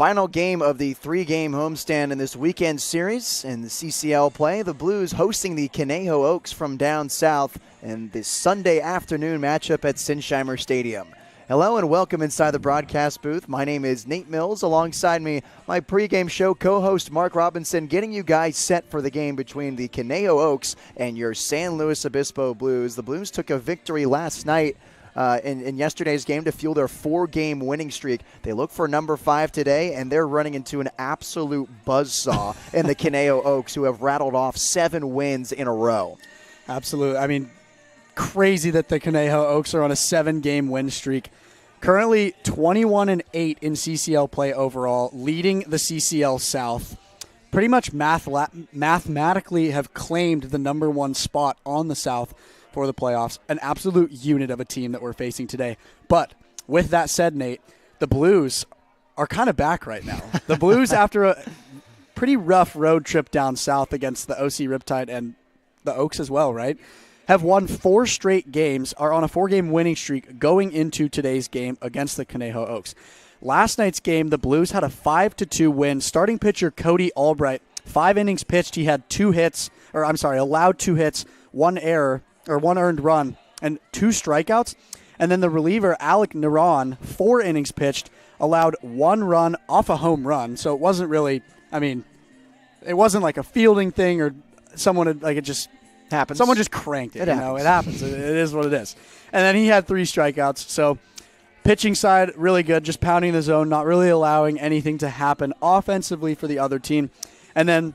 Final game of the 3-game homestand in this weekend series in the CCL play. The Blues hosting the Conejo Oaks from down south in this Sunday afternoon matchup at Sinsheimer Stadium. Hello and welcome inside the broadcast booth. My name is Nate Mills. Alongside me, my pregame show co-host Mark Robinson, getting you guys set for the game between the Conejo Oaks and your San Luis Obispo Blues. The Blues took a victory last night in yesterday's game to fuel their 4-game winning streak. They look for number 5 today, and they're running into an absolute buzzsaw in the Conejo Oaks, who have rattled off 7 wins in a row. Absolutely. I mean, crazy that the Conejo Oaks are on a 7-game win streak. Currently 21-8 in CCL play overall, leading the CCL South. Pretty much mathematically have claimed the number 1 spot on the South for the playoffs. An absolute unit of a team that we're facing today. But with that said, Nate, the Blues are kind of back right now. The Blues, after a pretty rough road trip down south against the OC Riptide and the Oaks as well, right, have won 4 straight games, are on a 4-game winning streak going into today's game against the Conejo Oaks. Last night's game, the Blues had a 5-2 win. Starting pitcher Cody Albright, 5 innings pitched. He had allowed 2 hits, 1 error, or 1 earned run, and 2 strikeouts. And then the reliever, Alec Naran, 4 innings pitched, allowed 1 run off a home run. So it wasn't really, it wasn't like a fielding thing or it just happens. Someone just cranked it. It happens. It is what it is. And then he had 3 strikeouts. So pitching side, really good, just pounding the zone, not really allowing anything to happen offensively for the other team. And then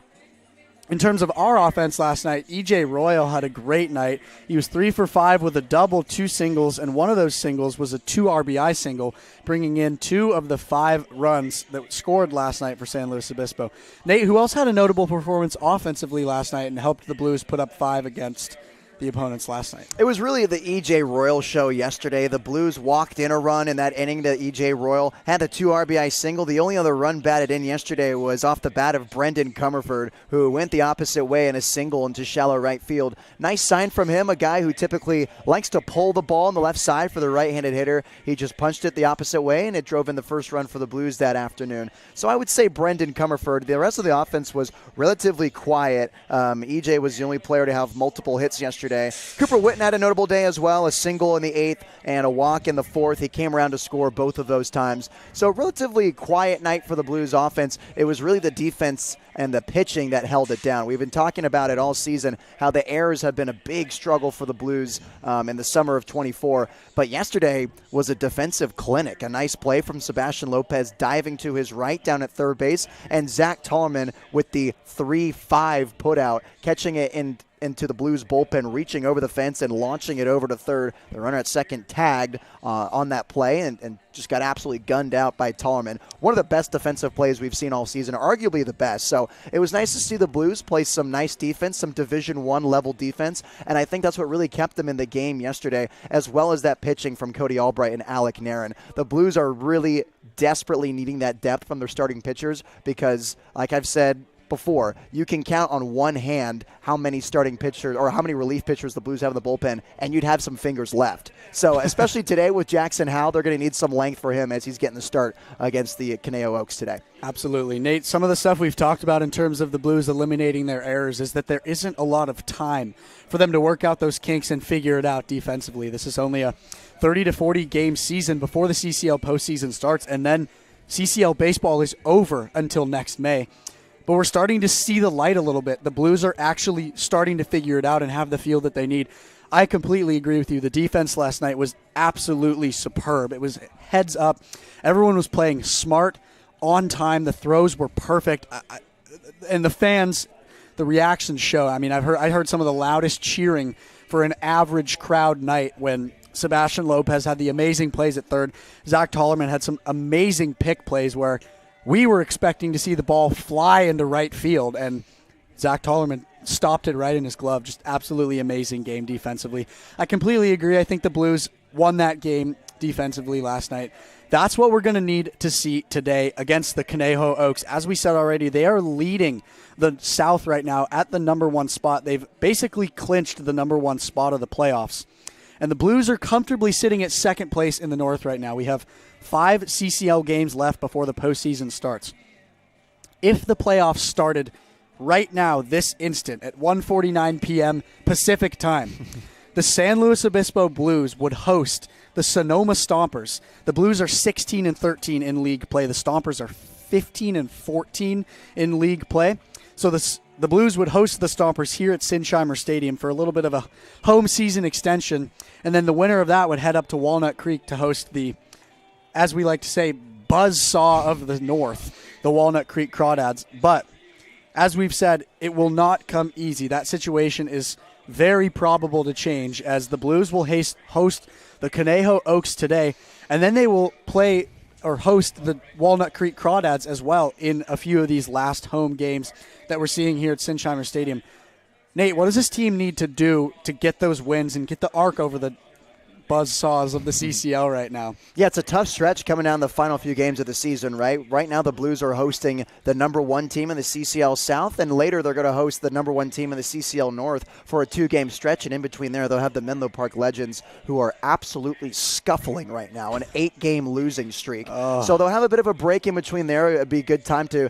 in terms of our offense last night, E.J. Royal had a great night. He was 3 for 5 with a double, 2 singles, and one of those singles was a 2 RBI single, bringing in 2 of the 5 runs that scored last night for San Luis Obispo. Nate, who else had a notable performance offensively last night and helped the Blues put up 5 against the opponents last night? It was really the E.J. Royal show yesterday. The Blues walked in a run in that inning that E.J. Royal had a 2 RBI single. The only other run batted in yesterday was off the bat of Brendan Comerford, who went the opposite way in a single into shallow right field. Nice sign from him, a guy who typically likes to pull the ball on the left side for the right-handed hitter. He just punched it the opposite way, and it drove in the first run for the Blues that afternoon. So I would say Brendan Comerford. The rest of the offense was relatively quiet. E.J. was the only player to have multiple hits yesterday. Cooper Witten had a notable day as well, a single in the 8th and a walk in the 4th. He came around to score both of those times. So relatively quiet night for the Blues offense. It was really the defense and the pitching that held it down. We've been talking about it all season, how the errors have been a big struggle for the Blues in the summer of 24. But yesterday was a defensive clinic. A nice play from Sebastian Lopez diving to his right down at third base, and Zach Tolman with the 3-5 putout, catching it into the Blues bullpen, reaching over the fence and launching it over to third. The runner at second tagged on that play and just got absolutely gunned out by Tolman. One of the best defensive plays we've seen all season, arguably the best. So it was nice to see the Blues play some nice defense, some Division I level defense, and I think that's what really kept them in the game yesterday, as well as that pitching from Cody Albright and Alec Naran. The Blues are really desperately needing that depth from their starting pitchers because, like I've said before, you can count on one hand how many starting pitchers or how many relief pitchers the Blues have in the bullpen, and you'd have some fingers left. So especially today with Jackson Howell, they're going to need some length for him as he's getting the start against the Conejo Oaks today. Absolutely. Nate, some of the stuff we've talked about in terms of the Blues eliminating their errors is that there isn't a lot of time for them to work out those kinks and figure it out defensively. This is only a 30 to 40 game season before the CCL postseason starts, and then CCL baseball is over until next May. But we're starting to see the light a little bit. The Blues are actually starting to figure it out and have the feel that they need. I completely agree with you. The defense last night was absolutely superb. It was heads up. Everyone was playing smart, on time. The throws were perfect. And the fans, the reactions show. I mean, I heard some of the loudest cheering for an average crowd night when Sebastian Lopez had the amazing plays at third. Zach Tollerman had some amazing pick plays where we were expecting to see the ball fly into right field, and Zach Tollerman stopped it right in his glove. Just absolutely amazing game defensively. I completely agree. I think the Blues won that game defensively last night. That's what we're going to need to see today against the Conejo Oaks. As we said already, they are leading the South right now at the number 1 spot. They've basically clinched the number 1 spot of the playoffs. And the Blues are comfortably sitting at second place in the North right now. We have 5 CCL games left before the postseason starts. If the playoffs started right now, this instant, at 1:49 p.m. Pacific time, the San Luis Obispo Blues would host the Sonoma Stompers. The Blues are 16-13 in league play. The Stompers are 15-14 in league play. So the Blues would host the Stompers here at Sinsheimer Stadium for a little bit of a home season extension, and then the winner of that would head up to Walnut Creek to host the, as we like to say, buzzsaw of the North, the Walnut Creek Crawdads. But as we've said, it will not come easy. That situation is very probable to change, as the Blues will host the Conejo Oaks today, and then they will play or host the Walnut Creek Crawdads as well in a few of these last home games that we're seeing here at Sinsheimer Stadium. Nate, what does this team need to do to get those wins and get the arc over the buzzsaws of the CCL right now? Yeah, it's a tough stretch coming down the final few games of the season, right? Right now the Blues are hosting the number 1 team in the CCL South, and later they're going to host the number 1 team in the CCL North for a 2-game stretch, and in between there they'll have the Menlo Park Legends, who are absolutely scuffling right now, an 8-game losing streak. So they'll have a bit of a break in between there. It'd be a good time to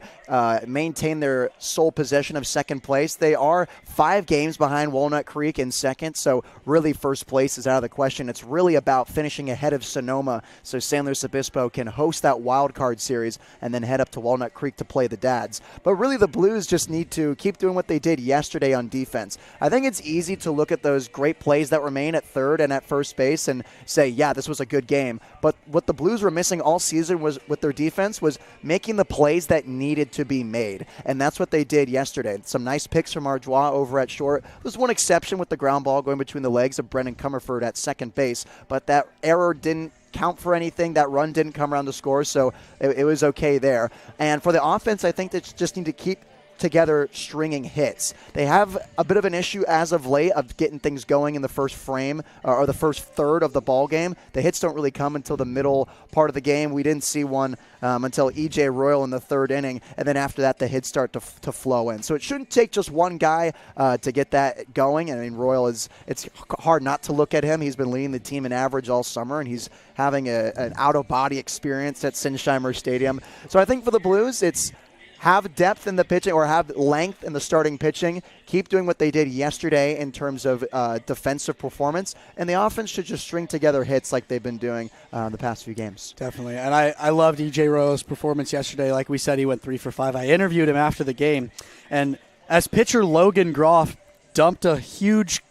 maintain their sole possession of second place. They are 5 games behind Walnut Creek in second, so really first place is out of the question. It's really about finishing ahead of Sonoma so San Luis Obispo can host that wild card series and then head up to Walnut Creek to play the Dads. But really the Blues just need to keep doing what they did yesterday on defense. I think it's easy to look at those great plays that remain at third and at first base and say, yeah, this was a good game. But what the Blues were missing all season was with their defense was making the plays that needed to be made. And that's what they did yesterday. Some nice picks from Ardois over at short. There's one exception with the ground ball going between the legs of Brendan Comerford at second base. But that error didn't count for anything. That run didn't come around to score, so it was okay there. And for the offense, I think they just need to keep together stringing hits. They have a bit of an issue as of late of getting things going in the first frame or the first third of the ball game. The hits don't really come until the middle part of the game. We didn't see one until E.J. Royal in the 3rd inning, and then after that the hits start to flow in. So it shouldn't take just one guy to get that going. I mean, Royal it's hard not to look at him. He's been leading the team in average all summer, and he's having an out-of-body experience at Sinsheimer Stadium. So I think for the Blues, it's have depth in the pitching or have length in the starting pitching. Keep doing what they did yesterday in terms of defensive performance. And the offense should just string together hits like they've been doing the past few games. Definitely. And I loved E.J. Royal's performance yesterday. Like we said, he went 3 for 5. I interviewed him after the game. And as pitcher Logan Groff dumped a huge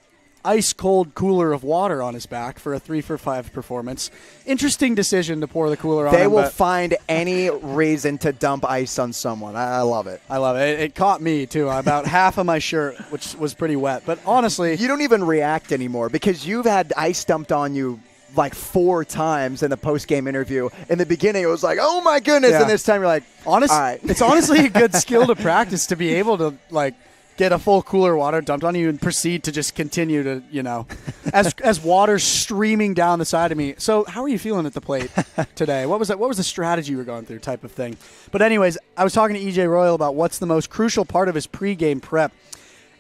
ice-cold cooler of water on his back for a 3 for 5 performance. Interesting decision to pour the cooler on him. They will find any reason to dump ice on someone. I love it. I love it. It caught me, too. About half of my shirt, which was pretty wet. But honestly, you don't even react anymore because you've had ice dumped on you like 4 times in the post-game interview. In the beginning, it was like, oh, my goodness. Yeah. And this time, you're like, all right. It's honestly a good skill to practice to be able to, like, get a full cooler of water dumped on you and proceed to just continue to, as water's streaming down the side of me. So how are you feeling at the plate today? What was the strategy you were going through type of thing? But anyways, I was talking to E.J. Royal about what's the most crucial part of his pregame prep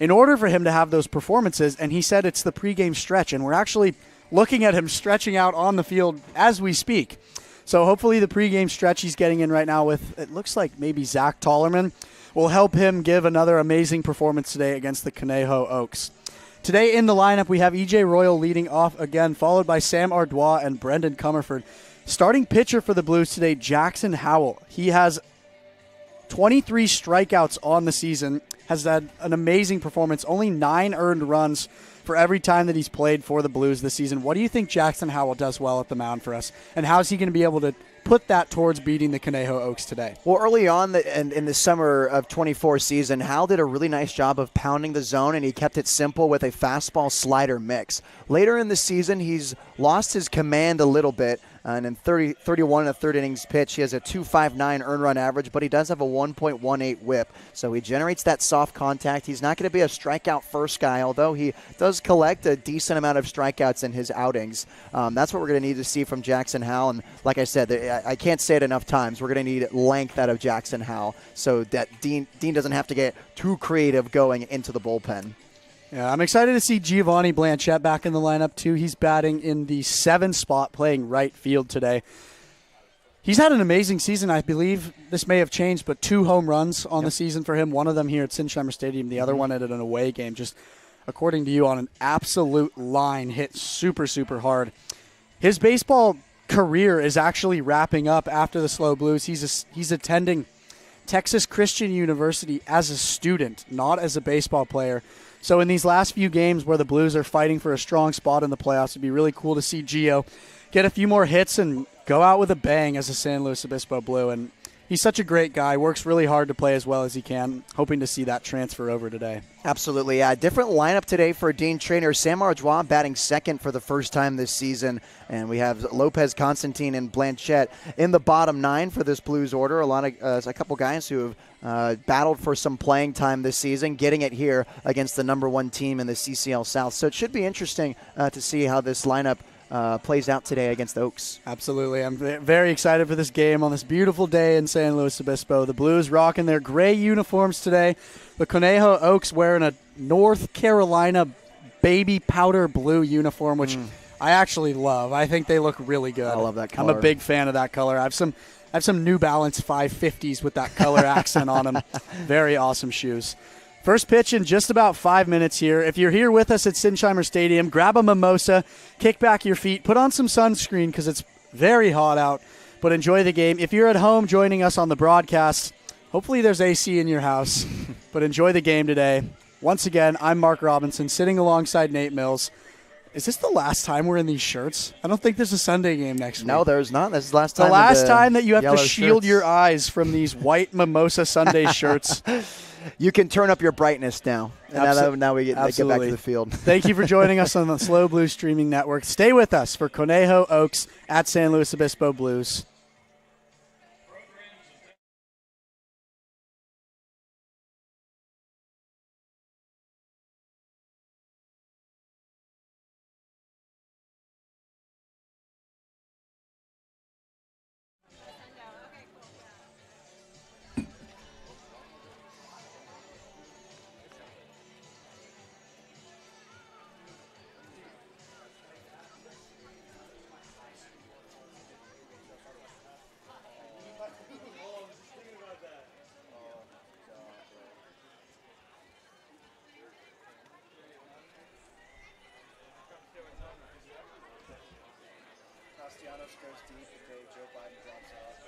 in order for him to have those performances, and he said it's the pregame stretch, and we're actually looking at him stretching out on the field as we speak. So hopefully the pregame stretch he's getting in right now with, it looks like maybe Zach Tollerman, will help him give another amazing performance today against the Conejo Oaks. Today in the lineup, we have E.J. Royal leading off again, followed by Sam Ardois and Brendan Comerford. Starting pitcher for the Blues today, Jackson Howell. He has 23 strikeouts on the season, has had an amazing performance, only 9 earned runs for every time that he's played for the Blues this season. What do you think Jackson Howell does well at the mound for us, and how is he going to be able to put that towards beating the Conejo Oaks today? Well, early on in the summer of 24 season, Hal did a really nice job of pounding the zone, and he kept it simple with a fastball slider mix. Later in the season, he's lost his command a little bit, and in 31 and a third innings pitch, he has a 2.59 earned run average, but he does have a 1.18 whip. So he generates that soft contact. He's not going to be a strikeout first guy, although he does collect a decent amount of strikeouts in his outings. That's what we're going to need to see from Jackson Howell. And like I said, I can't say it enough times. We're going to need length out of Jackson Howell so that Dean doesn't have to get too creative going into the bullpen. Yeah, I'm excited to see Giovanni Blanchette back in the lineup, too. He's batting in the 7th spot, playing right field today. He's had an amazing season. I believe this may have changed, but 2 home runs on the season for him. One of them here at Sinsheimer Stadium, the other one at an away game. Just, according to you, on an absolute line, hit super, super hard. His baseball career is actually wrapping up after the SLO Blues. He's attending Texas Christian University as a student, not as a baseball player. So in these last few games where the Blues are fighting for a strong spot in the playoffs, it'd be really cool to see Gio get a few more hits and go out with a bang as a San Luis Obispo Blue. And he's such a great guy, works really hard to play as well as he can. Hoping to see that transfer over today. Absolutely. Different lineup today for Dean Trainer. Sam Arjois batting second for the first time this season. And we have Lopez, Constantine, and Blanchette in the bottom 9 for this Blues order. A couple guys who have battled for some playing time this season, getting it here against the number 1 team in the CCL South. So it should be interesting to see how this lineup plays out today against the Oaks. Absolutely. I'm very excited for this game on this beautiful day in San Luis Obispo. The Blues rocking their gray uniforms today. The Conejo Oaks wearing a North Carolina baby powder blue uniform, which I actually love. I think they look really good. I love that color. I'm a big fan of that color. I have some New Balance 550s with that color accent on them. Very awesome shoes. First pitch in just about 5 minutes here. If you're here with us at Sinsheimer Stadium, grab a mimosa, kick back your feet, put on some sunscreen because it's very hot out, but enjoy the game. If you're at home joining us on the broadcast, hopefully there's AC in your house, but enjoy the game today. Once again, I'm Mark Robinson, sitting alongside Nate Mills. Is this the last time we're in these shirts? I don't think there's a Sunday game next week. No, there's not. This is the last time. The last time that you have to shield shirts. your eyes from these white mimosa Sunday shirts. You can turn up your brightness now. Now we get back to the field. Thank you for joining us on the SLO Blues Streaming Network. Stay with us for Conejo Oaks at San Luis Obispo Blues. Goes deep and Joe Biden drops off.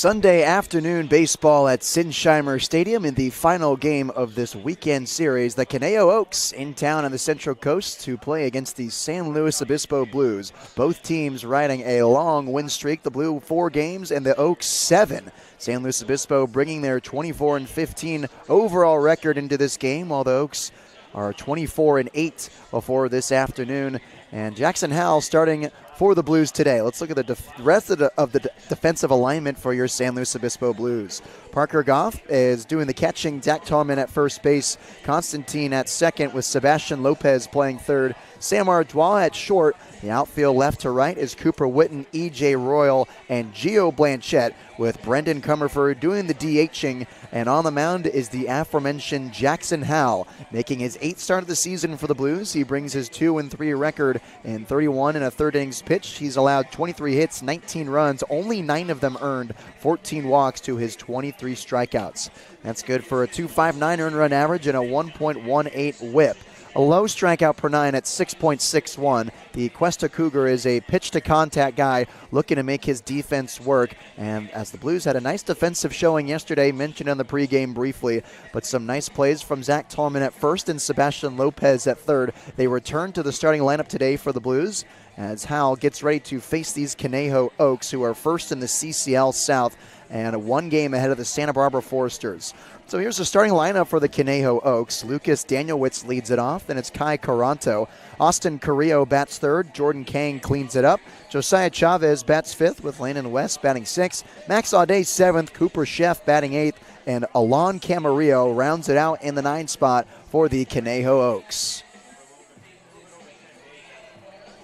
Sunday afternoon baseball at Sinsheimer Stadium in the final game of this weekend series. The Conejo Oaks in town on the Central Coast to play against the San Luis Obispo Blues. Both teams riding a long win streak. The Blue 4 games and the Oaks 7. San Luis Obispo bringing their 24-15 overall record into this game, while the Oaks are 24-8 before this afternoon. And Jackson Howell starting for the Blues today. Let's look at the rest of the defensive alignment for your San Luis Obispo Blues. Parker Goff is doing the catching. Zach Tallman at first base. Constantine at second with Sebastian Lopez playing third. Sam Ardois at short. The outfield left to right is Cooper Witten, E.J. Royal, and Gio Blanchette, with Brendan Comerford doing the DHing. And on the mound is the aforementioned Jackson Howell, making his 8th start of the season for the Blues. He brings his 2-3 record in 31 and a third innings pitched. He's allowed 23 hits, 19 runs, only 9 of them earned, 14 walks to his 23 strikeouts. That's good for a 2.59 earned run average and a 1.18 whip. A low strikeout per 9 at 6.61. The Cuesta Cougar is a pitch-to-contact guy looking to make his defense work. And as the Blues had a nice defensive showing yesterday, mentioned on the pregame briefly, but some nice plays from Zach Tallman at first and Sebastian Lopez at third. They return to the starting lineup today for the Blues as Howell gets ready to face these Conejo Oaks, who are first in the CCL South and 1 game ahead of the Santa Barbara Foresters. So here's the starting lineup for the Conejo Oaks. Lucas Danielwitz leads it off. Then it's Kai Caranto. Austin Carrillo bats third. Jordan Kang cleans it up. Josiah Chavez bats fifth with Landon West batting sixth. Max Audet seventh. Cooper Sheff batting eighth. And Alon Camarillo rounds it out in the 9 spot for the Conejo Oaks.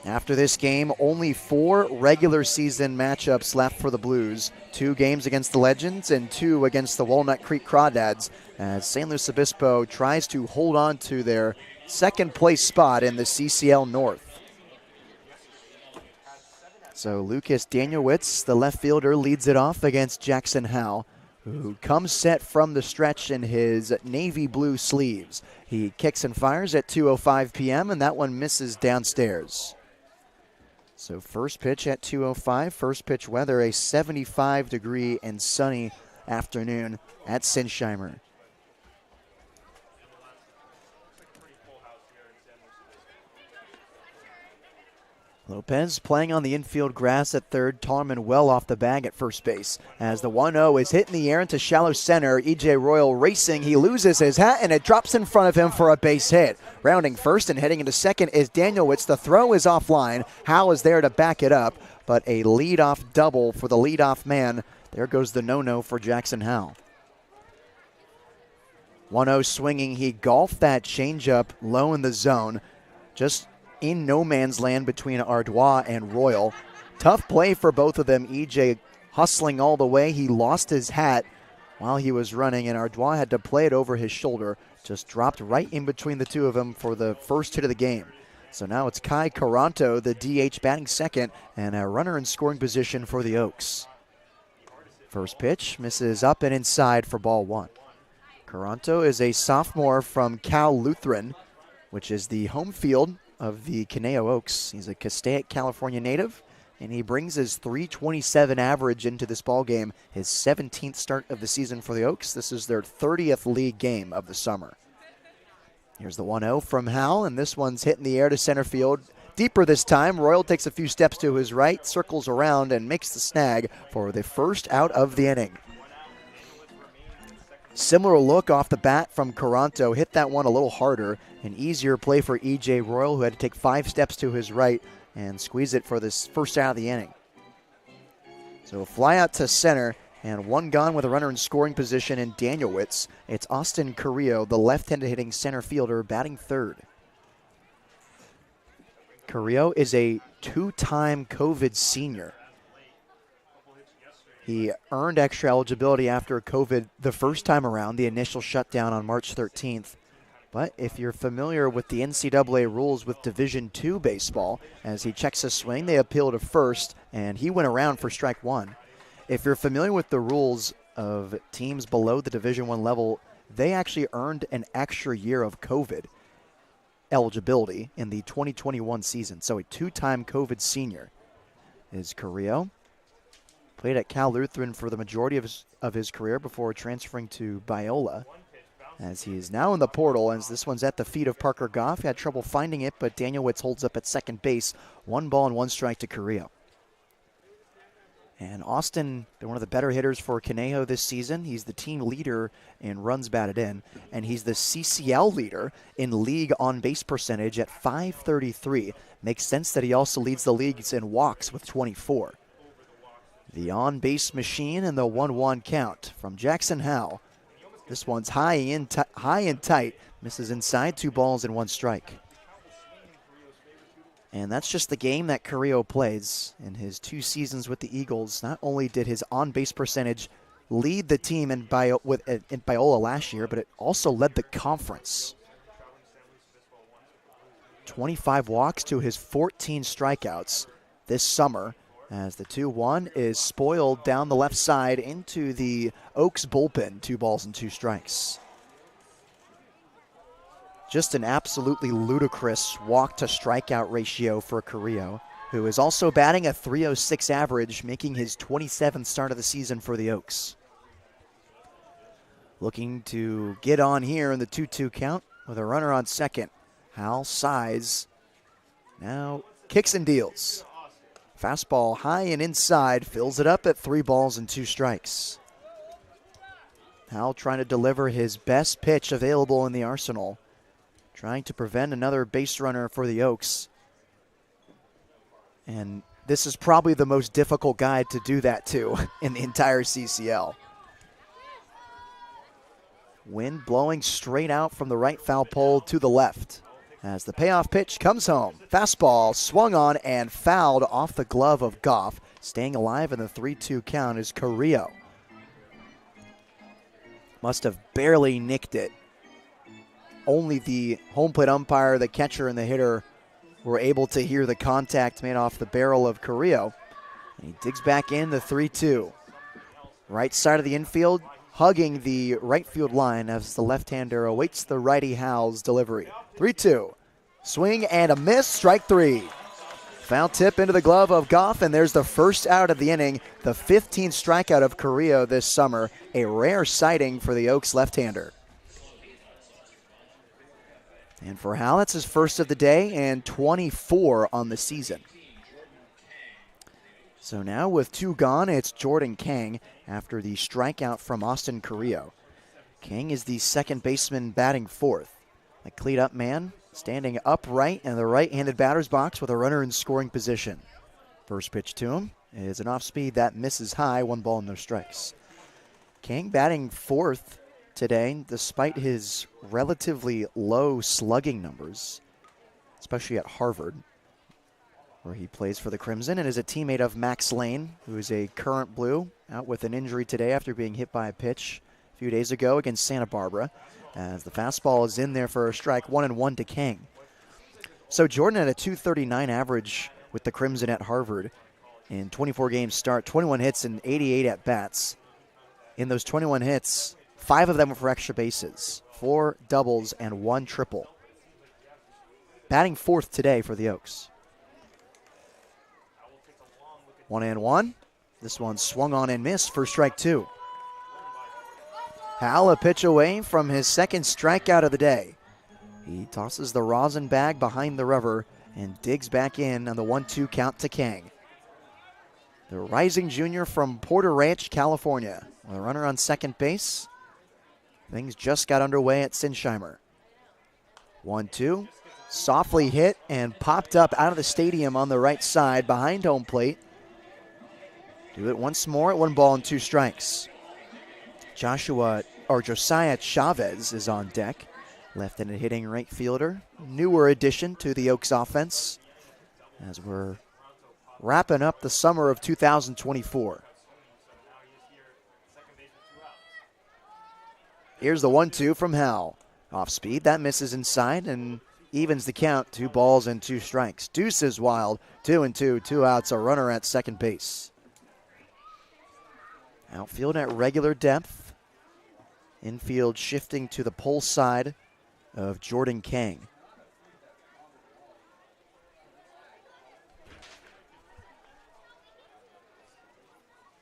After this game, only 4 regular season matchups left for the Blues. 2 games against the Legends and 2 against the Walnut Creek Crawdads, as San Luis Obispo tries to hold on to their second place spot in the CCL North. So Lucas Danielwitz, the left fielder, leads it off against Jackson Howell, who comes set from the stretch in his navy blue sleeves. He kicks and fires at 2:05 p.m., and that one misses downstairs. So first pitch at 2:05, first pitch weather, a 75-degree and sunny afternoon at Sinsheimer. Lopez playing on the infield grass at third. Tallman well off the bag at first base. As the 1-0 is hit in the air into shallow center. E.J. Royal racing. He loses his hat and it drops in front of him for a base hit. Rounding first and heading into second is Danielwitz. The throw is offline. Howell is there to back it up, but a leadoff double for the leadoff man. There goes the no-no for Jackson Howell. 1-0 swinging. He golfed that changeup low in the zone. Just in no man's land between Ardois and Royal. Tough play for both of them. EJ hustling all the way. He lost his hat while he was running, and Ardois had to play it over his shoulder. Just dropped right in between the two of them for the first hit of the game. So now it's Kai Caranto, the DH, batting second, and a runner in scoring position for the Oaks. First pitch misses up and inside for ball 1. Caranto is a sophomore from Cal Lutheran, which is the home field of the Conejo Oaks. He's a Castaic, California native, and he brings his .327 average into this ballgame, his 17th start of the season for the Oaks. This is their 30th league game of the summer. Here's the 1-0 from Howell, and this one's hit in the air to center field. Deeper this time. Royal takes a few steps to his right, circles around, and makes the snag for the first out of the inning. Similar look off the bat from Caranto. Hit that one a little harder. An easier play for E.J. Royal, who had to take 5 steps to his right and squeeze it for this first out of the inning. So a fly out to center, and 1 gone with a runner in scoring position in Danielwitz. It's Austin Carrillo, the left-handed hitting center fielder, batting third. Carrillo is a 2-time COVID senior. He earned extra eligibility after COVID the first time around, the initial shutdown on March 13th. But if you're familiar with the NCAA rules with Division II baseball, as he checks his swing, they appeal to first, and he went around for strike 1. If you're familiar with the rules of teams below the Division I level, they actually earned an extra year of COVID eligibility in the 2021 season. So a 2-time COVID senior is Carrillo. Played at Cal Lutheran for the majority of his career before transferring to Biola, as he is now in the portal, as this one's at the feet of Parker Goff. He had trouble finding it, but Daniel Witz holds up at second base. 1 ball and 1 strike to Carrillo. And Austin, been one of the better hitters for Conejo this season. He's the team leader in runs batted in, and he's the CCL leader in league on-base percentage at .533. Makes sense that he also leads the leagues in walks with 24. The on-base machine and the 1-1 count from Jackson Howell. This one's high and tight. Misses inside, 2 balls and 1 strike. And that's just the game that Carrillo plays. In his 2 seasons with the Eagles, not only did his on-base percentage lead the team in Biola last year, but it also led the conference. 25 walks to his 14 strikeouts this summer, as the 2-1 is spoiled down the left side into the Oaks bullpen. 2 balls and 2 strikes. Just an absolutely ludicrous walk-to-strikeout ratio for Carrillo, who is also batting a .306 average, making his 27th start of the season for the Oaks. Looking to get on here in the 2-2 count with a runner on second. Howell sighs, now kicks and deals. Fastball high and inside, fills it up at 3 balls and 2 strikes. Howell trying to deliver his best pitch available in the arsenal, trying to prevent another base runner for the Oaks. And this is probably the most difficult guy to do that to in the entire CCL. Wind blowing straight out from the right foul pole to the left, as the payoff pitch comes home. Fastball swung on and fouled off the glove of Goff. Staying alive in the 3-2 count is Carrillo. Must have barely nicked it. Only the home plate umpire, the catcher, and the hitter were able to hear the contact made off the barrel of Carrillo. And he digs back in the 3-2. Right side of the infield, hugging the right field line as the left-hander awaits the righty Howell's delivery. 3-2. Swing and a miss, strike 3. Foul tip into the glove of Goff, and there's the first out of the inning, the 15th strikeout of Carrillo this summer, a rare sighting for the Oaks left-hander. And for Howell, that's his first of the day and 24 on the season. So now with 2 gone, it's Jordan Kang after the strikeout from Austin Carrillo. Kang is the second baseman batting fourth. A cleat-up man standing upright in the right-handed batter's box with a runner in scoring position. First pitch to him is an off-speed that misses high, 1 ball and no strikes. Kang batting fourth today, despite his relatively low slugging numbers, especially at Harvard, where he plays for the Crimson and is a teammate of Max Lane, who is a current Blue, out with an injury today after being hit by a pitch a few days ago against Santa Barbara, as the fastball is in there for a strike. 1-1 to Kang. So Jordan had a .239 average with the Crimson at Harvard in 24 games start, 21 hits and 88 at-bats. In those 21 hits, 5 of them were for extra bases, 4 doubles and 1 triple. Batting fourth today for the Oaks. 1-1. This one swung on and missed for strike 2. Howell a pitch away from his second strikeout of the day. He tosses the rosin bag behind the rubber and digs back in on the 1-2 count to Kang. The rising junior from Porter Ranch, California, with a runner on second base. Things just got underway at Sinsheimer. 1-2, softly hit and popped up out of the stadium on the right side behind home plate. Do it once more at 1 ball and 2 strikes. Josiah Chavez is on deck. Left-handed hitting right fielder. Newer addition to the Oaks offense as we're wrapping up the summer of 2024. Here's the 1-2 from Howell. Off speed, that misses inside and evens the count. 2 balls and 2 strikes. Deuce is wild. 2-2, 2 outs, a runner at second base. Outfield at regular depth. Infield shifting to the pole side of Jordan Kang.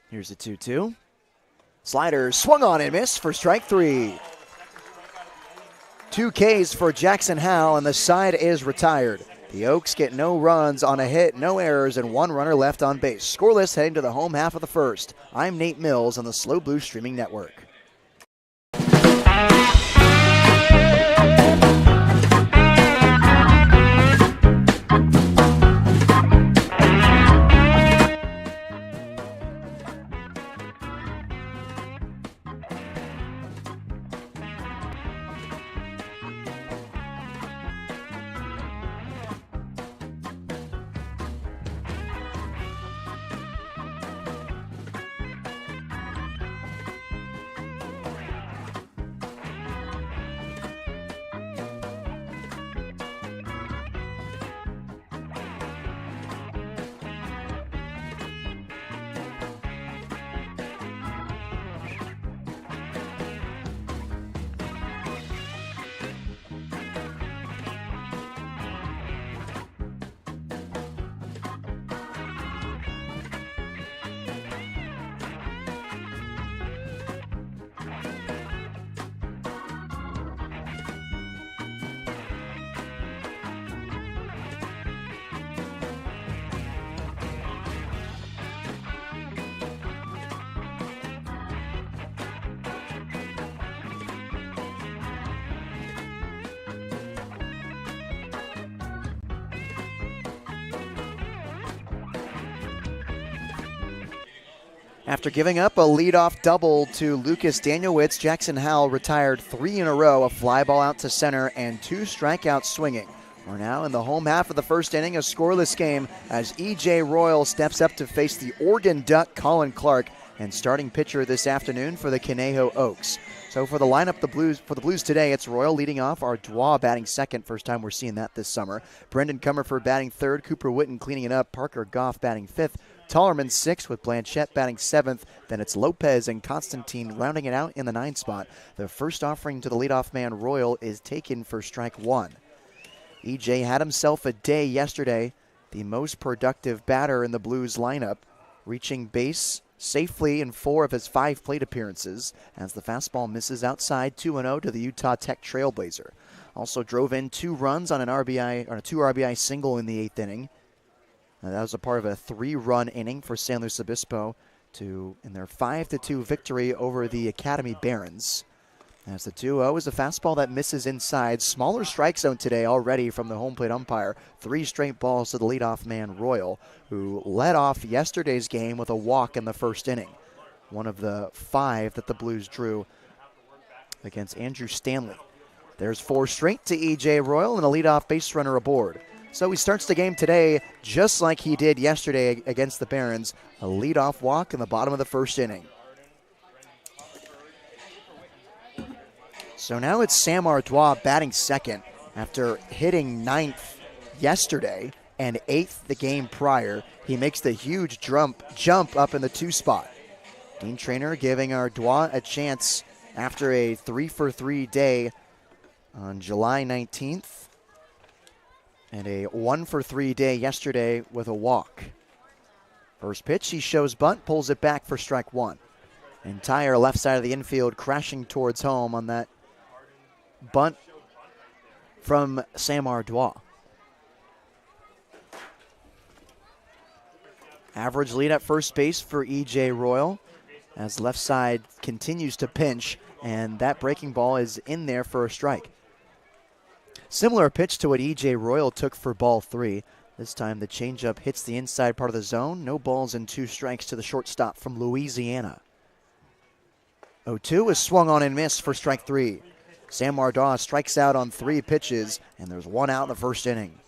Here's a 2-2. Slider swung on and missed for strike 3. 2 Ks for Jackson Howell, and the side is retired. The Oaks get no runs on a hit, no errors, and 1 runner left on base. Scoreless heading to the home half of the first. I'm Nate Mills on the Slow Blue Streaming Network. After giving up a leadoff double to Lucas Danielwitz, Jackson Howell retired 3 in a row, a fly ball out to center and 2 strikeouts swinging. We're now in the home half of the first inning, a scoreless game as E.J. Royal steps up to face the Oregon Duck, Colin Clark, and starting pitcher this afternoon for the Conejo Oaks. So for the lineup, for the Blues today, it's Royal leading off, Ardois batting second, first time we're seeing that this summer. Brendan Comerford batting third, Cooper Witten cleaning it up, Parker Goff batting fifth, Tollerman sixth with Blanchette batting seventh. Then it's Lopez and Constantine rounding it out in the 9th spot. The first offering to the leadoff man, Royal, is taken for strike 1. EJ had himself a day yesterday, the most productive batter in the Blues lineup, reaching base safely in 4 of his 5 plate appearances as the fastball misses outside 2-0 to the Utah Tech Trailblazer. Also drove in 2 runs on a 2 RBI single in the 8th inning. That was a part of a 3-run inning for San Luis Obispo in their 5-2 victory over the Academy Barons. As the 2-0 is a fastball that misses inside. Smaller strike zone today already from the home plate umpire. 3 straight balls to the leadoff man, Royal, who led off yesterday's game with a walk in the first inning. One of the 5 that the Blues drew against Andrew Stanley. There's 4 straight to E.J. Royal and a leadoff base runner aboard. So he starts the game today just like he did yesterday against the Barons. A leadoff walk in the bottom of the first inning. So now it's Sam Ardois batting second after hitting 9th yesterday and 8th the game prior. He makes the huge jump up in the 2 spot. Dean Traynor giving Ardois a chance after a 3-for-3 day on July 19th. And a 1-for-3 day yesterday with a walk. First pitch, he shows bunt, pulls it back for strike 1. Entire left side of the infield crashing towards home on that bunt from Sam Ardois. Average lead at first base for E.J. Royal as left side continues to pinch, and that breaking ball is in there for a strike. Similar pitch to what E.J. Royal took for ball 3. This time the changeup hits the inside part of the zone. No balls and 2 strikes to the shortstop from Louisiana. 0-2 is swung on and missed for strike 3. Sam Ardois strikes out on 3 pitches, and there's 1 out in the first inning.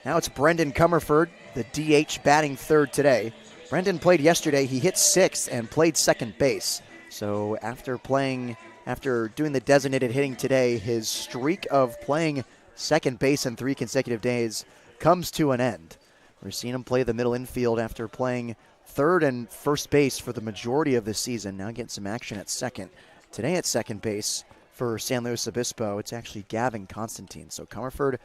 Now it's Brendan Comerford, the DH, batting third today. Brendan played yesterday. He hit 6th and played second base. So after doing the designated hitting today, his streak of playing second base in 3 consecutive days comes to an end. We're seeing him play the middle infield after playing third and first base for the majority of this season. Now getting some action at second. Today at second base for San Luis Obispo, it's actually Gavin Constantine. So Comerford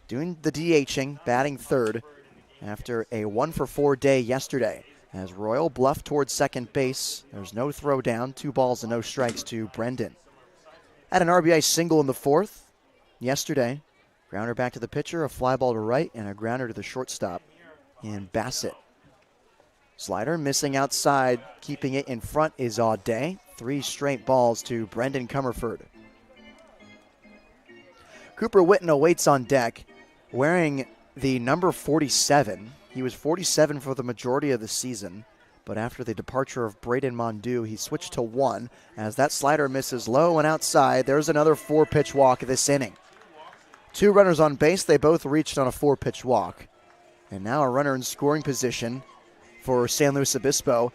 doing the DHing, batting third, after a 1-for-4 day yesterday. As Royal bluffed towards second base, there's no throw down, 2 balls and no strikes to Brendan. Had an RBI single in the 4th yesterday. Grounder back to the pitcher, a fly ball to right, and a grounder to the shortstop in Bassett. Slider missing outside, keeping it in front is Audet. 3 straight balls to Brendan Comerford. Cooper Witten awaits on deck, wearing the number 47. He was 47 for the majority of the season, but after the departure of Braden Mondew, he switched to 1. As that slider misses low and outside, there's another 4-pitch walk this inning. 2 runners on base, they both reached on a 4-pitch walk. And now a runner in scoring position for San Luis Obispo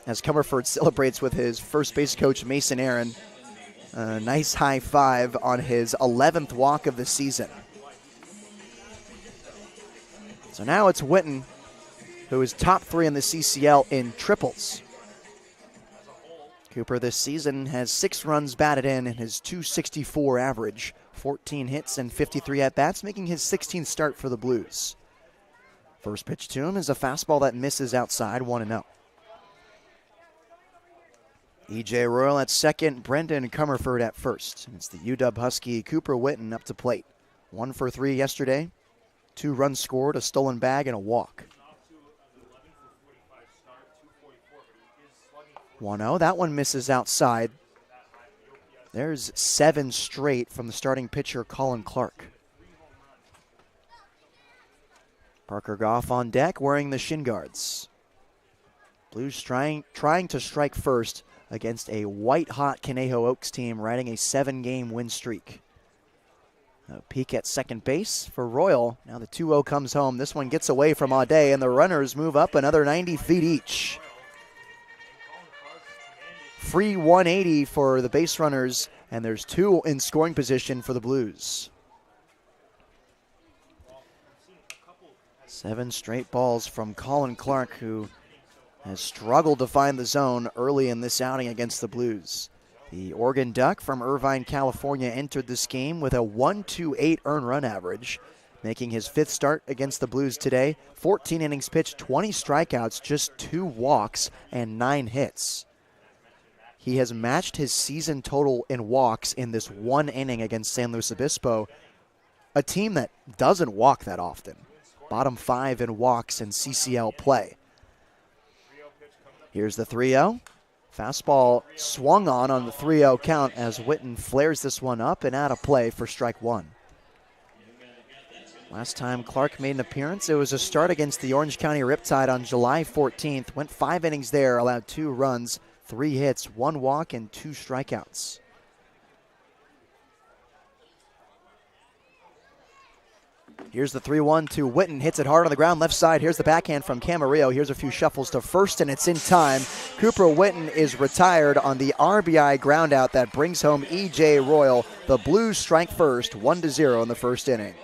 as Comerford celebrates with his first base coach, Mason Aaron. A nice high five on his 11th walk of the season. So now it's Witten, who is top 3 in the CCL in triples. Cooper this season has 6 runs batted in and his .264 average, 14 hits and 53 at-bats, making his 16th start for the Blues. First pitch to him is a fastball that misses outside, 1-0. E.J. Royal at second, Brendan Comerford at first. It's the UW Husky Cooper Witten up to plate. 1 for 3 yesterday, 2 runs scored, a stolen bag, and a walk. 1-0, that one misses outside. There's 7 straight from the starting pitcher, Colin Clark. Parker Goff on deck, wearing the shin guards. Blues trying to strike first against a white-hot Conejo Oaks team riding a 7-game win streak. A peek at second base for Royal. Now the 2-0 comes home. This one gets away from Audet, and the runners move up another 90 feet each. Free 180 for the base runners, and there's 2 in scoring position for the Blues. 7 straight balls from Colin Clark, who has struggled to find the zone early in this outing against the Blues. The Oregon Duck from Irvine, California entered this game with a 1.28 earned run average, making his 5th start against the Blues today. 14 innings pitched, 20 strikeouts, just 2 walks, and 9 hits. He has matched his season total in walks in this 1 inning against San Luis Obispo, a team that doesn't walk that often. Bottom 5 in walks in CCL play. Here's the 3-0. Fastball swung on the 3-0 count as Witten flares this one up and out of play for strike 1. Last time Clark made an appearance, it was a start against the Orange County Riptide on July 14th. Went 5 innings there, allowed 2 runs, 3 hits, 1 walk, and 2 strikeouts. Here's the 3-1 to Witten. Hits it hard on the ground, left side. Here's the backhand from Camarillo. Here's a few shuffles to first, and it's in time. Cooper Witten is retired on the RBI groundout that brings home E.J. Royal. The Blues strike first, 1-0 in the first inning.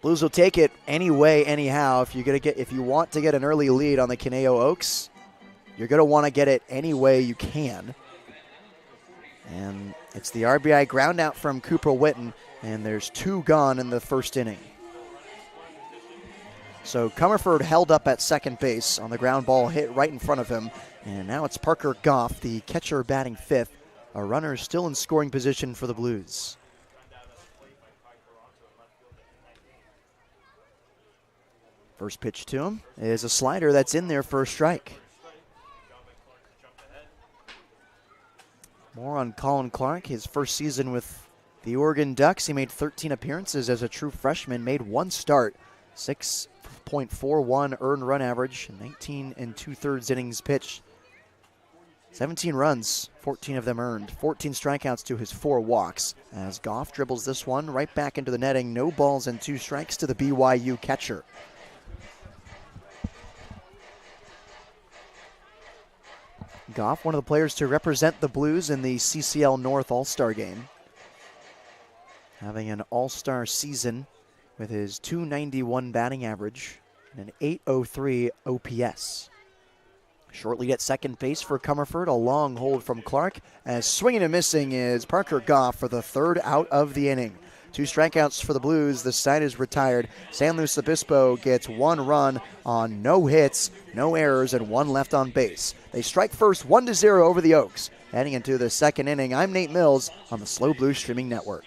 Blues will take it anyway, anyhow. If you want to get an early lead on the Conejo Oaks, you're going to want to get it any way you can. And it's the RBI ground out from Cooper Witten, and there's 2 gone in the first inning. So Comerford held up at second base on the ground ball hit right in front of him, and now it's Parker Goff, the catcher, batting 5th. A runner still in scoring position for the Blues. First pitch to him is a slider that's in there for a strike. More on Colin Clark, his first season with the Oregon Ducks. He made 13 appearances as a true freshman, made 1 start, 6.41 earned run average, 19 2/3 innings pitched, 17 runs, 14 of them earned, 14 strikeouts to his 4 walks. As Goff dribbles this one right back into the netting, no balls and 2 strikes to the BYU catcher. Goff, one of the players to represent the Blues in the CCL North All-Star game. Having an all-star season with his .291 batting average and an .803 OPS. Short lead at second base for Comerford. A long hold from Clark. As swinging and missing is Parker Goff for the third out of the inning. 2 strikeouts for the Blues. The side is retired. San Luis Obispo gets 1 run on no hits, no errors, and 1 left on base. They strike first 1-0 over the Oaks. Heading into the second inning, I'm Nate Mills on the SLO Blues Streaming Network.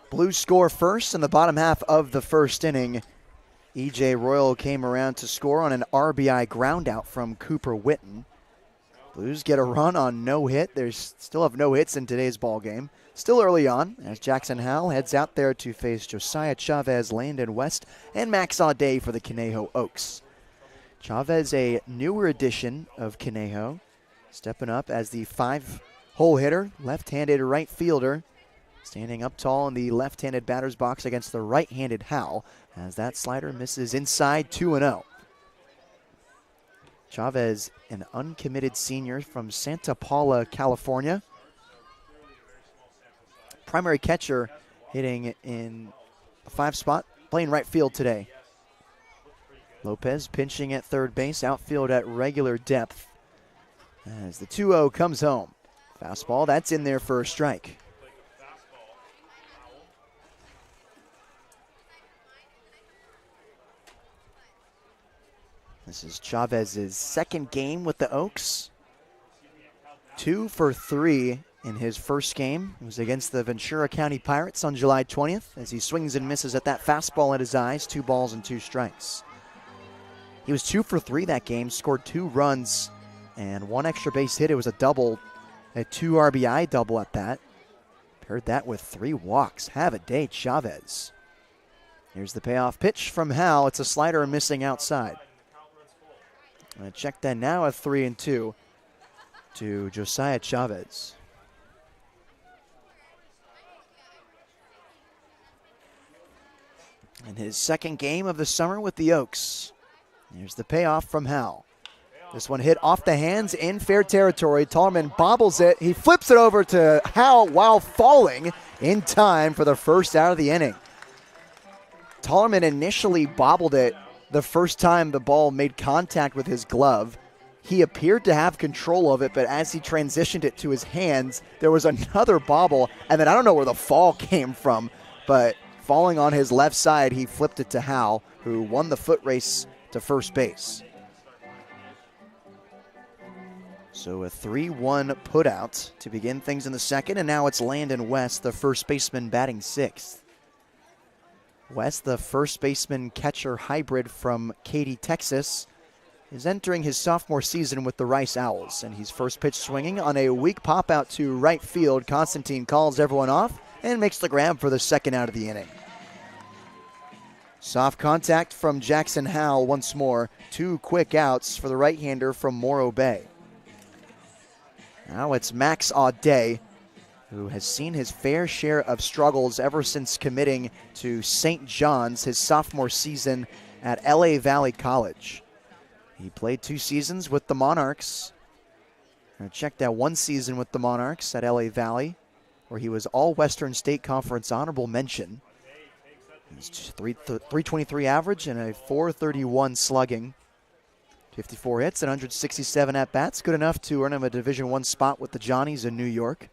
Blues score first in the bottom half of the first inning. E.J. Royal came around to score on an RBI groundout from Cooper Witten. Blues get a run on no hit. They still have no hits in today's ball game. Still early on as Jackson Howell heads out there to face Josiah Chavez, Landon West, and Max Audet for the Conejo Oaks. Chavez, a newer addition of Conejo, stepping up as the 5-hole hitter, left-handed right fielder, standing up tall in the left-handed batter's box against the right-handed Howell as that slider misses inside 2-0. Chavez, an uncommitted senior from Santa Paula, California. Primary catcher hitting in a 5 spot, playing right field today. Lopez pinching at third base, outfield at regular depth. As the 2-0 comes home. Fastball, that's in there for a strike. This is Chavez's second game with the Oaks. 2 for 3 in his first game. It was against the Ventura County Pirates on July 20th as he swings and misses at that fastball at his eyes. 2 balls and 2 strikes. He was 2 for 3 that game, scored 2 runs and 1 extra base hit. It was a double, a 2 RBI double at that. Paired that with 3 walks. Have a day, Chavez. Here's the payoff pitch from Howell. It's a slider missing outside. And check that now at 3-2 to Josiah Chavez. In his second game of the summer with the Oaks. Here's the payoff from Howell. This one hit off the hands in fair territory. Tollerman bobbles it. He flips it over to Howell while falling in time for the first out of the inning. Tollerman initially bobbled it the first time the ball made contact with his glove. He appeared to have control of it, but as he transitioned it to his hands, there was another bobble, and then I don't know where the fall came from, but falling on his left side, he flipped it to Howell, who won the foot race to first base. So a 3-1 putout to begin things in the second, and now it's Landon West, the first baseman, batting sixth. West, the first baseman catcher hybrid from Katy, Texas, is entering his sophomore season with the Rice Owls, and he's first pitch swinging on a weak pop out to right field. Constantine calls everyone off and makes the grab for the second out of the inning. Soft contact from Jackson Howell once more. 2 quick outs for the right-hander from Morro Bay. Now it's Max Audet, who has seen his fair share of struggles ever since committing to St. John's his sophomore season at LA Valley College. He played 2 seasons with the Monarchs. I checked out 1 season with the Monarchs at LA Valley, where he was All-Western State Conference honorable mention. He's 323 average and a 431 slugging. 54 hits and 167 at-bats. Good enough to earn him a Division I spot with the Johnnies in New York.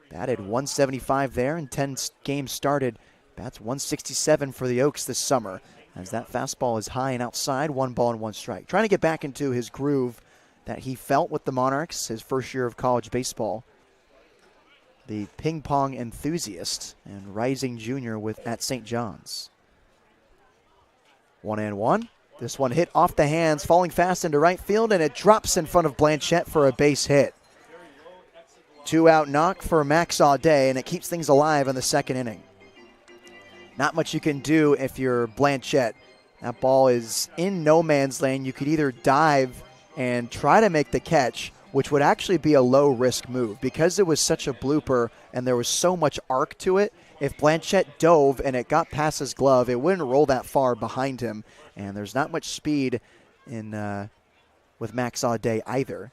Batted 175 there in 10 games started. Bats 167 for the Oaks this summer, as that fastball is high and outside, 1 ball and 1 strike. Trying to get back into his groove that he felt with the Monarchs his first year of college baseball. The ping pong enthusiast and rising junior at St. John's. 1-1. This one hit off the hands, falling fast into right field, and it drops in front of Blanchette for a base hit. 2-out knock for Max Audet, and it keeps things alive in the second inning. Not much you can do if you're Blanchette. That ball is in no man's land. You could either dive and try to make the catch, which would actually be a low-risk move. Because it was such a blooper and there was so much arc to it, if Blanchette dove and it got past his glove, it wouldn't roll that far behind him. And there's not much speed with Max Audet either.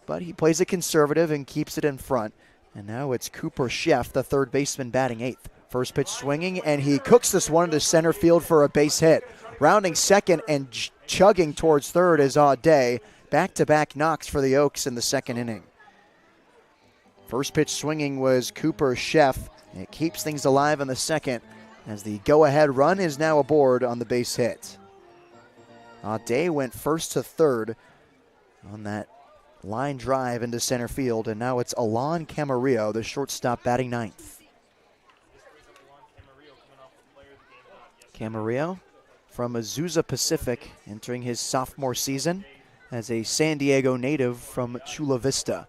But he plays it conservative and keeps it in front. And now it's Cooper Sheff, the third baseman, batting 8th. First pitch swinging, and he cooks this one into center field for a base hit. Rounding second and chugging towards third is Audet. Back-to-back knocks for the Oaks in the second inning. First pitch swinging was Cooper Sheff. It keeps things alive in the second as the go-ahead run is now aboard on the base hit. Audet went first to third on that line drive into center field, and now it's Alon Camarillo, the shortstop, batting 9th. Camarillo from Azusa Pacific, entering his sophomore season as a San Diego native from Chula Vista.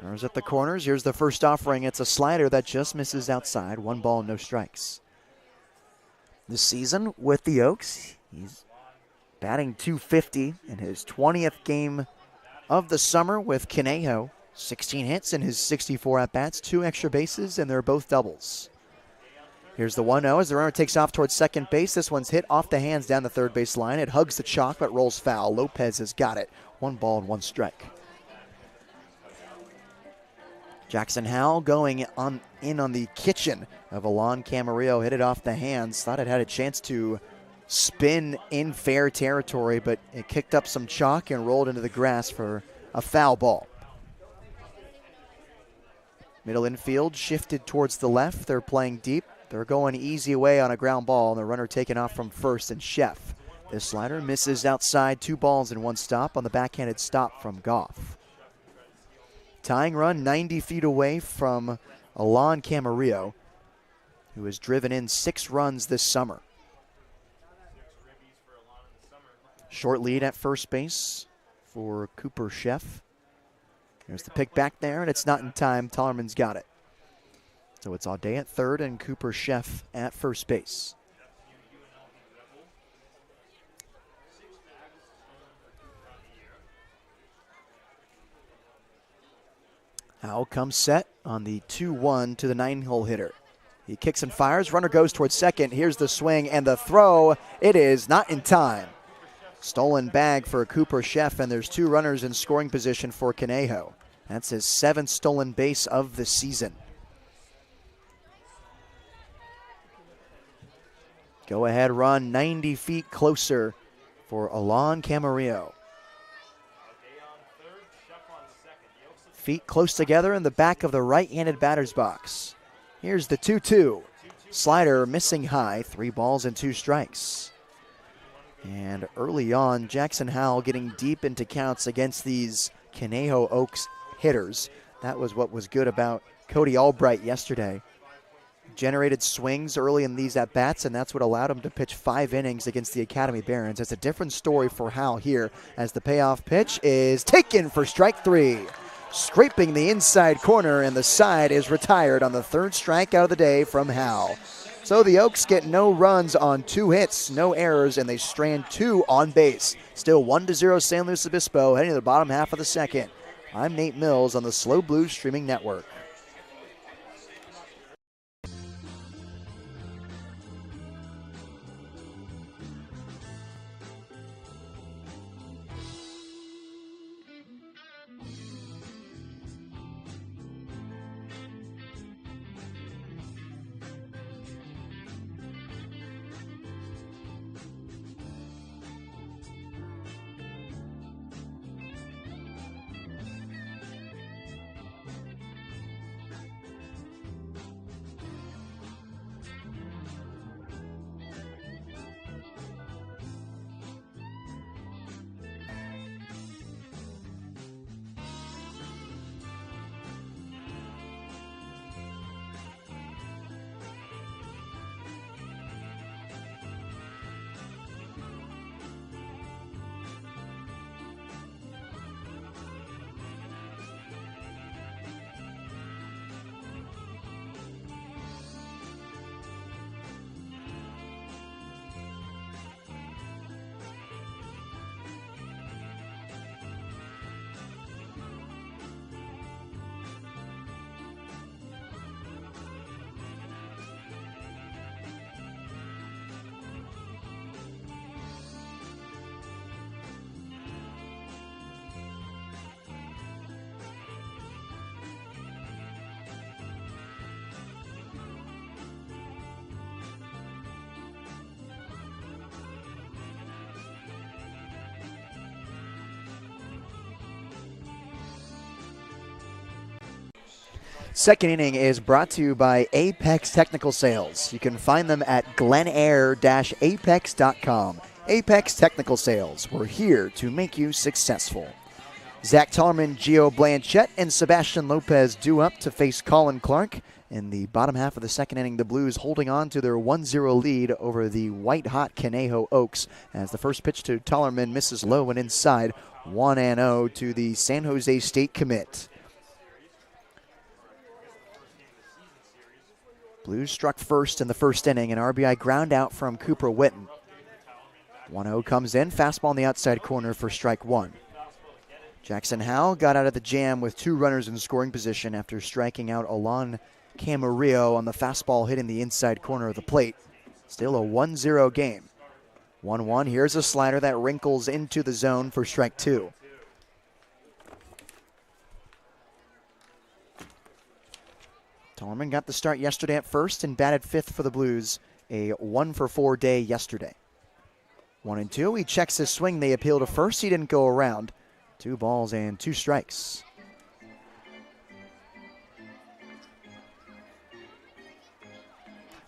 Runners at the corners. Here's the first offering. It's a slider that just misses outside. 1 ball, no strikes. This season with the Oaks, he's batting .250 in his 20th game of the summer with Conejo. 16 hits in his 64 at-bats, 2 extra bases, and they're both doubles. Here's the 1-0 as the runner takes off towards second base. This one's hit off the hands down the third base line. It hugs the chalk but rolls foul. Lopez has got it. 1 ball and 1 strike. Jackson Howell going in on the kitchen of Alon Camarillo. Hit it off the hands. Thought it had a chance to spin in fair territory, but it kicked up some chalk and rolled into the grass for a foul ball. Middle infield shifted towards the left. They're playing deep. They're going easy away on a ground ball, and the runner taken off from first, and Sheff. This slider misses outside, 2 balls and 1 stop on the backhanded stop from Goff. Tying run 90 feet away from Alon Camarillo, who has driven in 6 runs this summer. Short lead at first base for Cooper Sheff. There's the pick back there, and it's not in time. Tollerman's got it. So it's Audet at third and Cooper Sheff at first base. Howell comes set on the 2-1 to the 9-hole hitter. He kicks and fires. Runner goes towards second. Here's the swing and the throw. It is not in time. Stolen bag for Cooper Sheff, and there's 2 runners in scoring position for Conejo. That's his 7th stolen base of the season. Go ahead run 90 feet closer for Alon Camarillo. Feet close together in the back of the right-handed batter's box. Here's the 2-2. Slider missing high. 3 balls and 2 strikes. And early on, Jackson Howell getting deep into counts against these Conejo Oaks hitters. That was what was good about Cody Albright yesterday. Generated swings early in these at-bats, and that's what allowed him to pitch 5 innings against the Academy Barons. It's a different story for Howell here as the payoff pitch is taken for strike 3. Scraping the inside corner, and the side is retired on the 3rd strikeout of the day from Howell. So the Oaks get no runs on 2 hits, no errors, and they strand 2 on base. Still 1-0 San Luis Obispo heading to the bottom half of the second. I'm Nate Mills on the SLO Blues streaming network. Second inning is brought to you by Apex Technical Sales. You can find them at glenair-apex.com. Apex Technical Sales. We're here to make you successful. Zach Tellerman, Gio Blanchette, and Sebastian Lopez due up to face Colin Clark. In the bottom half of the second inning, the Blues holding on to their 1-0 lead over the white-hot Conejo Oaks as the first pitch to Tellerman misses low and inside. 1-0 to the San Jose State commit. Blues struck first in the first inning, an RBI ground out from Cooper Witten. 1-0 comes in, fastball on the outside corner for strike 1. Jackson Howell got out of the jam with 2 runners in scoring position after striking out Alon Camarillo on the fastball hitting the inside corner of the plate. Still a 1-0 game. 1-1, here's a slider that wrinkles into the zone for strike 2. Tellerman got the start yesterday at first and batted 5th for the Blues. A 1-for-4 day yesterday. 1-2, he checks his swing. They appeal to first. He didn't go around. 2 balls and 2 strikes.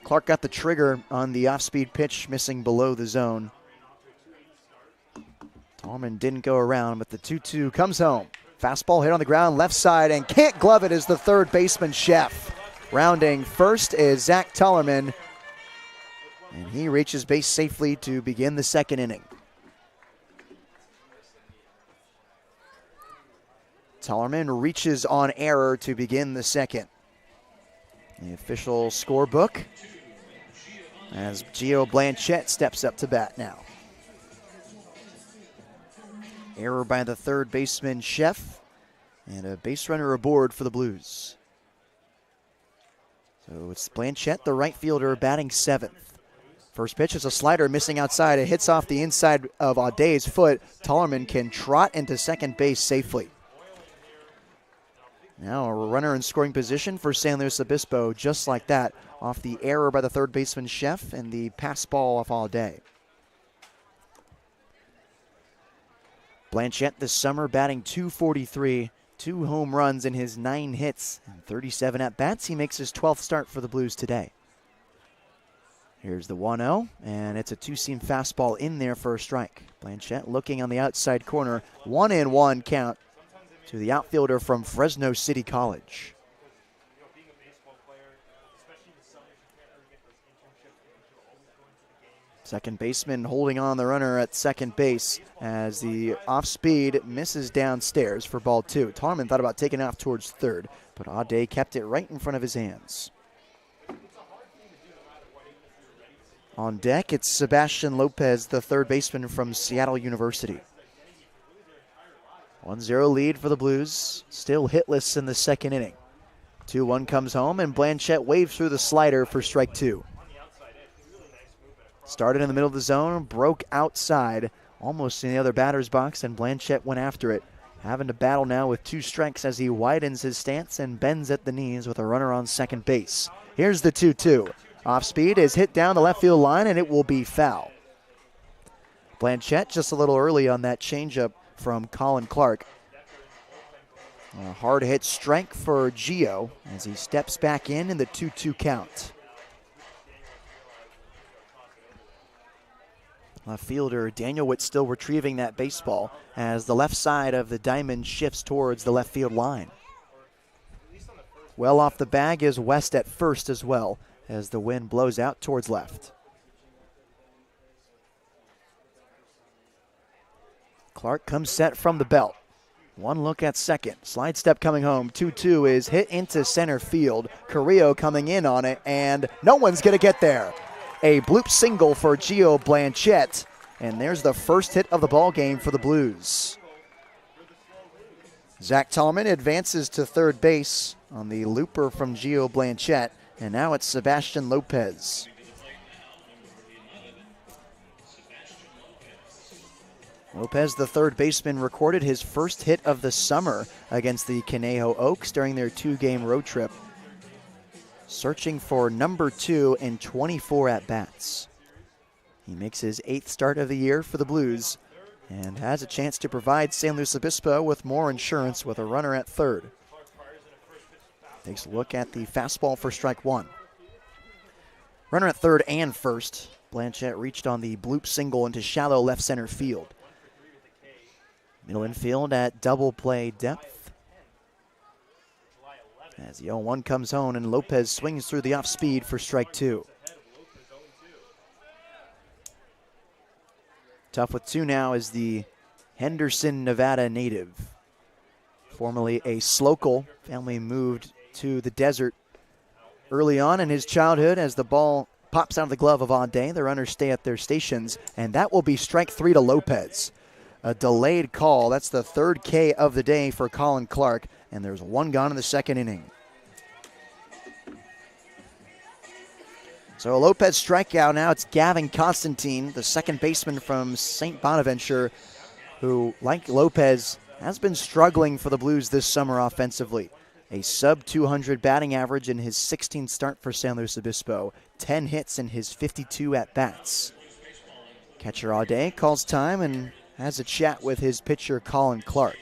Clark got the trigger on the off-speed pitch, missing below the zone. Tellerman didn't go around, but the 2-2 comes home. Fastball hit on the ground, left side, and can't glove it as the third baseman, Chef. Rounding first is Zach Tellerman, and he reaches base safely to begin the second inning. Tellerman reaches on error to begin the second. The official scorebook as Gio Blanchette steps up to bat now. Error by the third baseman, Chef, and a base runner aboard for the Blues. So it's Blanchette, the right fielder, batting 7th. First pitch is a slider missing outside. It hits off the inside of Auday's foot. Tellerman can trot into second base safely. Now a runner in scoring position for San Luis Obispo, just like that, off the error by the third baseman, Chef, and the pass ball off Auday. Blanchette this summer batting .243, 2 home runs in his 9 hits and 37 at-bats. He makes his 12th start for the Blues today. Here's the 1-0, and it's a two-seam fastball in there for a strike. Blanchette looking on the outside corner. 1-1 count to the outfielder from Fresno City College. Second baseman holding on the runner at second base as the off-speed misses downstairs for ball 2. Tarman thought about taking off towards third, but Audet kept it right in front of his hands. On deck, it's Sebastian Lopez, the third baseman from Seattle University. 1-0 lead for the Blues, still hitless in the second inning. 2-1 comes home, and Blanchette waves through the slider for strike 2. Started in the middle of the zone, broke outside, almost in the other batter's box, and Blanchette went after it. Having to battle now with 2 strikes as he widens his stance and bends at the knees with a runner on second base. Here's the 2-2. Off speed is hit down the left field line, and it will be foul. Blanchette just a little early on that changeup from Colin Clark. A hard hit strike for Gio as he steps back in the 2-2 count. Left fielder Daniel Witt still retrieving that baseball as the left side of the diamond shifts towards the left field line. Well off the bag is West at first as well as the wind blows out towards left. Clark comes set from the belt. One look at second. Slide step coming home. 2-2 is hit into center field. Carrillo coming in on it, and no one's going to get there. A bloop single for Gio Blanchette, and there's the first hit of the ball game for the Blues. Zach Tallman advances to third base on the looper from Gio Blanchette, and now it's Sebastian Lopez. Lopez, the third baseman, recorded his first hit of the summer against the Conejo Oaks during their 2-game road trip, searching for number 2 in 24 at-bats. He makes his 8th start of the year for the Blues and has a chance to provide San Luis Obispo with more insurance with a runner at third. Takes a look at the fastball for strike 1. Runner at third and first. Blanchette reached on the bloop single into shallow left center field. Middle infield at double play depth. As the 0-1 comes home and Lopez swings through the off speed for strike 2. Tough with 2 now is the Henderson, Nevada native. Formerly a Slocal, family moved to the desert early on in his childhood as the ball pops out of the glove of Audet. The runners stay at their stations, and that will be strike 3 to Lopez. A delayed call. That's the third K of the day for Colin Clark, and there's 1 gone in the second inning. So a Lopez strikeout. Now it's Gavin Constantine, the second baseman from St. Bonaventure, who, like Lopez, has been struggling for the Blues this summer offensively. A sub-200 batting average in his 16th start for San Luis Obispo. 10 hits in his 52 at-bats. Catcher Audet calls time and has a chat with his pitcher Colin Clark.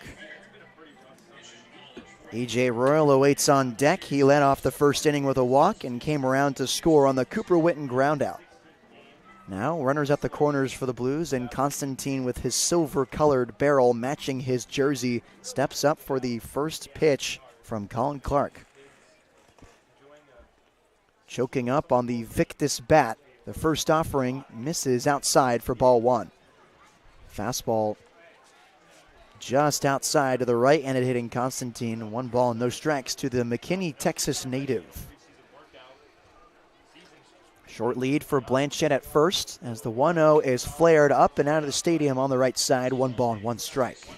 E.J. Royal awaits on deck. He led off the first inning with a walk and came around to score on the Cooper Witten groundout. Now runners at the corners for the Blues, and Constantine with his silver-colored barrel matching his jersey steps up for the first pitch from Colin Clark. Choking up on the Victus bat. The first offering misses outside for ball 1. Fastball just outside to the right-handed hitting Constantine. 1 ball, no strikes to the McKinney, Texas native. Short lead for Blanchette at first as the 1-0 is flared up and out of the stadium on the right side. 1 ball and 1 strike.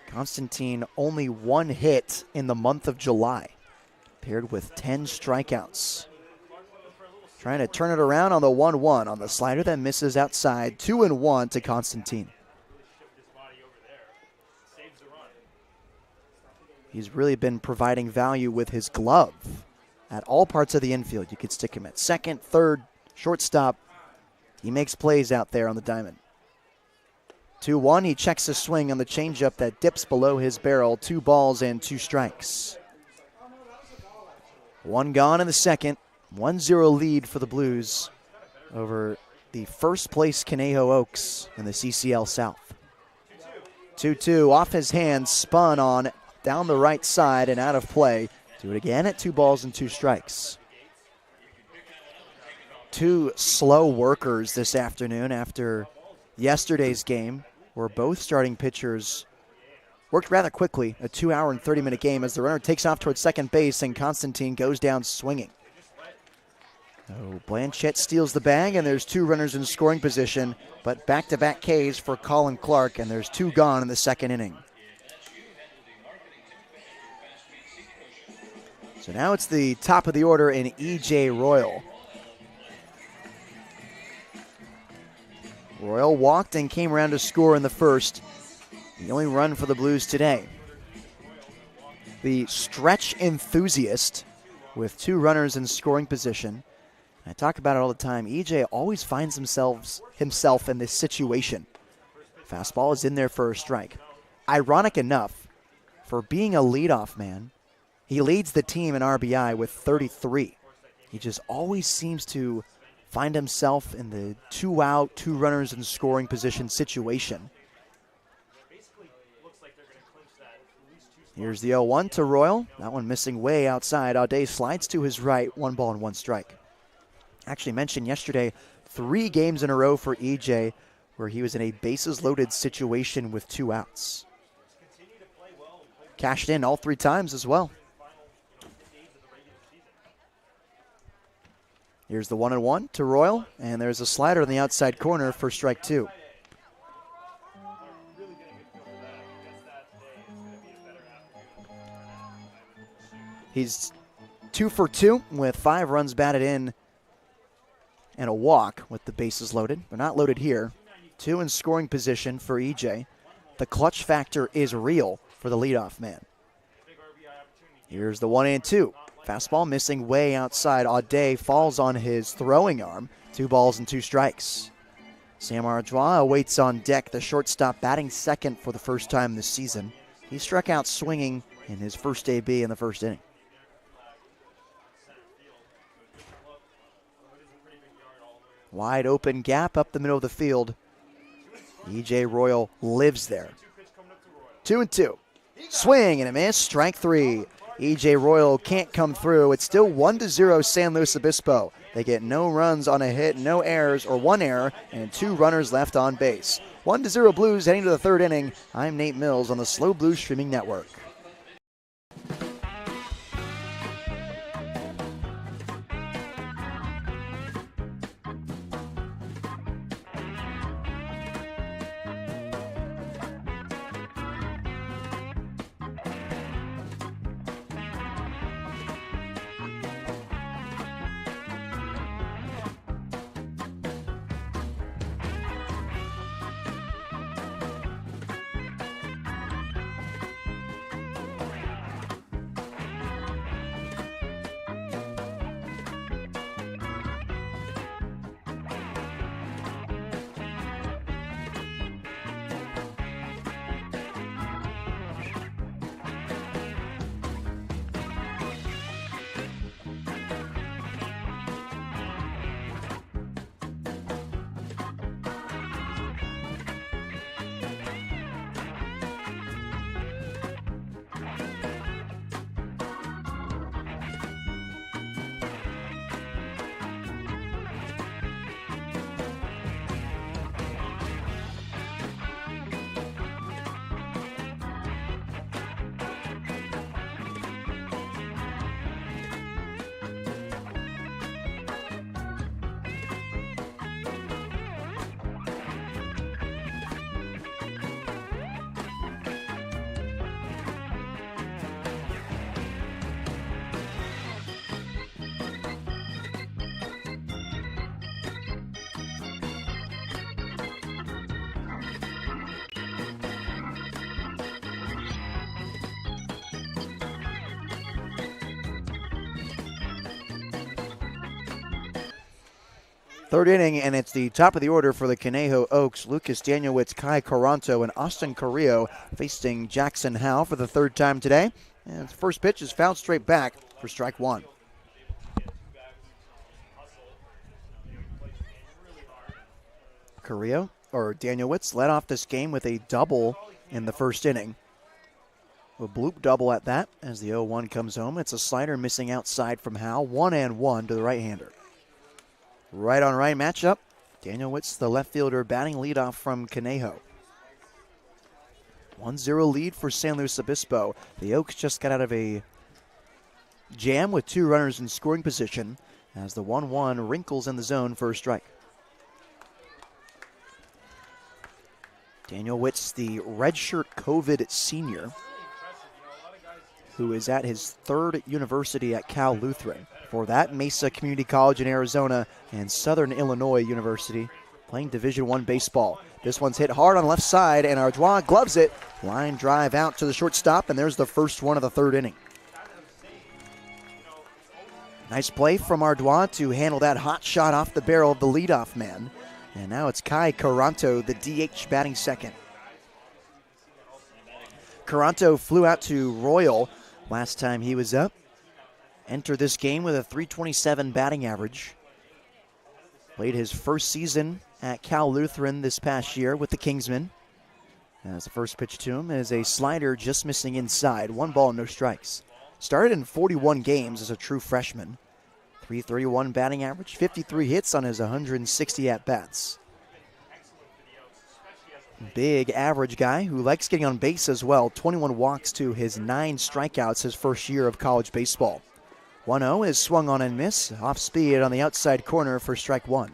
Constantine only 1 hit in the month of July, paired with 10 strikeouts. Trying to turn it around on the 1-1 on the slider that misses outside. 2-1 to Constantine. He's really been providing value with his glove at all parts of the infield. You could stick him at second, third, shortstop. He makes plays out there on the diamond. 2-1, he checks a swing on the changeup that dips below his barrel. 2 balls and 2 strikes. One gone in the second. 1-0 lead for the Blues over the first place Conejo Oaks in the CCL South. 2-2 off his hands, spun on down the right side and out of play. Do it again at 2 balls and 2 strikes. 2 slow workers this afternoon after yesterday's game, where both starting pitchers worked rather quickly. A 2-hour and 30-minute game as the runner takes off towards second base and Constantine goes down swinging. Oh, Blanchett steals the bag, and there's 2 runners in scoring position, but back-to-back Ks for Colin Clark, and there's 2 gone in the second inning. So now it's the top of the order in E.J. Royal. Royal walked and came around to score in the first. The only run for the Blues today. The stretch enthusiast with 2 runners in scoring position. I talk about it all the time. EJ always finds himself in this situation. Fastball is in there for a strike. Ironic enough, for being a leadoff man, he leads the team in RBI with 33. He just always seems to find himself in the 2 out, 2 runners in scoring position situation. Here's the 0-1 to Royal. That one missing way outside. Audet slides to his right, 1 ball and 1 strike. Actually mentioned yesterday, 3 games in a row for EJ where he was in a bases loaded situation with 2 outs. Cashed in all 3 times as well. Here's the 1-1 to Royal, and there's a slider in the outside corner for strike 2. He's 2 for 2 with 5 runs batted in and a walk with the bases loaded. They're not loaded here. 2 in scoring position for EJ. The clutch factor is real for the leadoff man. Here's the 1-2. Fastball missing way outside. Audet falls on his throwing arm. 2 balls and 2 strikes. Sam Ardois awaits on deck. The shortstop batting second for the first time this season. He struck out swinging in his first AB in the first inning. Wide open gap up the middle of the field. E.J. Royal lives there. 2-2. Swing and a miss. Strike 3. E.J. Royal can't come through. It's still 1-0 San Luis Obispo. They get no runs on a hit, no errors, or 1 error, and 2 runners left on base. 1-0 Blues heading to the 3rd inning. I'm Nate Mills on the SLO Blues Streaming Network. Third inning, and it's the top of the order for the Conejo Oaks. Lucas Danielewicz, Kai Caranto, and Austin Carrillo facing Jackson Howell for the 3rd time today. And the first pitch is fouled straight back for strike 1. Daniel Witz led off this game with a double in the first inning. A bloop double at that as the 0-1 comes home. It's a slider missing outside from Howell. 1-1 to the right-hander. Right on right matchup. Daniel Witz, the left fielder, batting leadoff from Conejo. 1-0 lead for San Luis Obispo. The Oaks just got out of a jam with 2 runners in scoring position as the 1-1 wrinkles in the zone for a strike. Daniel Witz, the redshirt COVID senior, who is at his 3rd university at Cal Lutheran. For that, Mesa Community College in Arizona and Southern Illinois University, playing Division I baseball. This one's hit hard on left side, and Ardois gloves it. Line drive out to the shortstop, and there's the first one of the 3rd inning. Nice play from Ardois to handle that hot shot off the barrel of the leadoff man. And now it's Kai Caranto, the DH, batting second. Caranto flew out to Royal last time he was up. Entered this game with a .327 batting average. Played his first season at Cal Lutheran this past year with the Kingsmen. As the first pitch to him is a slider just missing inside. 1 ball, no strikes. Started in 41 games as a true freshman. .331 batting average, 53 hits on his 160 at-bats. Big average guy who likes getting on base as well. 21 walks to his 9 strikeouts his first year of college baseball. 1-0 is swung on and miss. Off speed on the outside corner for strike 1.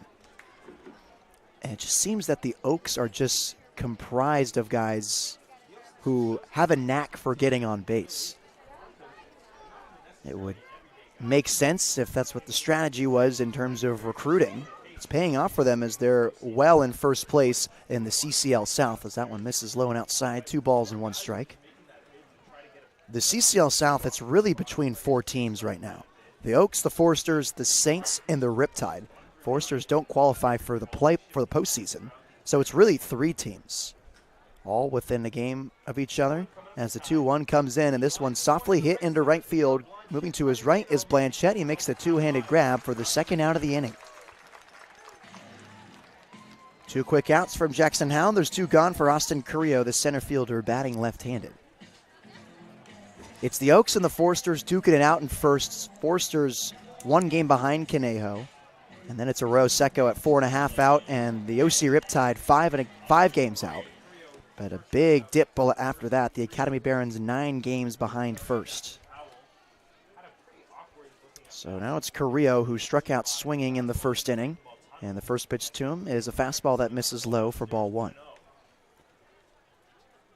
And it just seems that the Oaks are just comprised of guys who have a knack for getting on base. It would make sense if that's what the strategy was in terms of recruiting. It's paying off for them as they're well in first place in the CCL South, as that one misses low and outside. 2 balls and 1 strike. The CCL South, it's really between 4 teams right now. The Oaks, the Foresters, the Saints, and the Riptide. Foresters don't qualify for the postseason, so it's really 3 teams, all within a game of each other. As the 2-1 comes in, and this one softly hit into right field. Moving to his right is Blanchette. He makes the 2-handed grab for the 2nd out of the inning. 2 quick outs from Jackson Howell. There's 2 gone for Austin Carrillo, the center fielder, batting left-handed. It's the Oaks and the Foresters duking it out in first. Foresters 1 game behind Conejo. And then it's Arroyo Seco at 4.5 out, and the OC Riptide 5 games out. But a big dip after that. The Academy Barons 9 games behind first. So now it's Carrillo who struck out swinging in the first inning. And the first pitch to him is a fastball that misses low for ball 1.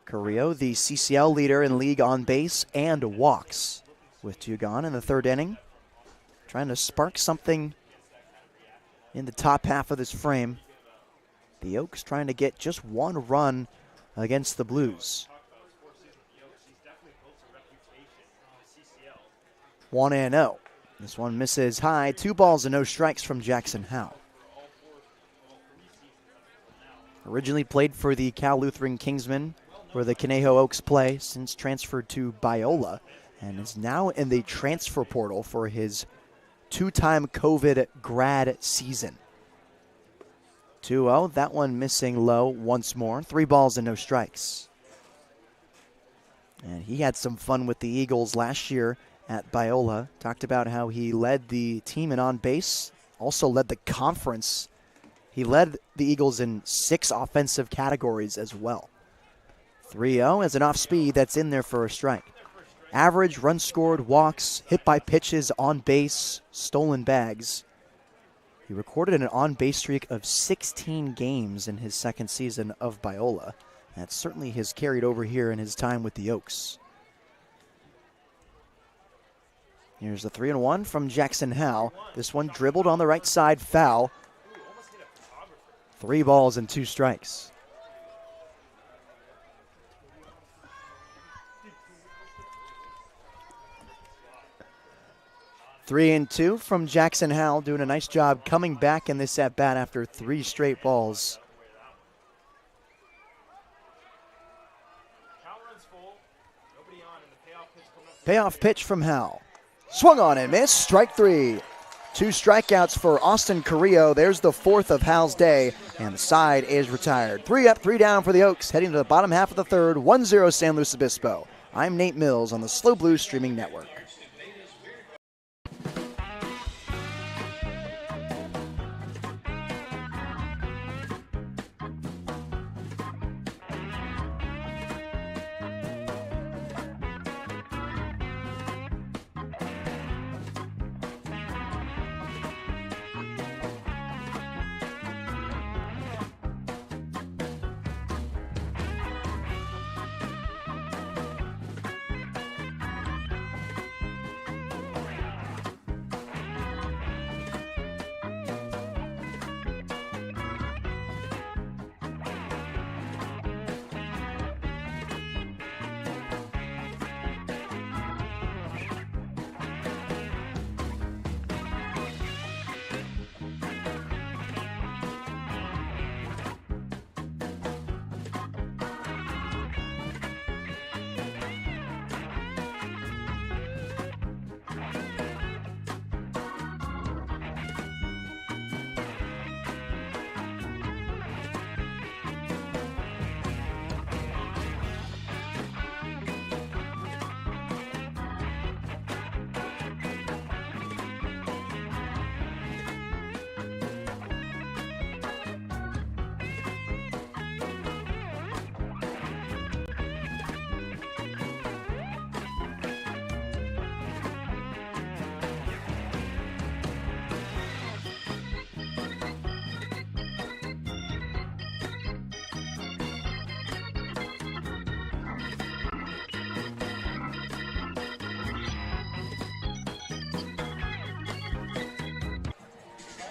Carrillo, the CCL leader in league on base and walks, with 2 gone in the 3rd inning. Trying to spark something in the top half of this frame. The Oaks trying to get just 1 run against the Blues. 1-0. This one misses high. 2 balls and no strikes from Jackson Howell. Originally played for the Cal Lutheran Kingsmen, where the Conejo Oaks play, since transferred to Biola, and is now in the transfer portal for his 2-time COVID grad season. 2-0, that one missing low once more. 3 balls and no strikes. And he had some fun with the Eagles last year at Biola. Talked about how he led the team in on base, also led the conference. He led the Eagles in 6 offensive categories as well. 3-0 as an off speed that's in there for a strike. Average, runs scored, walks, hit by pitches, on base, stolen bags. He recorded an on-base streak of 16 games in his 2nd season of Biola. That certainly has carried over here in his time with the Oaks. Here's the 3-1 from Jackson Howell. This one dribbled on the right side, foul. 3 balls and 2 strikes. Three and 2 from Jackson Howell, doing a nice job coming back in this at-bat after 3 straight balls. Payoff pitch from Howell. Swung on and missed, strike 3. 2 strikeouts for Austin Carrillo. There's the 4th of Howell's day, and the side is retired. 3 up, 3 down for the Oaks, heading to the bottom half of the third, 1-0 San Luis Obispo. I'm Nate Mills on the SLO Blues streaming network.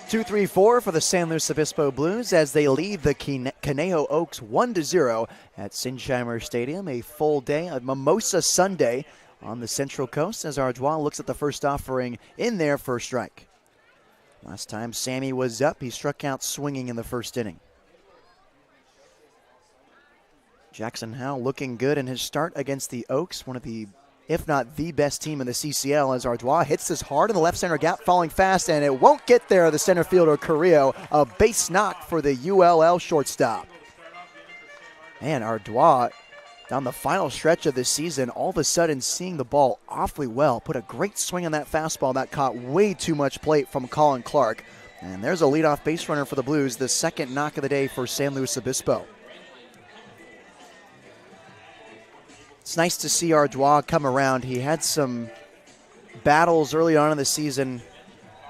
Two, 3-4 for the San Luis Obispo Blues as they lead the Conejo Oaks 1-0 at Sinsheimer Stadium. A full day, a Mimosa Sunday on the Central Coast as Ardois looks at the first offering in there for a strike. Last time Sammy was up, he struck out swinging in the first inning. Jackson Howell looking good in his start against the Oaks, one of the, if not the best team in the CCL, as Ardois hits this hard in the left center gap, falling fast, and it won't get there. The center fielder Carrillo, a base knock for the ULL shortstop. Man, Ardois down the final stretch of this season, all of a sudden seeing the ball awfully well. Put a great swing on that fastball that caught way too much plate from Colin Clark. And there's a leadoff base runner for the Blues, the second knock of the day for San Luis Obispo. It's nice to see Ardois come around. He had some battles early on in the season,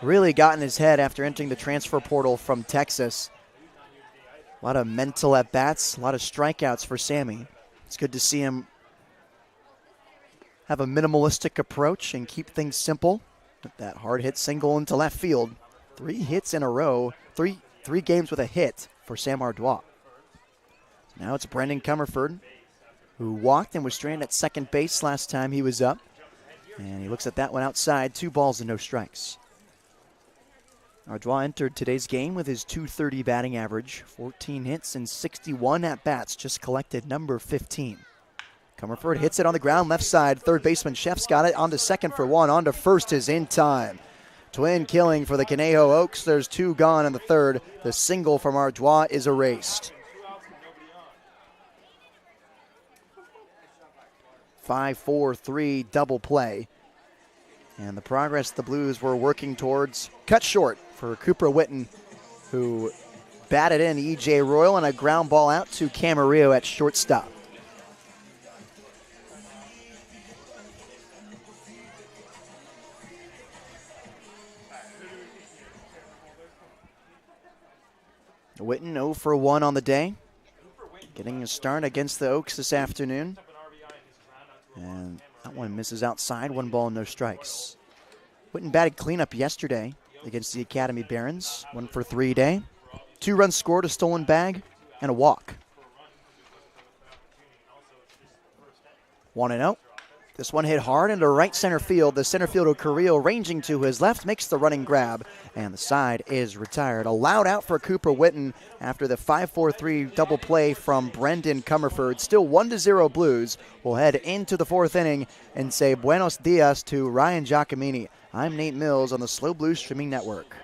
really got in his head after entering the transfer portal from Texas. A lot of mental at-bats, a lot of strikeouts for Sammy. It's good to see him have a minimalistic approach and keep things simple. That hard hit single into left field. 3 hits in a row, three games with a hit for Sam Ardois. Now it's Brendan Comerford, who walked and was stranded at second base last time he was up. And he looks at that one outside, 2 balls and no strikes. Ardois entered today's game with his .230 batting average, 14 hits and 61 at-bats, just collected number 15. Comerford hits it on the ground, left side, third baseman Chef's got it, on to second for 1, on to first is in time. Twin killing for the Conejo Oaks, there's 2 gone in the third. The single from Ardois is erased. 5-4-3 double play. And the progress the Blues were working towards cut short for Cooper Witten, who batted in E.J. Royal and a ground ball out to Camarillo at shortstop. Witten 0 for 1 on the day, getting a start against the Oaks this afternoon. And that one misses outside, 1 ball, no strikes. Witten batted cleanup yesterday against the Academy Barons. 1 for 3 day. 2 runs scored, a stolen bag, and a walk. 1-0. This one hit hard into right center field. The center fielder Carrillo ranging to his left makes the running grab, and the side is retired. A loud out for Cooper Witten after the 5-4-3 double play from Brendan Comerford. Still 1-0 Blues. We'll head into the fourth inning and say buenos dias to Ryan Giacomini. I'm Nate Mills on the Slow Blues Streaming Network.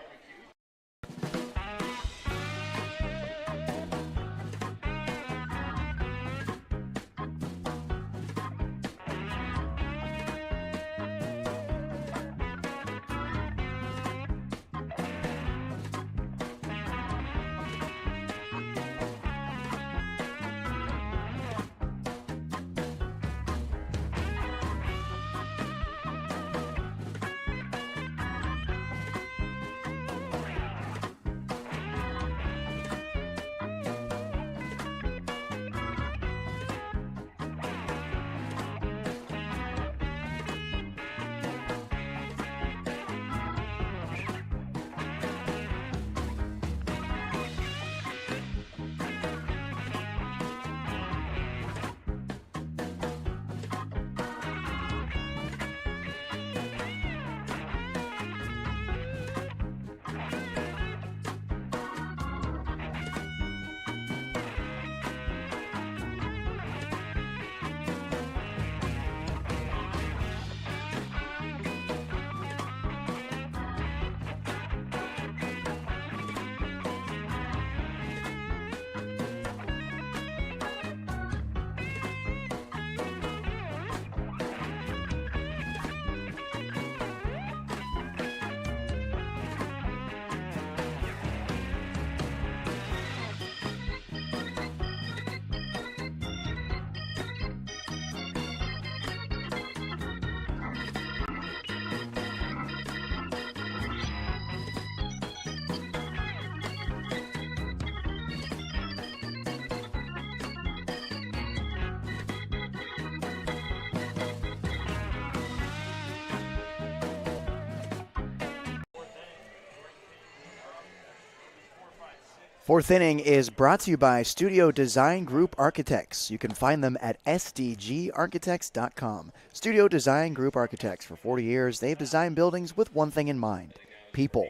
Fourth inning is brought to you by Studio Design Group Architects. You can find them at sdgarchitects.com. Studio Design Group Architects. For 40 years, they've designed buildings with one thing in mind: people.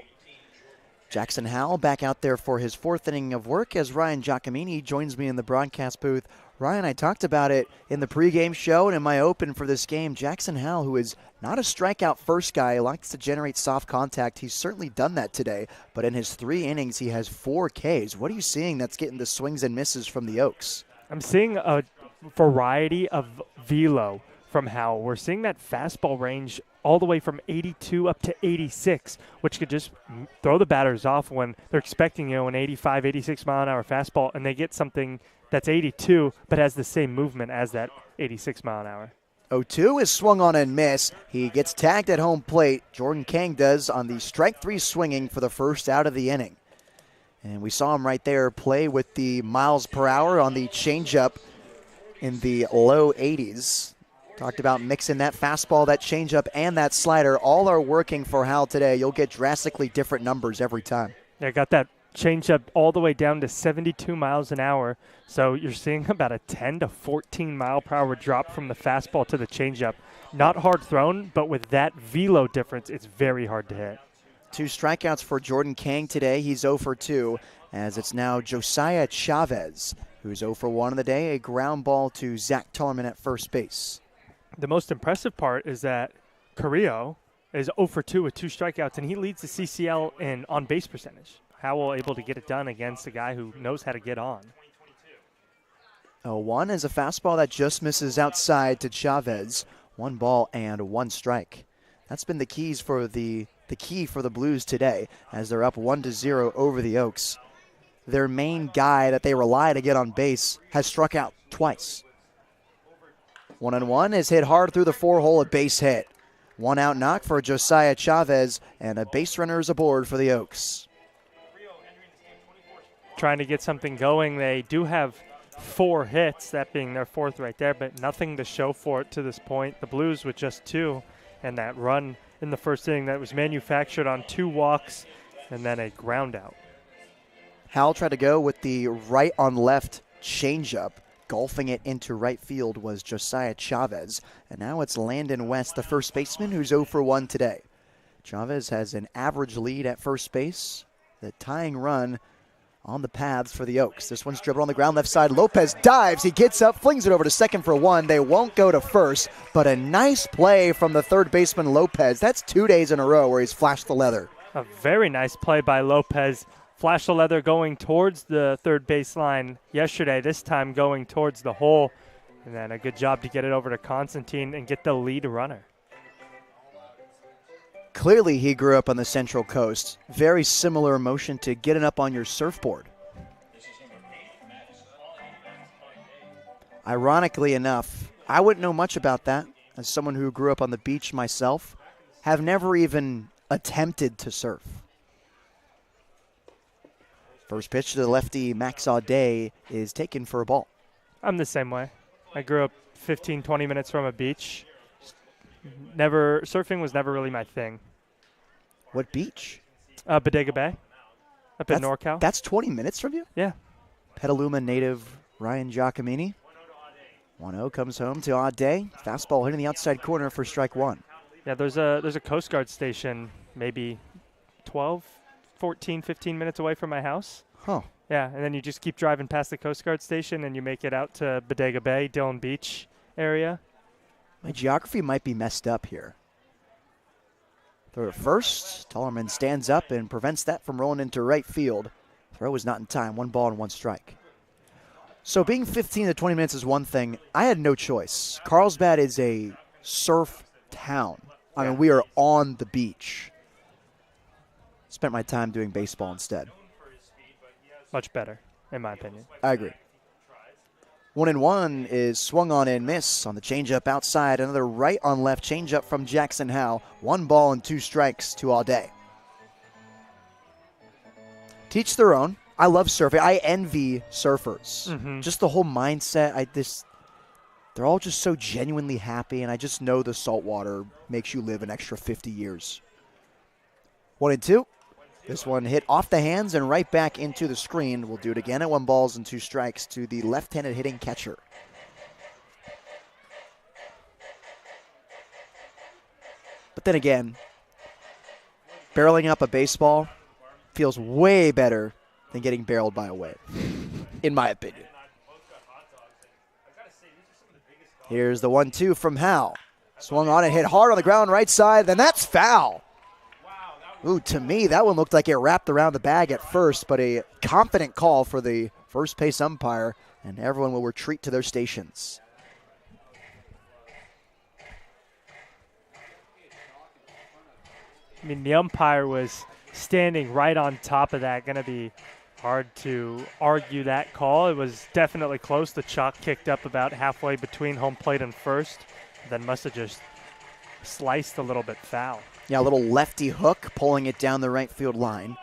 Jackson Howell back out there for his fourth inning of work as Ryan Giacomini joins me in the broadcast booth. Ryan, I talked about it in the pregame show and in my open for this game. Jackson Howell, who is not a strikeout first guy, likes to generate soft contact. He's certainly done that today, but in his 3 innings, he has 4 Ks. What are you seeing that's getting the swings and misses from the Oaks? I'm seeing a variety of velo from Howell. We're seeing that fastball range all the way from 82 up to 86, which could just throw the batters off when they're expecting, an 85, 86 mile an hour fastball, and they get something that's 82 but has the same movement as that 86 mile an hour. 0-2 is swung on and miss. He gets tagged at home plate. Jordan Kang does on the strike 3 swinging for the first out of the inning. And we saw him right there play with the miles per hour on the changeup in the low 80s. Talked about mixing that fastball, that changeup, and that slider. All are working for Howell today. You'll get drastically different numbers every time. Yeah, got that changeup all the way down to 72 miles an hour. So you're seeing about a 10 to 14 mile per hour drop from the fastball to the changeup. Not hard thrown, but with that velo difference, it's very hard to hit. 2 strikeouts for Jordan Kang today. He's 0 for 2, as it's now Josiah Chavez, who's 0 for 1 on the day. A ground ball to Zach Tullerman at first base. The most impressive part is that Carrillo is 0 for 2 with 2 strikeouts, and he leads the CCL in on-base percentage. Howell able to get it done against a guy who knows how to get on. 0-1 is a fastball that just misses outside to Chavez. 1 ball and 1 strike. That's been the key for the Blues today, as they're up 1-0 over the Oaks. Their main guy that they rely to get on base has struck out twice. 1-1 is hit hard through the 4-hole, a base hit. 1 out knock for Josiah Chavez, and a base runner is aboard for the Oaks. Trying to get something going. They do have 4 hits, that being their 4th right there, but nothing to show for it to this point. The Blues with just 2, and that run in the first inning that was manufactured on 2 walks and then a ground out. Howell tried to go with the right on left changeup. golfing it into right field was Josiah Chavez. And now it's Landon West, the first baseman, who's 0 for 1 today. Chavez has an average lead at first base. The tying run on the paths for the Oaks. This one's dribbled on the ground left side. Lopez dives. He gets up, flings it over to second for 1. They won't go to first, but a nice play from the third baseman Lopez. That's 2 days in a row where he's flashed the leather. A very nice play by Lopez. Flash the leather going towards the third baseline yesterday, this time going towards the hole. And then a good job to get it over to Constantine and get the lead runner. Clearly he grew up on the Central Coast. Very similar emotion to getting up on your surfboard. Ironically enough, I wouldn't know much about that as someone who grew up on the beach myself. Have never even attempted to surf. First pitch to the lefty, Max Audet, is taken for a ball. I'm the same way. I grew up 15, 20 minutes from a beach. Surfing was never really my thing. What beach? Bodega Bay, up in NorCal. That's 20 minutes from you? Yeah. Petaluma native Ryan Giacomini. 1-0 comes home to Audet. Fastball hitting the outside corner for strike 1. Yeah, there's a Coast Guard station maybe 12, 14, 15 minutes away from my house. Huh. Yeah, and then you just keep driving past the Coast Guard station and you make it out to Bodega Bay, Dillon Beach area. My geography might be messed up here. Throw at first. Tollerman stands up and prevents that from rolling into right field. Throw was not in time. 1 ball and 1 strike. So being 15 to 20 minutes is one thing. I had no choice. Carlsbad is a surf town. I mean, we are on the beach. Spent my time doing baseball instead. Much better, in my opinion. I agree. 1-1 is swung on and miss on the changeup outside. Another right on left changeup from Jackson Howell. 1 ball and 2 strikes to Audet. Teach their own. I love surfing. I envy surfers. Mm-hmm. Just the whole mindset. They're all just so genuinely happy, and I just know the salt water makes you live an extra 50 years. 1-2. This one hit off the hands and right back into the screen. We'll do it again at 1 ball and 2 strikes to the left-handed hitting catcher. But then again, barreling up a baseball feels way better than getting barreled by a wave, in my opinion. Here's the 1-2 from Howell. Swung on and hit hard on the ground right side, then that's foul. Ooh, to me, that one looked like it wrapped around the bag at first, but a confident call for the first base umpire, and everyone will retreat to their stations. I mean, the umpire was standing right on top of that. Going to be hard to argue that call. It was definitely close. The chalk kicked up about halfway between home plate and first, then must have just sliced a little bit foul. Yeah, a little lefty hook pulling it down the right field line.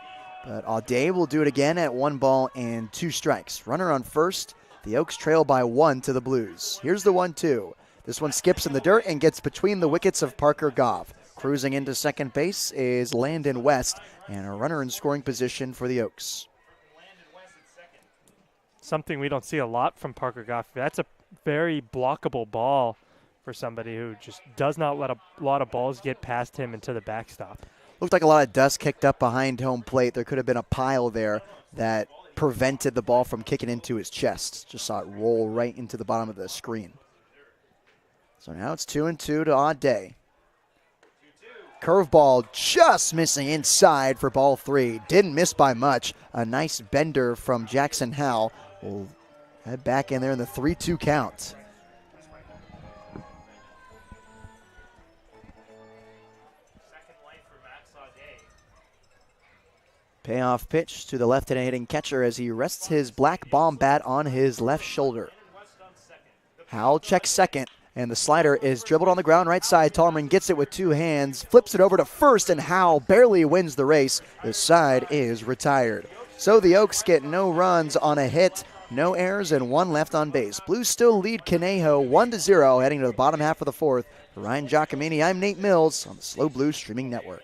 But Audet will do it again at 1 ball and 2 strikes. Runner on first. The Oaks trail by 1 to the Blues. Here's the 1-2. This one skips in the dirt and gets between the wickets of Parker Goff. Cruising into second base is Landon West, and a runner in scoring position for the Oaks. Something we don't see a lot from Parker Goff. That's a very blockable ball for somebody who just does not let a lot of balls get past him into the backstop. Looked like a lot of dust kicked up behind home plate. There could have been a pile there that prevented the ball from kicking into his chest. Just saw it roll right into the bottom of the screen. So now it's 2-2 to Audet. Curveball just missing inside for ball 3. Didn't miss by much. A nice bender from Jackson Howell. We'll head back in there in the 3-2 count. Payoff pitch to the left-handed hitting catcher as he rests his black bomb bat on his left shoulder. Howell checks second, and the slider is dribbled on the ground right side. Tollerman gets it with 2 hands, flips it over to first, and Howell barely wins the race. The side is retired. So the Oaks get no runs on a hit, no errors, and 1 left on base. Blues still lead Conejo 1-0 heading to the bottom half of the 4th. For Ryan Giacomini, I'm Nate Mills on the Slow Blues Streaming Network.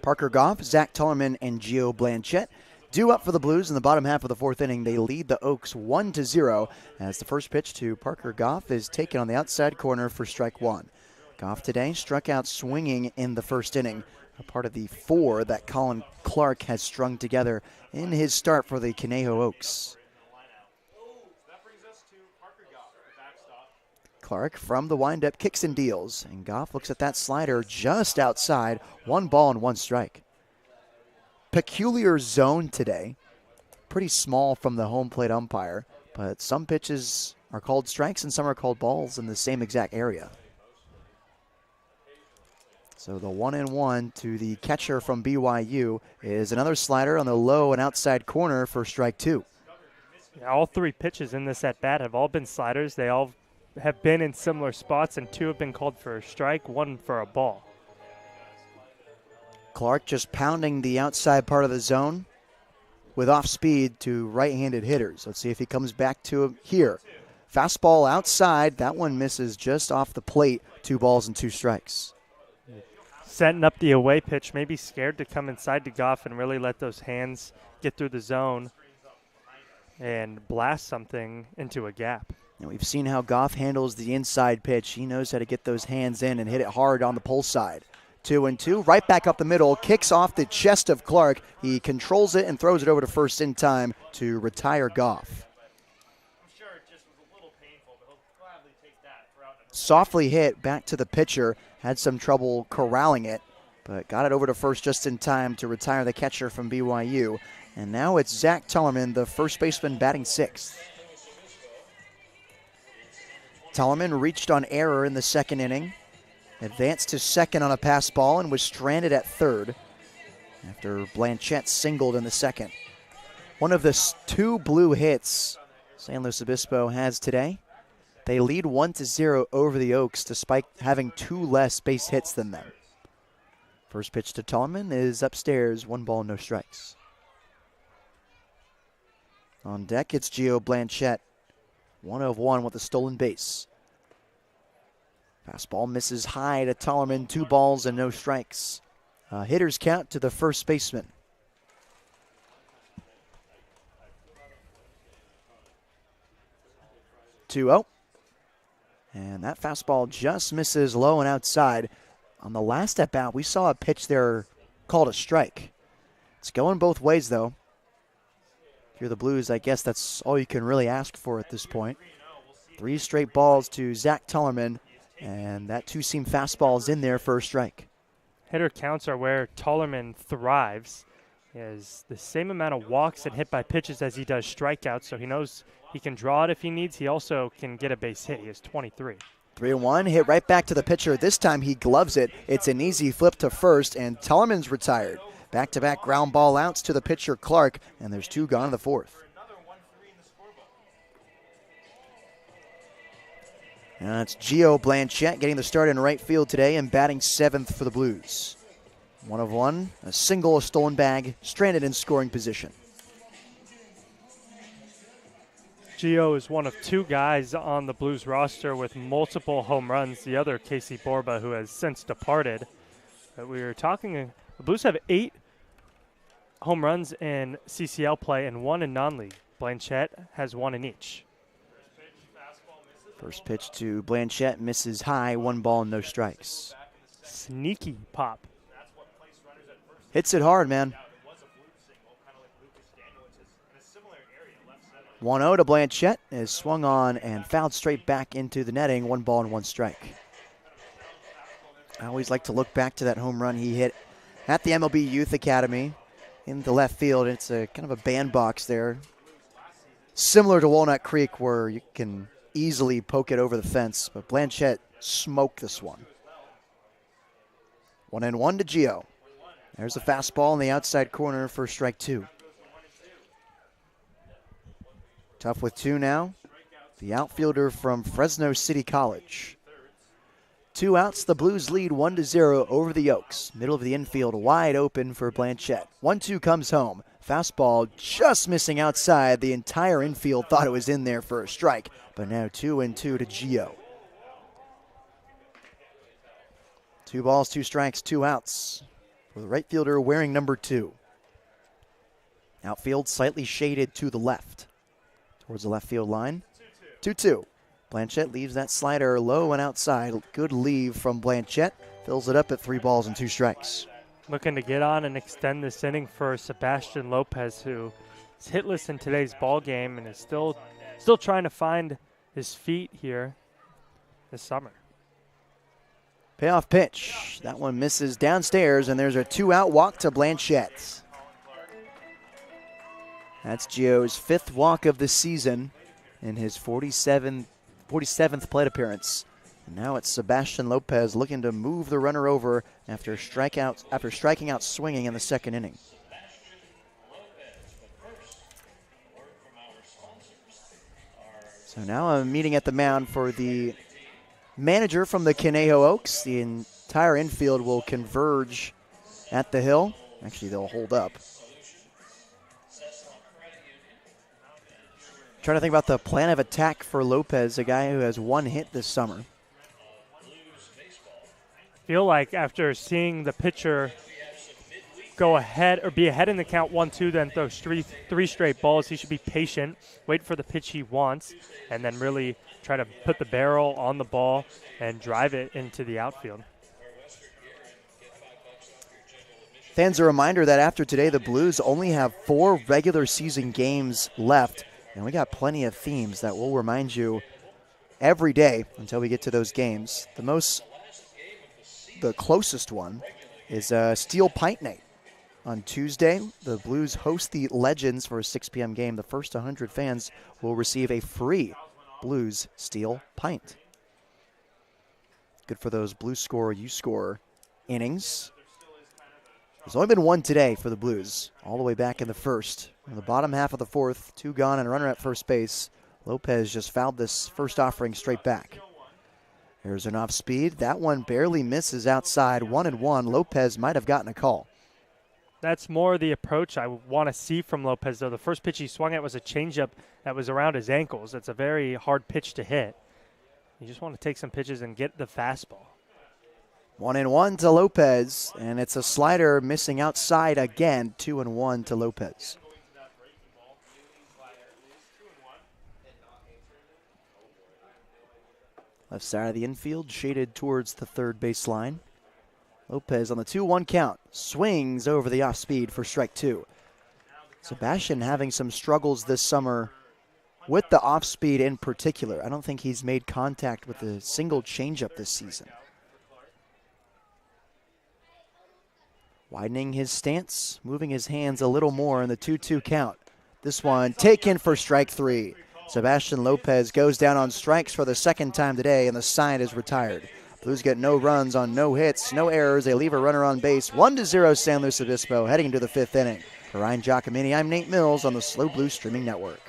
Parker Goff, Zach Tullerman, and Gio Blanchette due up for the Blues in the bottom half of the fourth inning. They lead the Oaks 1-0 as the first pitch to Parker Goff is taken on the outside corner for strike one. Goff today struck out swinging in the first inning, a part of the four that Colin Clark has strung together in his start for the Conejo Oaks. Clark from the windup kicks and deals, and Goff looks at that slider just outside, 1 ball and 1 strike. Peculiar zone today, pretty small from the home plate umpire, but some pitches are called strikes and some are called balls in the same exact area. So the 1-1 to the catcher from BYU is another slider on the low and outside corner for strike two. Yeah, all 3 pitches in this at-bat have all been sliders. They all have been in similar spots, and 2 have been called for a strike, 1 for a ball. Clark just pounding the outside part of the zone with off speed to right-handed hitters. Let's see if he comes back to him here. Fastball outside. That one misses just off the plate. 2 balls and 2 strikes. Setting up the away pitch, maybe scared to come inside to Goff and really let those hands get through the zone and blast something into a gap. And we've seen how Goff handles the inside pitch. He knows how to get those hands in and hit it hard on the pull side. 2-2, right back up the middle, kicks off the chest of Clark. He controls it and throws it over to first in time to retire Goff. Softly hit back to the pitcher, had some trouble corralling it, but got it over to first just in time to retire the catcher from BYU. And now it's Zach Tullerman, the first baseman, batting 6th. Tullerman reached on error in the second inning, advanced to second on a pass ball, and was stranded at third after Blanchette singled in the second. One of the 2 blue hits San Luis Obispo has today. They lead 1-0 over the Oaks despite having 2 less base hits than them. First pitch to Tullerman is upstairs, 1 ball, no strikes. On deck, it's Gio Blanchette, 1 of 1 with a stolen base. Fastball misses high to Tullerman, 2 balls and no strikes. Hitter's count to the first baseman. 2-0. And that fastball just misses low and outside. On the last at-bat, we saw a pitch there called a strike. It's going both ways, though. If you're the Blues, I guess that's all you can really ask for at this point. 3 straight balls to Zach Tullerman, and that 2-seam fastball is in there for a strike. Hitter counts are where Tullerman thrives. He has the same amount of walks and hit by pitches as he does strikeouts, so he knows he can draw it if he needs. He also can get a base hit. He has 23. 3-1, hit right back to the pitcher. This time he gloves it. It's an easy flip to first, and Tullerman's retired. Back-to-back ground ball outs to the pitcher Clark, and there's 2 gone in the fourth. And that's Gio Blanchette getting the start in right field today and batting 7th for the Blues. 1 of 1, a single, a stolen bag, stranded in scoring position. Gio is one of 2 guys on the Blues roster with multiple home runs. The other, Casey Borba, who has since departed. But we were talking, the Blues have 8 home runs in CCL play and 1 in non-league. Blanchette has 1 in each. First pitch to Blanchette misses high, 1 ball, no strikes. Sneaky pop. Hits it hard, man. 1-0 to Blanchette is swung on and fouled straight back into the netting. 1 ball and 1 strike. I always like to look back to that home run he hit at the MLB Youth Academy in the left field. It's a kind of a bandbox there, similar to Walnut Creek, where you can easily poke it over the fence. But Blanchette smoked this one. 1-1 to Gio. There's a fastball in the outside corner for strike 2. Tough with 2 now. The outfielder from Fresno City College. 2 outs, the Blues lead 1-0 over the Oaks. Middle of the infield wide open for Blanchette. 1-2 comes home. Fastball just missing outside. The entire infield thought it was in there for a strike, but now 2-2 to Gio. 2 balls, 2 strikes, 2 outs. for the right fielder wearing number 2. Outfield slightly shaded to the left. Towards the left field line. 2-2. Blanchette leaves that slider low and outside. Good leave from Blanchette. Fills it up at 3 balls and 2 strikes. Looking to get on and extend this inning for Sebastian Lopez, who is hitless in today's ball game and is still trying to find his feet here this summer. Payoff pitch. That one misses downstairs, and there's a 2-out walk to Blanchette. That's Gio's 5th walk of the season in his 47th plate appearance. And now it's Sebastian Lopez looking to move the runner over after striking out swinging in the 2nd inning. So now a meeting at the mound for the manager from the Conejo Oaks. The entire infield will converge at the hill. Actually, they'll hold up. Trying to think about the plan of attack for Lopez, a guy who has 1 hit this summer. Feel like after seeing the pitcher go ahead or be ahead in the count 1-2, then throw 3 straight balls, he should be patient, wait for the pitch he wants, and then really try to put the barrel on the ball and drive it into the outfield. Fans, a reminder that after today, the Blues only have 4 regular season games left. And we got plenty of themes that we'll remind you every day until we get to those games. The closest one is Steel Pint Night. On Tuesday, the Blues host the Legends for a 6 p.m. game. The first 100 fans will receive a free Blues Steel Pint. Good for those Blues score, you score innings. There's only been 1 today for the Blues, all the way back in the first. In the bottom half of the 4th, 2 gone and a runner at first base. Lopez just fouled this first offering straight back. There's an off speed. That one barely misses outside. 1-1. Lopez might have gotten a call. That's more the approach I want to see from Lopez, though. The first pitch he swung at was a changeup that was around his ankles. That's a very hard pitch to hit. You just want to take some pitches and get the fastball. 1-1 to Lopez, and it's a slider missing outside again. 2-1 to Lopez. Left side of the infield, shaded towards the 3rd base line. Lopez on the 2-1 count, swings over the off speed for strike 2. Sebastian having some struggles this summer with the off speed in particular. I don't think he's made contact with a single changeup this season. Widening his stance, moving his hands a little more in the 2-2 count. This one taken for strike 3. Sebastian Lopez goes down on strikes for the 2nd time today, and the side is retired. Blues get no runs on no hits, no errors. They leave a runner on base. 1-0 San Luis Obispo, heading into the 5th inning. For Ryan Giacomini, I'm Nate Mills on the Slow Blues Streaming Network.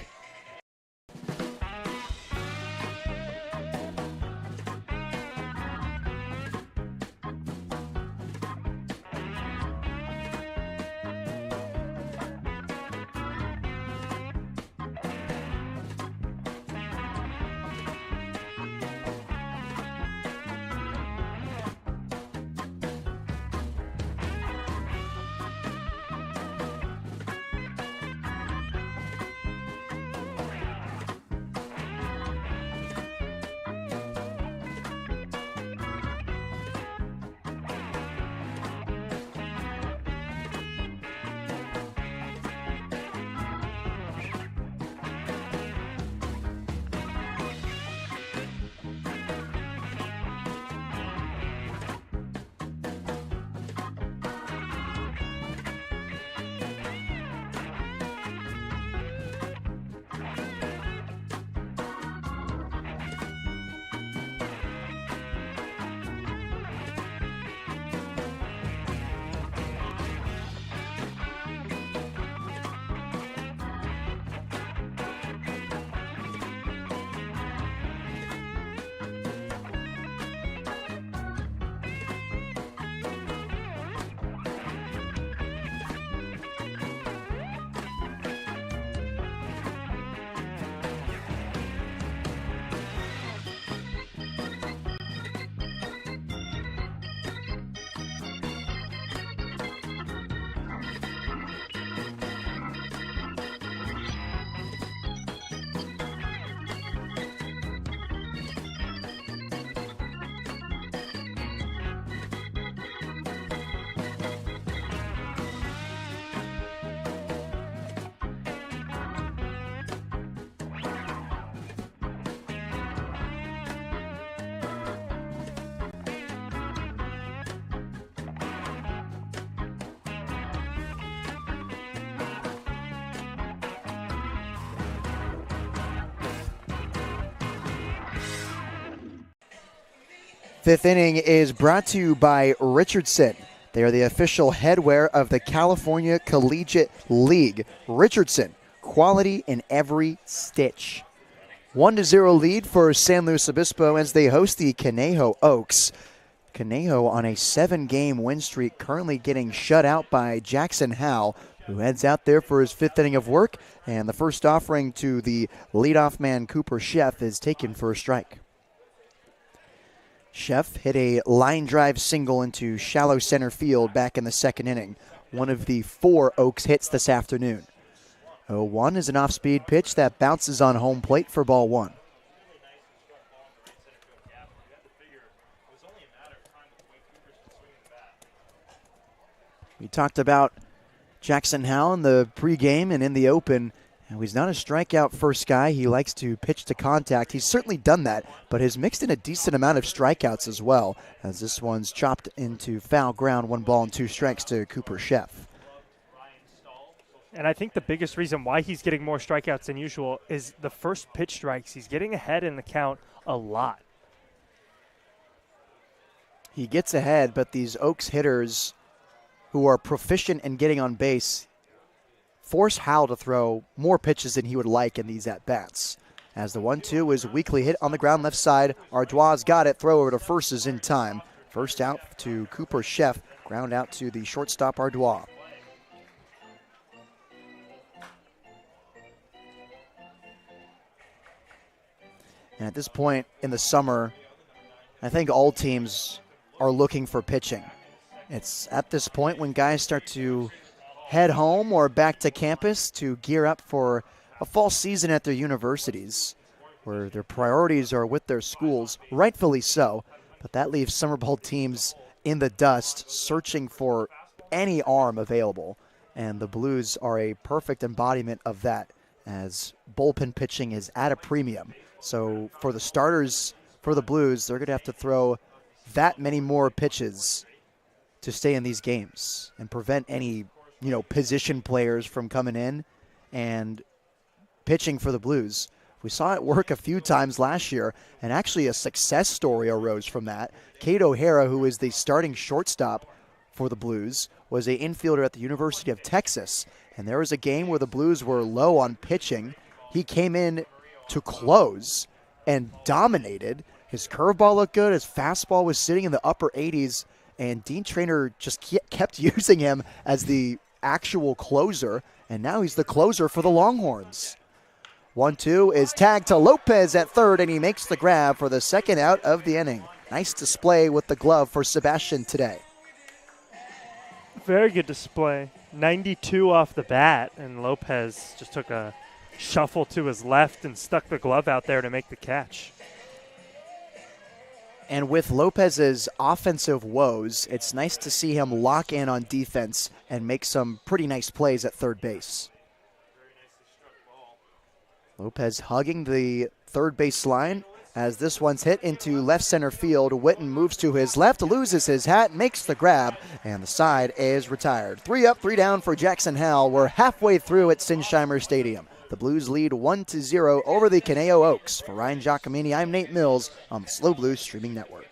Fifth inning is brought to you by Richardson. They are the official headwear of the California Collegiate League. Richardson, quality in every stitch. 1-0 lead for San Luis Obispo as they host the Conejo Oaks. Conejo on a 7-game win streak, currently getting shut out by Jackson Howell, who heads out there for his 5th inning of work. And the first offering to the leadoff man, Cooper Sheff, is taken for a strike. Sheff hit a line drive single into shallow center field back in the 2nd inning, one of the 4 Oaks hits this afternoon. 0-1 is an off-speed pitch that bounces on home plate for ball 1. We talked about Jackson Howell in the pregame and in the open. Now, he's not a strikeout first guy. He likes to pitch to contact. He's certainly done that, but has mixed in a decent amount of strikeouts as well, as this one's chopped into foul ground, 1 ball and 2 strikes to Cooper Sheff. And I think the biggest reason why he's getting more strikeouts than usual is the first pitch strikes. He's getting ahead in the count a lot. He gets ahead, but these Oaks hitters who are proficient in getting on base force Howell to throw more pitches than he would like in these at-bats. As the 1-2 is weakly hit on the ground left side, Ardois got it. Throw over to first is in time. First out to Cooper Sheff, ground out to the shortstop Ardois. And at this point in the summer, I think all teams are looking for pitching. It's at this point when guys start to head home or back to campus to gear up for a fall season at their universities, where their priorities are with their schools, rightfully so, but that leaves summer ball teams in the dust searching for any arm available, and the Blues are a perfect embodiment of that, as bullpen pitching is at a premium. So for the starters for the Blues, they're going to have to throw that many more pitches to stay in these games and prevent any, position players from coming in and pitching for the Blues. We saw it work a few times last year, and actually a success story arose from that. Cade O'Hara, who is the starting shortstop for the Blues, was an infielder at the University of Texas, and there was a game where the Blues were low on pitching. He came in to close and dominated. His curveball looked good. His fastball was sitting in the upper 80s, and Dean Traynor just kept using him as the actual closer, and now he's the closer for the Longhorns. 1-2 is tagged to Lopez at third, and he makes the grab for the 2nd out of the inning. Nice display with the glove for Sebastian today. Very good display. 92 off the bat, and Lopez just took a shuffle to his left and stuck the glove out there to make the catch. And with Lopez's offensive woes, it's nice to see him lock in on defense and make some pretty nice plays at third base. Lopez hugging the third base line as this one's hit into left center field. Witten moves to his left, loses his hat, makes the grab, and the side is retired. 3 up, 3 down for Jackson Howell. We're halfway through at Sinsheimer Stadium. The Blues lead 1-0 over the Conejo Oaks. For Ryan Giacomini, I'm Nate Mills on the Slow Blues Streaming Network.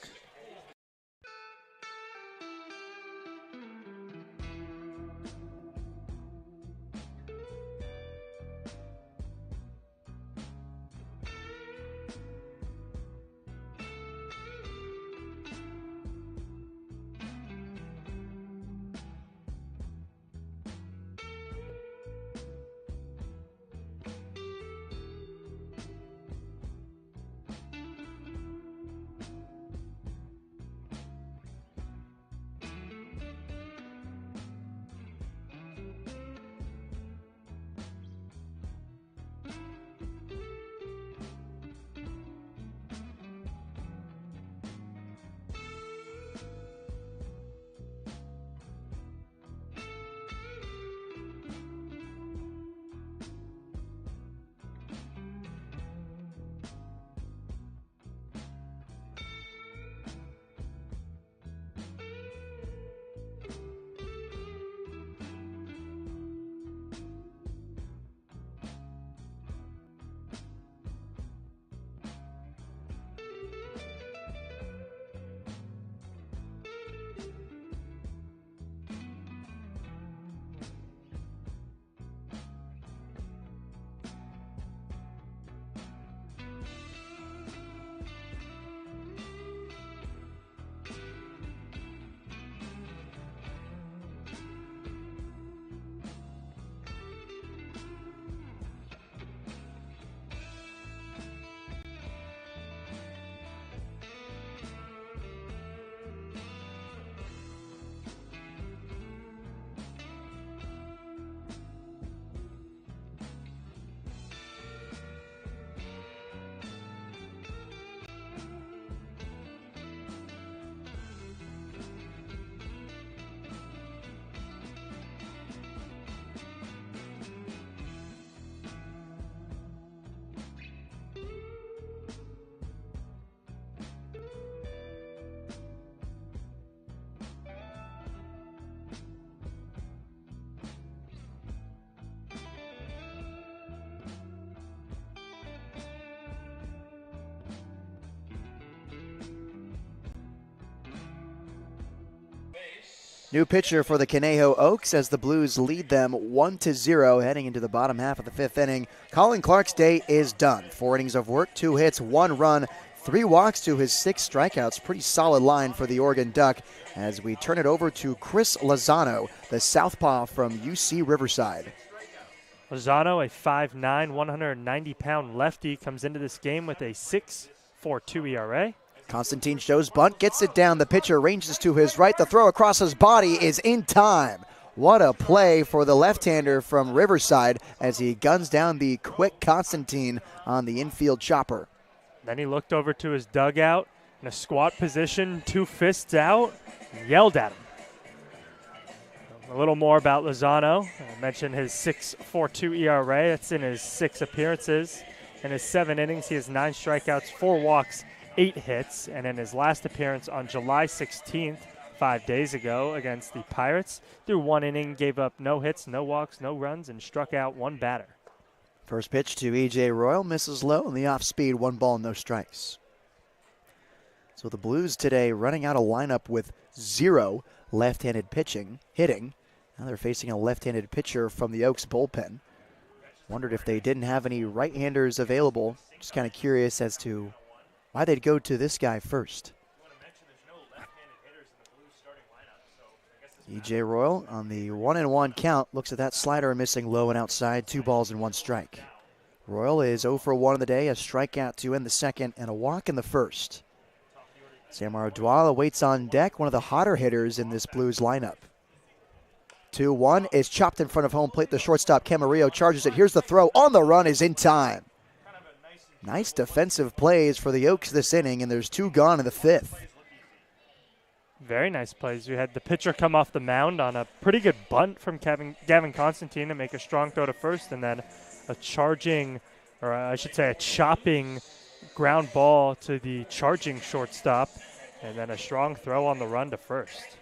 New pitcher for the Conejo Oaks as the Blues lead them 1-0 heading into the bottom half of the 5th inning. Colin Clark's day is done. 4 innings of work, 2 hits, 1 run, 3 walks to his 6 strikeouts. Pretty solid line for the Oregon Duck as we turn it over to Chris Lozano, the southpaw from UC Riverside. Lozano, a 5'9", 190-pound lefty, comes into this game with a 6.42 ERA. Constantine shows bunt, gets it down. The pitcher ranges to his right. The throw across his body is in time. What a play for the left-hander from Riverside as he guns down the quick Constantine on the infield chopper. Then he looked over to his dugout in a squat position, 2 fists out, and yelled at him. A little more about Lozano. I mentioned his 6.42 ERA. That's in his 6 appearances. In his 7 innings, he has 9 strikeouts, 4 walks, 8 hits. And in his last appearance on July 16th, 5 days ago, against the Pirates, threw 1 inning, gave up no hits, no walks, no runs, and struck out 1 batter. First pitch to E.J. Royal, misses low, and the off-speed, 1 ball, no strikes. So the Blues today running out a lineup with 0 left-handed hitting. Now they're facing a left-handed pitcher from the Oaks bullpen. Wondered if they didn't have any right-handers available. Just kind of curious as to why they'd go to this guy first. E.J. Royal on the 1-1 count looks at that slider missing low and outside, 2 balls and 1 strike. Royal is 0 for 1 in the day, a strikeout to end the second and a walk in the first. Samar Dwala waits on deck, one of the hotter hitters in this Blues lineup. 2-1 is chopped in front of home plate. The shortstop Camarillo charges it. Here's the throw. On the run is in time. Nice defensive plays for the Oaks this inning, and there's 2 gone in the 5th. Very nice plays. We had the pitcher come off the mound on a pretty good bunt from Gavin Constantine to make a strong throw to first, and then a chopping ground ball to the charging shortstop, and then a strong throw on the run to first.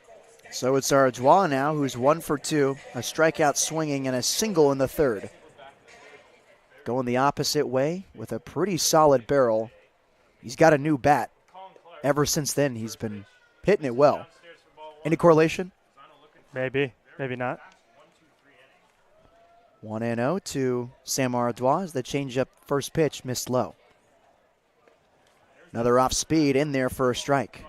So it's Ardwa now, who's 1 for 2, a strikeout swinging and a single in the 3rd. Going the opposite way with a pretty solid barrel. He's got a new bat. Ever since then, he's been hitting it well. Any correlation? Maybe, maybe not. 1-0 to Samar Ardwa as the changeup first pitch missed low. Another off speed in there for a strike.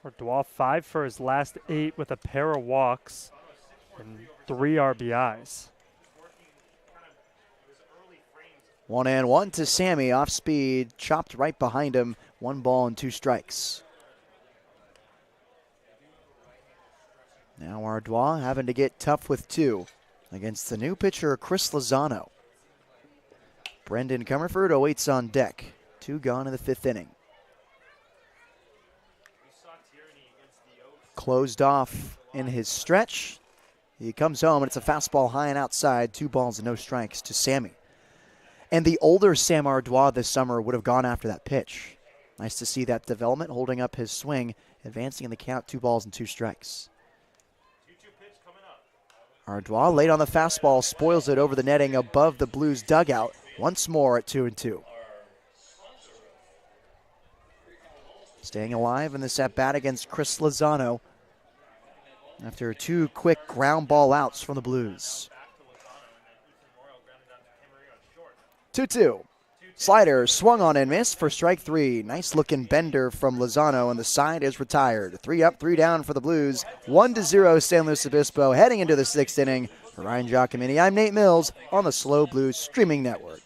Ardwa 5 for his last 8 with a pair of walks and 3 RBIs. 1-1 to Sammy, off speed, chopped right behind him. 1 ball and 2 strikes. Now Ardwa having to get tough with 2 against the new pitcher Chris Lozano. Brendan Comerford awaits on deck. 2 gone in the 5th inning. Closed off in his stretch. He comes home and it's a fastball high and outside. 2 balls and no strikes to Sammy. And the older Sam Ardwa this summer would have gone after that pitch. Nice to see that development, holding up his swing, advancing in the count, 2 balls and 2 strikes. Ardwa late on the fastball, spoils it over the netting above the Blues dugout. Once more at 2-2. Staying alive in this at-bat against Chris Lozano after 2 quick ground ball outs from the Blues. 2-2. Slider swung on and missed for strike 3. Nice looking bender from Lozano, and the side is retired. 3 up, 3 down for the Blues. 1-0 San Luis Obispo heading into the 6th inning. For Ryan Giacomini, I'm Nate Mills on the SLO Blues streaming network.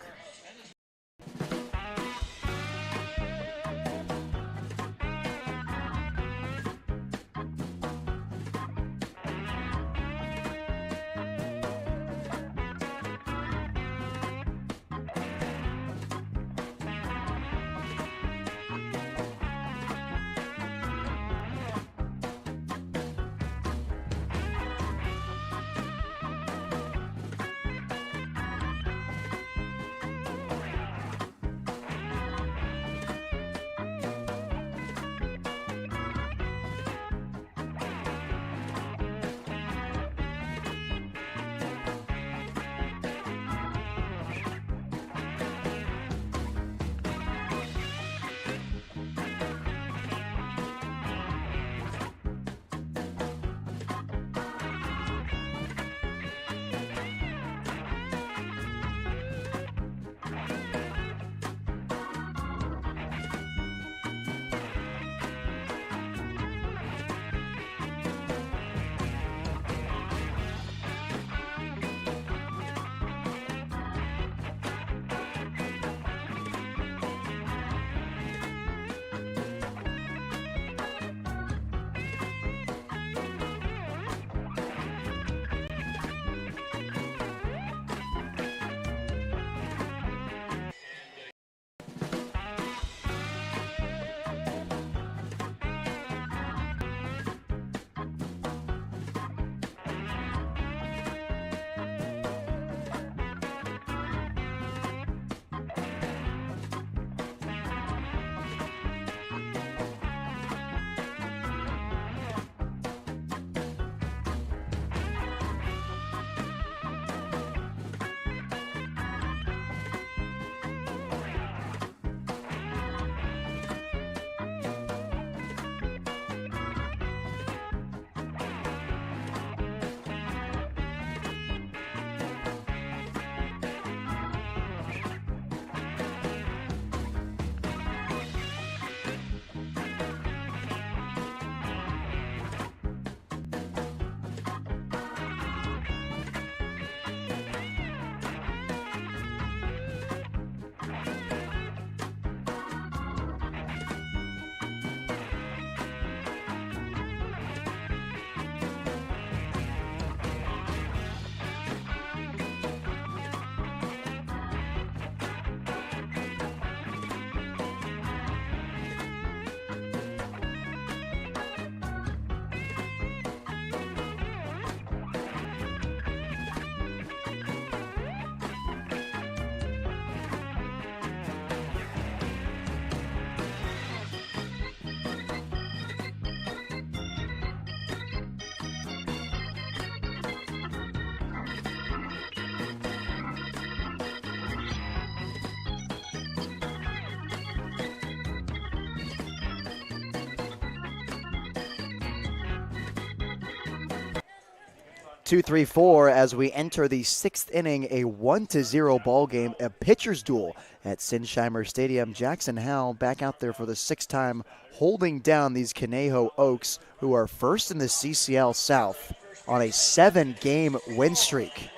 2, 3, 4 as we enter the 6th inning, a 1-0 ball game, a pitcher's duel at Sinsheimer Stadium. Jackson Howell back out there for the 6th time, holding down these Conejo Oaks, who are first in the CCL South on a 7-game win streak.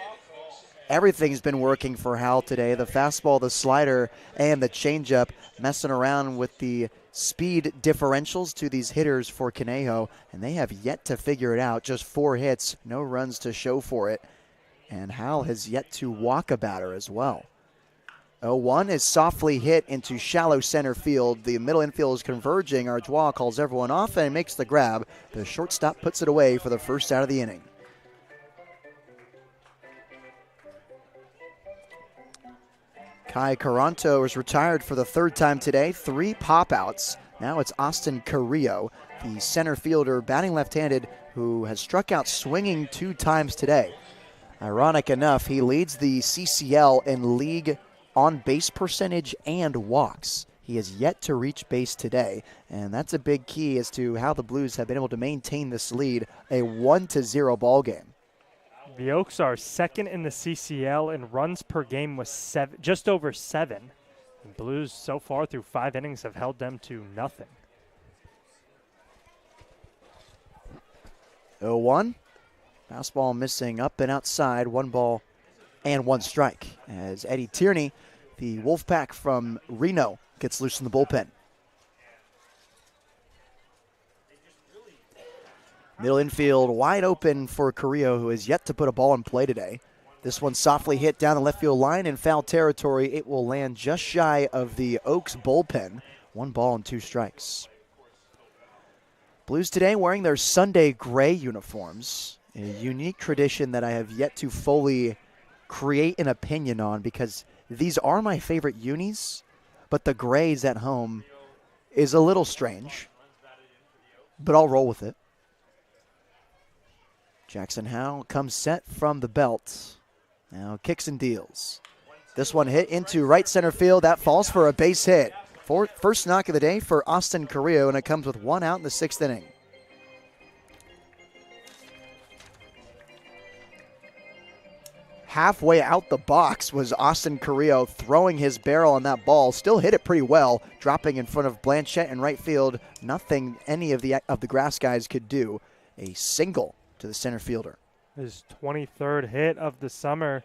Everything's been working for Howell today. The fastball, the slider, and the changeup, messing around with the speed differentials to these hitters for Conejo, and they have yet to figure it out. Just 4 hits, no runs to show for it, and Howell has yet to walk a batter as well. 0-1 is softly hit into shallow center field. The middle infield is converging. Arjois calls everyone off and makes the grab. The shortstop puts it away for the first out of the inning. Kai Caranto is retired for the 3rd time today. 3 pop-outs. Now it's Austin Carrillo, the center fielder, batting left-handed, who has struck out swinging 2 times today. Ironic enough, he leads the CCL in league on-base percentage and walks. He has yet to reach base today, and that's a big key as to how the Blues have been able to maintain this lead, a 1-0 ball game. The Oaks are 2nd in the CCL in runs per game with just over 7. The Blues so far through 5 innings have held them to nothing. 0-1. Fastball missing up and outside. 1 ball and 1 strike as Eddie Tierney, the Wolfpack from Reno, gets loose in the bullpen. Middle infield wide open for Carrillo, who has yet to put a ball in play today. This one softly hit down the left field line in foul territory. It will land just shy of the Oaks bullpen. 1 ball and 2 strikes. Blues today wearing their Sunday gray uniforms. A unique tradition that I have yet to fully create an opinion on because these are my favorite unis, but the grays at home is a little strange, but I'll roll with it. Jackson Howell comes set from the belt. Now kicks and deals. This one hit into right center field. That falls for a base hit. First knock of the day for Austin Carrillo, and it comes with 1 out in the 6th inning. Halfway out the box was Austin Carrillo throwing his barrel on that ball. Still hit it pretty well, dropping in front of Blanchette in right field. Nothing any of the grass guys could do. A single to the center fielder. His 23rd hit of the summer,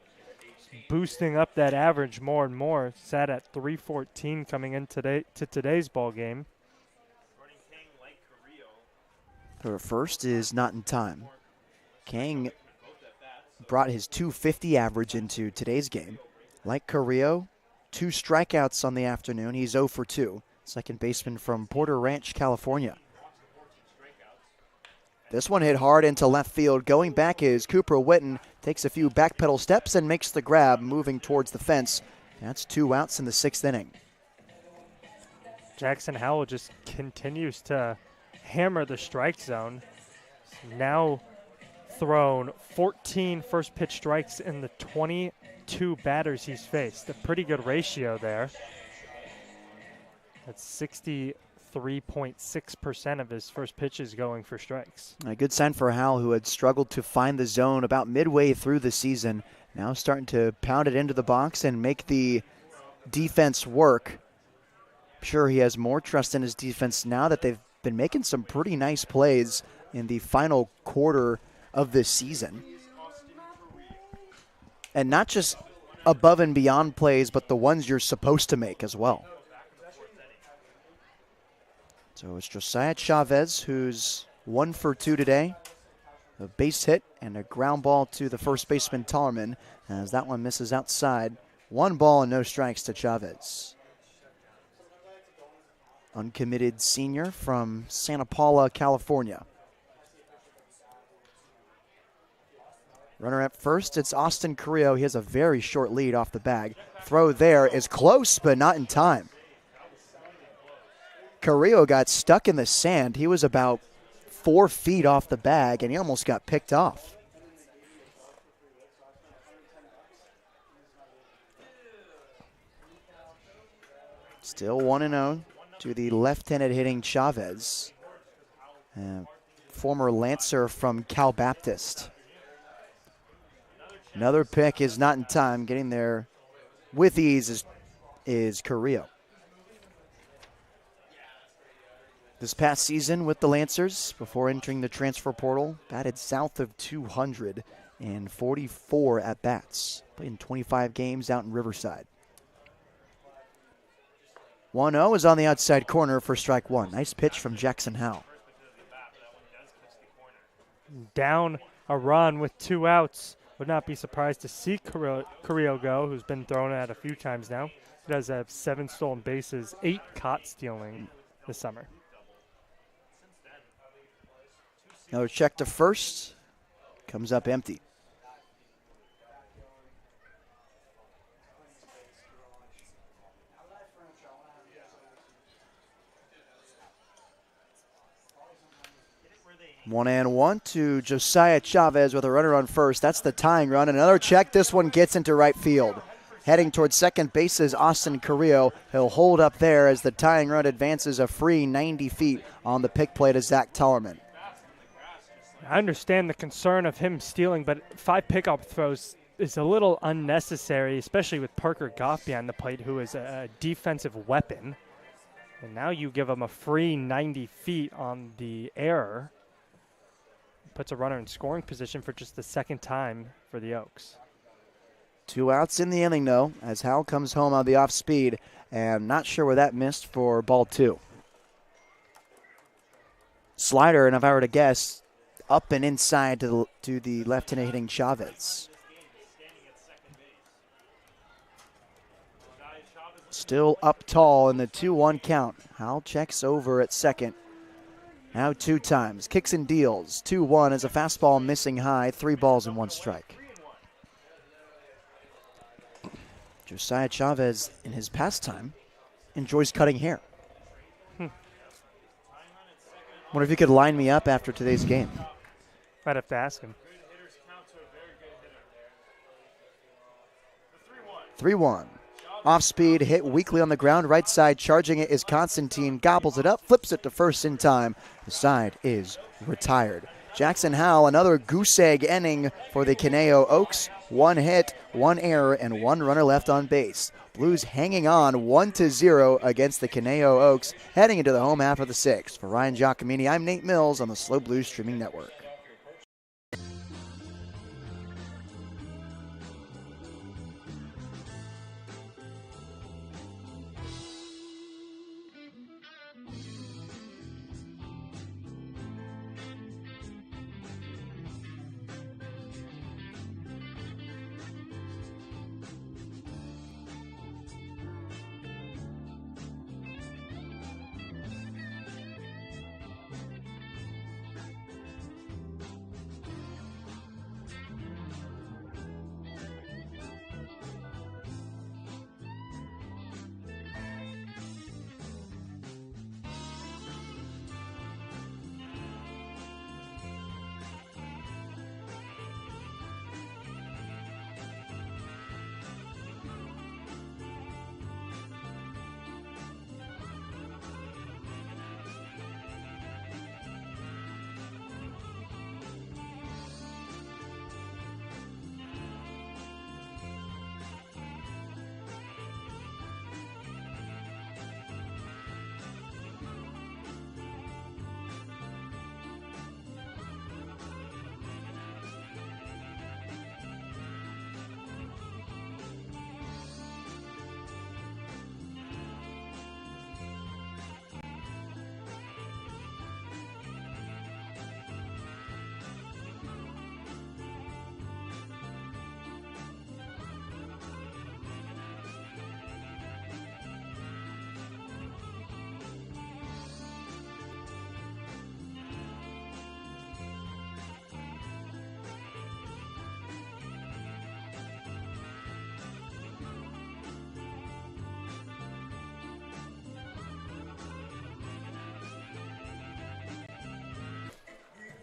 boosting up that average more and more. Sat at 314 coming in today's ball game. The first is not in time. Kang brought his 250 average into today's game. Like Carrillo, 2 strikeouts on the afternoon. He's 0 for 2. Second baseman from Porter Ranch, California. This one hit hard into left field. Going back is Cooper Witten. Takes a few backpedal steps and makes the grab, moving towards the fence. That's 2 outs in the 6th inning. Jackson Howell just continues to hammer the strike zone. Now thrown 14 first pitch strikes in the 22 batters he's faced. A pretty good ratio there. That's 63.6% of his first pitches going for strikes. A good sign for Howell, who had struggled to find the zone about midway through the season. Now starting to pound it into the box and make the defense work. I'm sure he has more trust in his defense now that they've been making some pretty nice plays in the final quarter of this season. And not just above and beyond plays, but the ones you're supposed to make as well. So it's Josiah Chavez, who's 1 for 2 today. A base hit and a ground ball to the first baseman, Tallerman, as that one misses outside. 1 ball and no strikes to Chavez. Uncommitted senior from Santa Paula, California. Runner at first, it's Austin Carrillo. He has a very short lead off the bag. Throw there is close, but not in time. Carrillo got stuck in the sand. He was about 4 feet off the bag, and he almost got picked off. Still 1-0 to the left-handed hitting Chavez, former Lancer from Cal Baptist. Another pick is not in time. Getting there with ease is Carrillo. This past season with the Lancers, before entering the transfer portal, batted south of 200 and 44 at-bats. Played in 25 games out in Riverside. 1-0 is on the outside corner for strike one. Nice pitch from Jackson Howell. Down a run with 2 outs. Would not be surprised to see Carrillo go, who's been thrown at a few times now. He does have 7 stolen bases, 8 caught stealing this summer. Another check to first. Comes up empty. One and one to Josiah Chavez with a runner on first. That's the tying run. Another check. This one gets into right field. Heading towards second base is Austin Carrillo. He'll hold up there as the tying run advances a free 90 feet on the pick play to Zach Tellerman. I understand the concern of him stealing, but 5 pickup throws is a little unnecessary, especially with Parker Goff behind the plate, who is a defensive weapon. And now you give him a free 90 feet on the error. Puts a runner in scoring position for just the second time for the Oaks. 2 outs in the inning, though, as Howell comes home on the off speed, and not sure where that missed for ball 2. Slider, and if I were to guess, up and inside to the left-handed hitting Chavez. Still up tall in the 2-1 count. Howell checks over at second. Now 2 times. Kicks and deals. 2-1 as a fastball missing high. 3 balls and 1 strike. Josiah Chavez, in his pastime, enjoys cutting hair. Wonder if you could line me up after today's game. I'd have to ask him. 3-1. Off speed, hit weakly on the ground. Right side, charging it is Constantine. Gobbles it up, flips it to first in time. The side is retired. Jackson Howell, another goose egg inning for the Conejo Oaks. 1 hit, 1 error, and 1 runner left on base. Blues hanging on 1-0 against the Conejo Oaks, heading into the home half of the 6th. For Ryan Giacomini, I'm Nate Mills on the Slow Blues Streaming Network.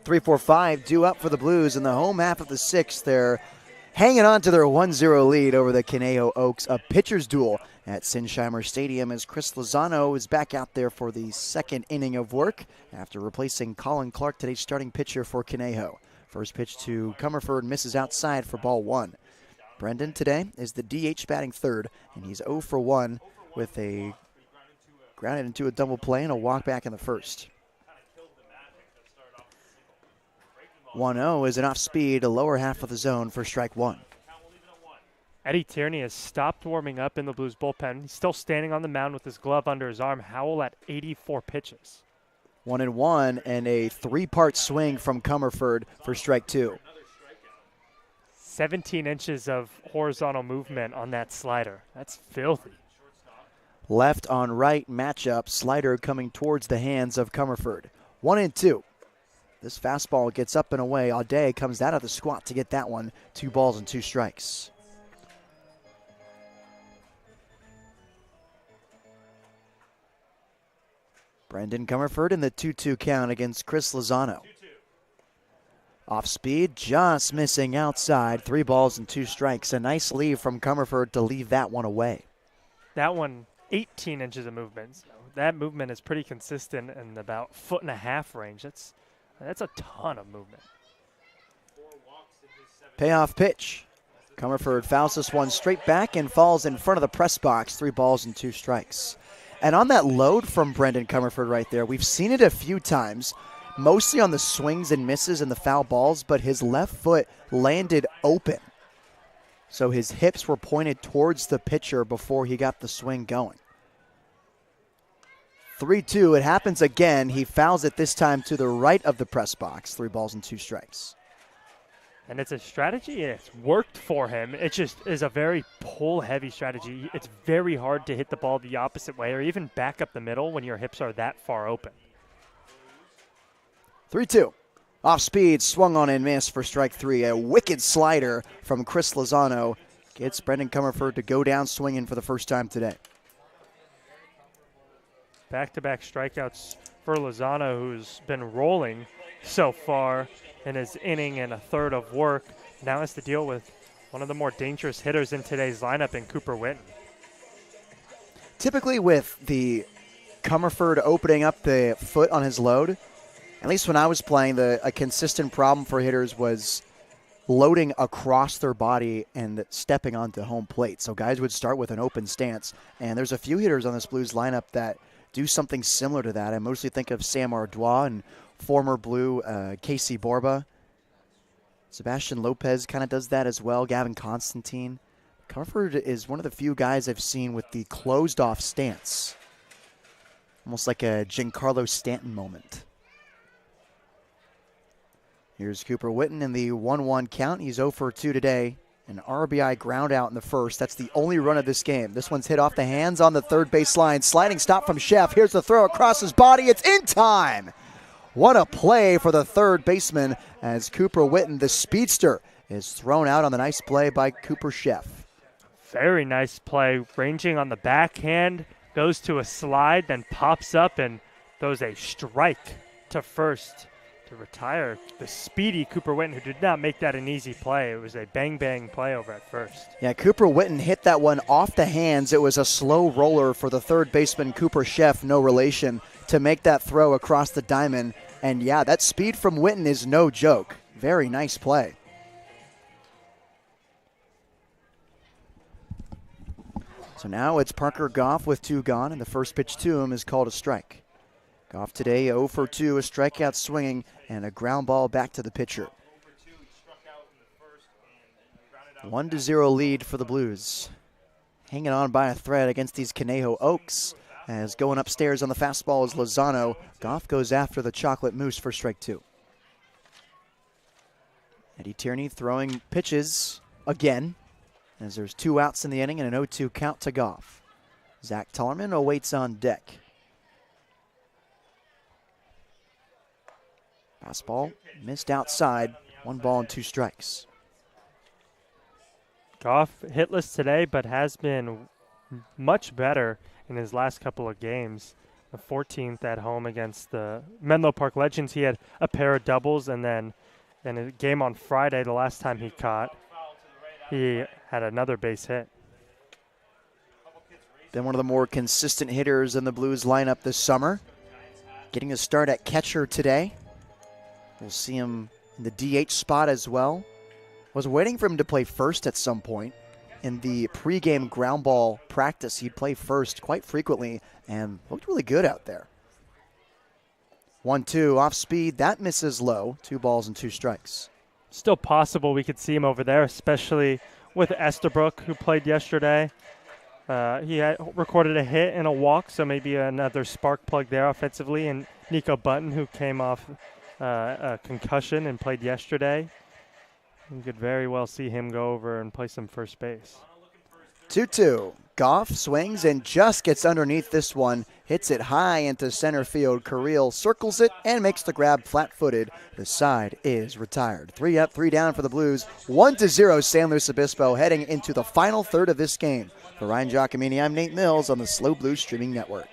Three, 4, 5 due up for the Blues in the home half of the 6th. They're hanging on to their 1-0 lead over the Conejo Oaks. A pitcher's duel at Sinsheimer Stadium as Chris Lozano is back out there for the 2nd inning of work after replacing Colin Clark, today's starting pitcher for Conejo. First pitch to Comerford misses outside for ball 1. Brendan today is the DH batting third, and he's 0 for 1 with a grounded into a double play and a walk back in the first. 1-0 is an off-speed, a lower half of the zone for strike one. Eddie Tierney has stopped warming up in the Blues bullpen. He's still standing on the mound with his glove under his arm. Howell at 84 pitches. 1-1 and a three-part swing from Comerford for strike two. 17 inches of horizontal movement on that slider. That's filthy. Left on right matchup, slider coming towards the hands of Comerford. 1-2. This fastball gets up and away. Audet comes out of the squat to get that one. 2 balls and 2 strikes. Brendan Comerford in the 2-2 count against Chris Lozano. Off speed, just missing outside. 3 balls and 2 strikes. A nice leave from Comerford to leave that one away. That one, 18 inches of movement. So that movement is pretty consistent in about 1.5 range. That's a ton of movement. Payoff pitch. Comerford fouls this one straight back and falls in front of the press box. 3 balls and 2 strikes. And on that load from Brendan Comerford right there, we've seen it a few times, mostly on the swings and misses and the foul balls, but his left foot landed open. So his hips were pointed towards the pitcher before he got the swing going. 3-2, it happens again. He fouls it this time to the right of the press box. 3 balls and 2 strikes. And it's a strategy, and it's worked for him. It just is a very pull-heavy strategy. It's very hard to hit the ball the opposite way or even back up the middle when your hips are that far open. 3-2. Off speed, swung on and missed for strike 3. A wicked slider from Chris Lozano gets Brendan Comerford to go down swinging for the first time today. Back-to-back strikeouts for Lozano, who's been rolling so far in his inning and a third of work. Now has to deal with one of the more dangerous hitters in today's lineup in Cooper Witten. Typically with the Comerford opening up the foot on his load, at least when I was playing, a consistent problem for hitters was loading across their body and stepping onto home plate. So guys would start with an open stance, and there's a few hitters on this Blues lineup that do something similar to that. I mostly think of Sam Ardois and former Blue Casey Borba. Sebastian Lopez kind of does that as well. Gavin Constantine. Comerford is one of the few guys I've seen with the closed-off stance. Almost like a Giancarlo Stanton moment. Here's Cooper Witten in the 1-1 count. He's 0 for 2 today. An RBI ground out in the first. That's the only run of this game. This one's hit off the hands on the third base line. Sliding stop from Sheff. Here's the throw across his body. It's in time. What a play for the third baseman as Cooper Witten, the speedster, is thrown out on the nice play by Cooper Sheff. Very nice play, ranging on the backhand, goes to a slide, then pops up and throws a strike to first to retire the speedy Cooper Witten, who did not make that an easy play. It was a bang-bang play over at first. Yeah, Cooper Witten hit that one off the hands. It was a slow roller for the third baseman, Cooper Sheff, no relation, to make that throw across the diamond. And yeah, that speed from Witten is no joke. Very nice play. So now it's Parker Goff with 2 gone, and the first pitch to him is called a strike. Goff today 0 for 2, a strikeout swinging, and a ground ball back to the pitcher. 1-0 lead for the Blues. Hanging on by a thread against these Conejo Oaks. As going upstairs on the fastball is Lozano. Goff goes after the chocolate mousse for strike 2. Eddie Tierney throwing pitches again, as there's 2 outs in the inning and an 0-2 count to Goff. Zach Tellerman awaits on deck. Fastball missed outside. 1 ball and 2 strikes. Goff hitless today, but has been much better in his last couple of games. The 14th at home against the Menlo Park Legends, he had a pair of doubles, and then in a game on Friday, the last time he caught, he had another base hit. Been one of the more consistent hitters in the Blues lineup this summer. Getting a start at catcher today. We'll see him in the DH spot as well. Was waiting for him to play first at some point. In the pregame ground ball practice, he'd play first quite frequently and looked really good out there. 1-2 off speed. That misses low. 2 balls and 2 strikes. Still possible we could see him over there, especially with Estabrook, who played yesterday. He had recorded a hit and a walk, so maybe another spark plug there offensively. And Nico Button, who came off a concussion and played yesterday. You could very well see him go over and play some first base. 2-2. Goff swings and just gets underneath this one. Hits it high into center field. Carril circles it and makes the grab flat-footed. The side is retired. 3 up, 3 down for the Blues. 1-0 San Luis Obispo heading into the final third of this game. For Ryan Giacomini, I'm Nate Mills on the SLO Blues Streaming Network.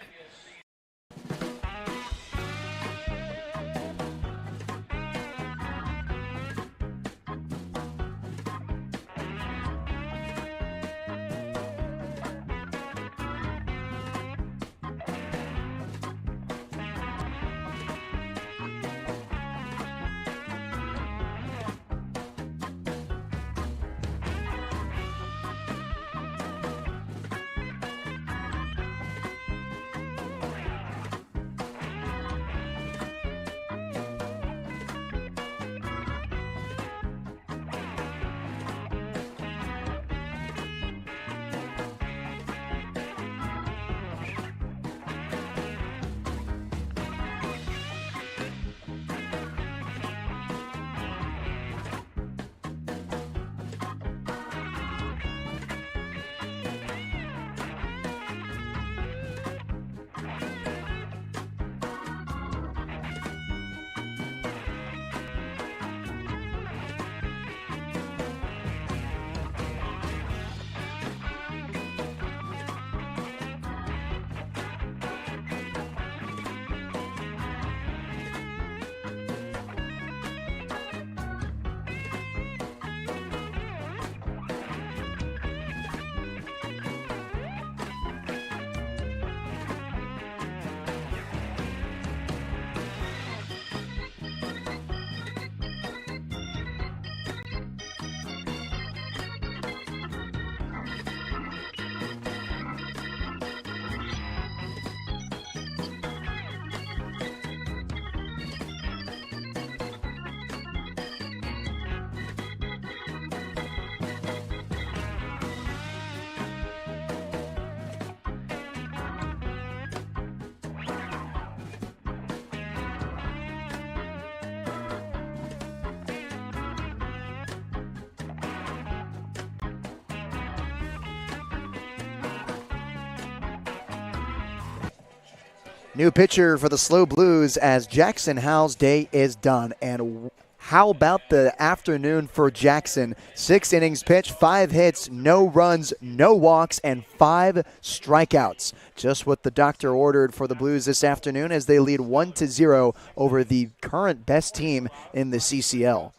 New pitcher for the SLO Blues as Jackson Howell's day is done. And how about the afternoon for Jackson? 6 innings pitched, 5 hits, no runs, no walks, and 5 strikeouts. Just what the doctor ordered for the Blues this afternoon as they lead 1-0 over the current best team in the CCL.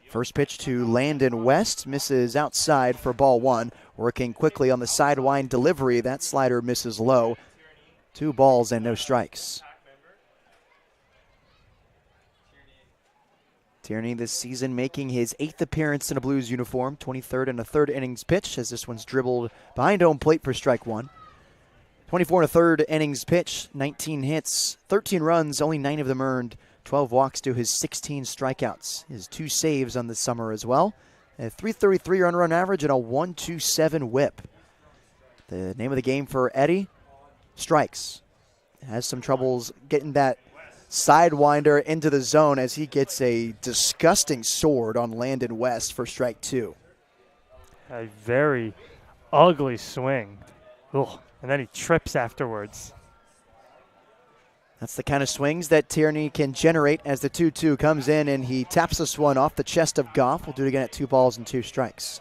First pitch to Landon West, misses outside for ball 1. Working quickly on the sidewind delivery, that slider misses low. 2 balls and no strikes. Tierney this season making his 8th appearance in a Blues uniform, 23rd and a third innings pitch as this one's dribbled behind home plate for strike 1. 24 and a third innings pitch, 19 hits, 13 runs, only 9 of them earned, 12 walks to his 16 strikeouts. His 2 saves on the summer as well. A 333 run average and a 127 whip. The name of the game for Eddie, strikes. Has some troubles getting that sidewinder into the zone as he gets a disgusting sword on Landon West for strike 2. A very ugly swing. Ugh. And then he trips afterwards. That's the kind of swings that Tierney can generate as the 2-2 comes in, and he taps this one off the chest of Goff. We'll do it again at 2 balls and 2 strikes.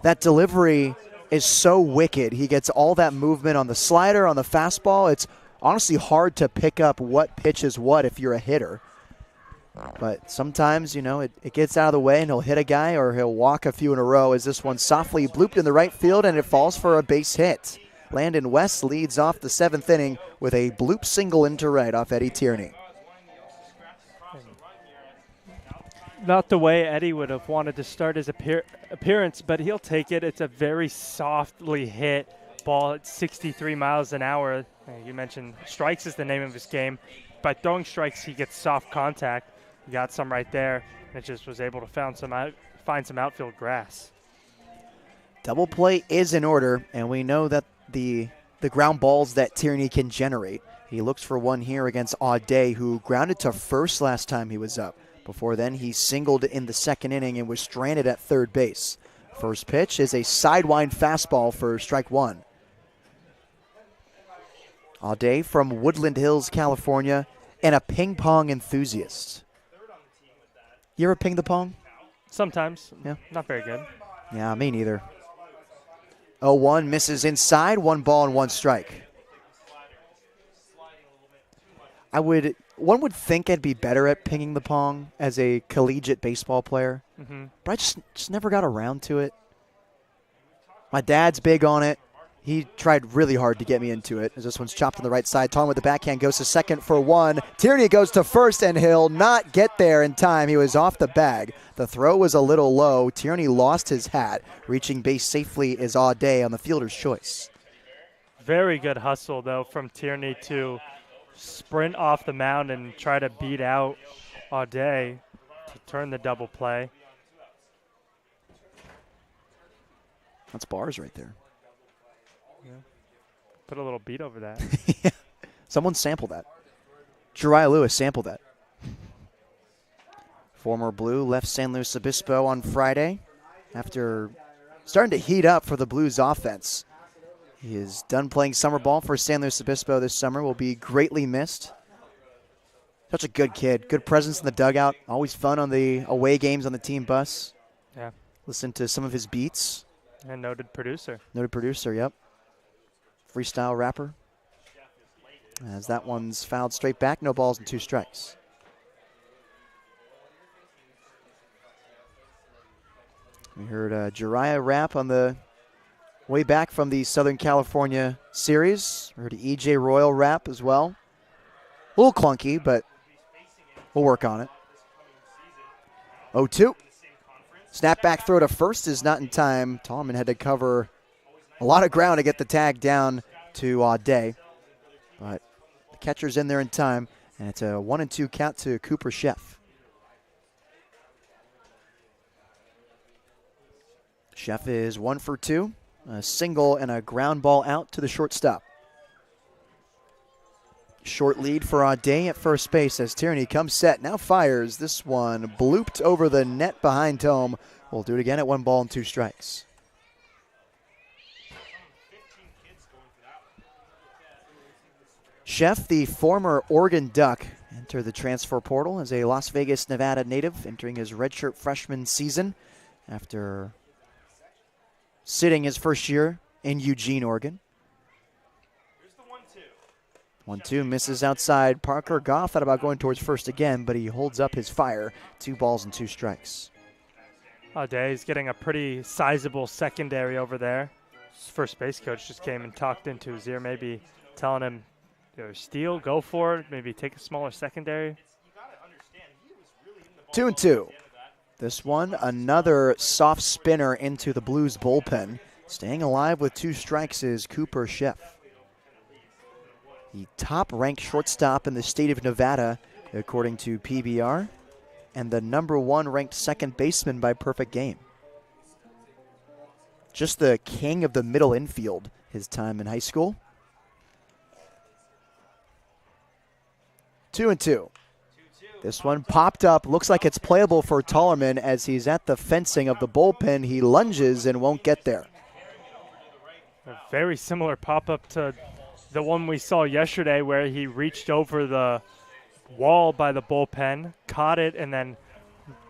That delivery is so wicked. He gets all that movement on the slider, on the fastball. It's honestly hard to pick up what pitch is what if you're a hitter. But sometimes, it gets out of the way and he'll hit a guy or he'll walk a few in a row as this one softly blooped in the right field and it falls for a base hit. Landon West leads off the 7th inning with a bloop single into right off Eddie Tierney. not the way Eddie would have wanted to start his appearance, but he'll take it. It's a very softly hit ball at 63 miles an hour. You mentioned strikes is the name of his game. By throwing strikes, he gets soft contact. He got some right there, and it just was able to find some outfield grass. Double play is in order, and we know that the ground balls that Tierney can generate. He looks for one here against Audet, who grounded to first last time he was up. Before then, he singled in the second inning and was stranded at third base. First pitch is a sidewind fastball for strike one. Audet from Woodland Hills, California, and a ping pong enthusiast. You ever ping the pong? Sometimes. Yeah. Not very good. Yeah, me neither. 0-1 misses inside, 1 ball and 1 strike. One would think I'd be better at pinging the pong as a collegiate baseball player, but I just never got around to it. My dad's big on it. He tried really hard to get me into it as this one's chopped on the right side. Tom with the backhand goes to second for 1. Tierney goes to first, and he'll not get there in time. He was off the bag. The throw was a little low. Tierney lost his hat. Reaching base safely is Audet on the fielder's choice. Very good hustle, though, from Tierney to sprint off the mound and try to beat out Audet to turn the double play. That's bars right there. Yeah. Put a little beat over that. Yeah. Someone sampled that. Jariah Lewis sampled that. Former Blue left San Luis Obispo on Friday after starting to heat up for the Blues offense. He is done playing summer ball for San Luis Obispo this summer, will be greatly missed. Such a good kid, good presence in the dugout, always fun on the away games on the team bus. Yeah. Listen to some of his beats. And noted producer. Noted producer, yep. Freestyle rapper. As that one's fouled straight back, no balls and 2 strikes. We heard Jariah rap on the way back from the Southern California series. We heard E.J. Royal rap as well. A little clunky, but we'll work on it. 0-2. Snapback throw to first is not in time. Tallman had to cover a lot of ground to get the tag down to Audet. But the catcher's in there in time, and it's a 1-2 count to Cooper Sheff. Sheff is 1 for 2. A single and a ground ball out to the shortstop. Short lead for Audet at first base as Tierney comes set. Now fires. This one blooped over the net behind home. We'll do it again at 1 ball and 2 strikes. Sheff, the former Oregon Duck, entered the transfer portal as a Las Vegas, Nevada native, entering his redshirt freshman season after sitting his first year in Eugene, Oregon. 1-2 misses outside. Parker Goff thought about going towards first again, but he holds up his fire. 2 balls and 2 strikes. Audet is getting a pretty sizable secondary over there. His first base coach just came and talked into his ear, maybe telling him, steal, go for it, maybe take a smaller secondary. 2-2. This one, another soft spinner into the Blues bullpen. Staying alive with 2 strikes is Cooper Sheff. The top-ranked shortstop in the state of Nevada, according to PBR, and the #1 ranked second baseman by Perfect Game. Just the king of the middle infield his time in high school. 2-2. This one popped up. Looks like it's playable for Tollerman as he's at the fencing of the bullpen. He lunges and won't get there. A very similar pop-up to the one we saw yesterday where he reached over the wall by the bullpen, caught it, and then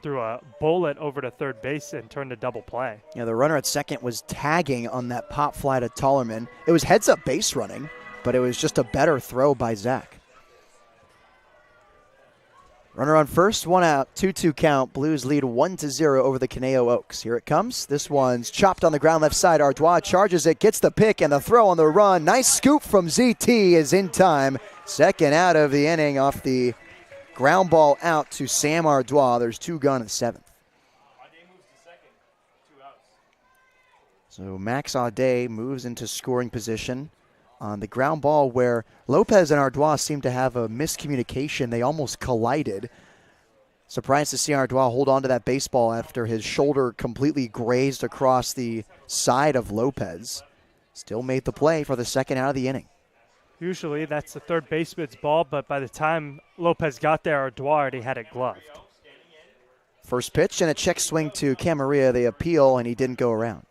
threw a bullet over to third base and turned a double play. Yeah, the runner at second was tagging on that pop fly to Tollerman. It was heads-up base running, but it was just a better throw by Zach. Runner on first, 1 out, 2-2 count. Blues lead 1-0 over the Conejo Oaks. Here it comes. This one's chopped on the ground left side. Ardois charges it, gets the pick, and the throw on the run. Nice scoop from ZT is in time. Second out of the inning off the Ground ball out to Sam Ardois. There's 2 gone in the 7th. So Max Audet moves into scoring position on the ground ball where Lopez and Ardois seem to have a miscommunication. They almost collided. Surprised to see Ardois hold on to that baseball after his shoulder completely grazed across the side of Lopez. Still made the play for the second out of the inning. Usually that's the third baseman's ball, but by the time Lopez got there, Ardois already had it gloved. First pitch and a check swing to Camarillo. They appeal, and he didn't go around.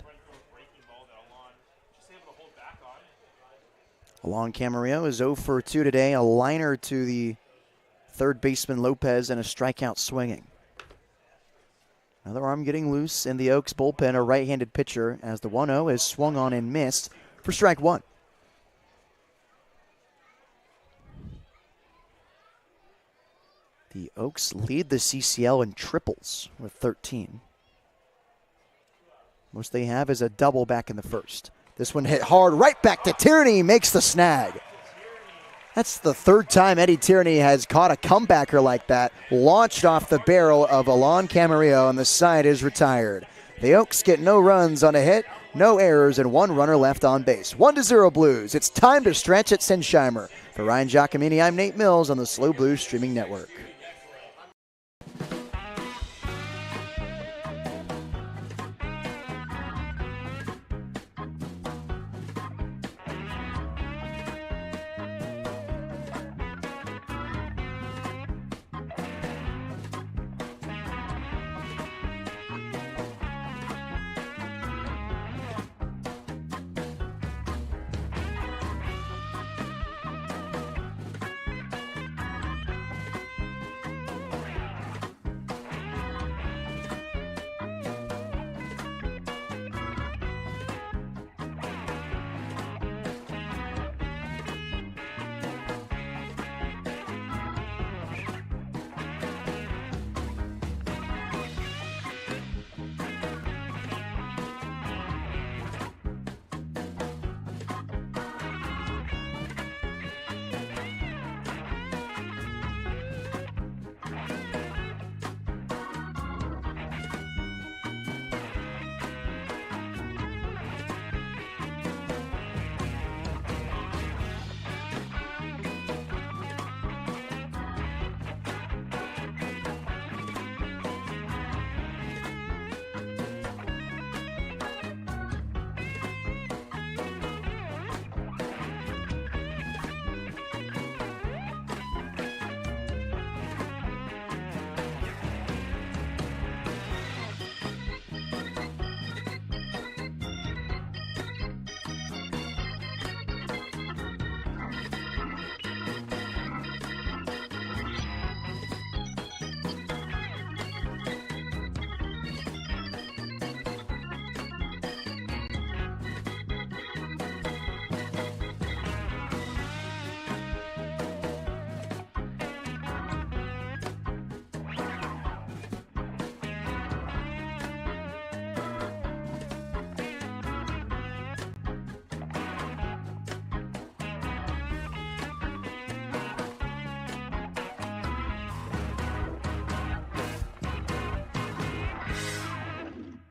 Alon Camarillo is 0 for 2 today. A liner to the third baseman Lopez and a strikeout swinging. Another arm getting loose in the Oaks bullpen, a right-handed pitcher, as the 1-0 is swung on and missed for strike 1. The Oaks lead the CCL in triples with 13. Most they have is a double back in the first. This one hit hard right back to Tierney, makes the snag. That's the third time Eddie Tierney has caught a comebacker like that, launched off the barrel of Alon Camarillo, and the side is retired. The Oaks get no runs on a hit, no errors, and 1 runner left on base. 1-0 Blues. It's time to stretch at Sinsheimer. For Ryan Giacomini, I'm Nate Mills on the SLO Blues Streaming Network.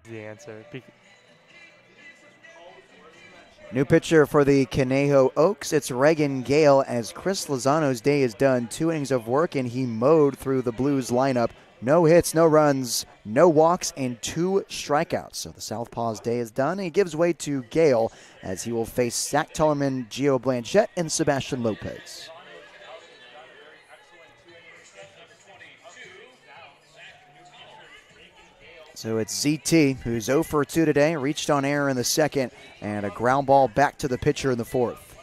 The answer. New pitcher for the Conejo Oaks. It's Reagan Gale, as Chris Lozano's day is done. 2 innings of work, and he mowed through the Blues lineup. No hits, no runs, no walks, and 2 strikeouts. So the Southpaw's day is done, and he gives way to Gale as he will face Zach Tellerman, Gio Blanchette, and Sebastian Lopez. So it's ZT, who's 0 for 2 today, reached on error in the second, and a ground ball back to the pitcher in the fourth.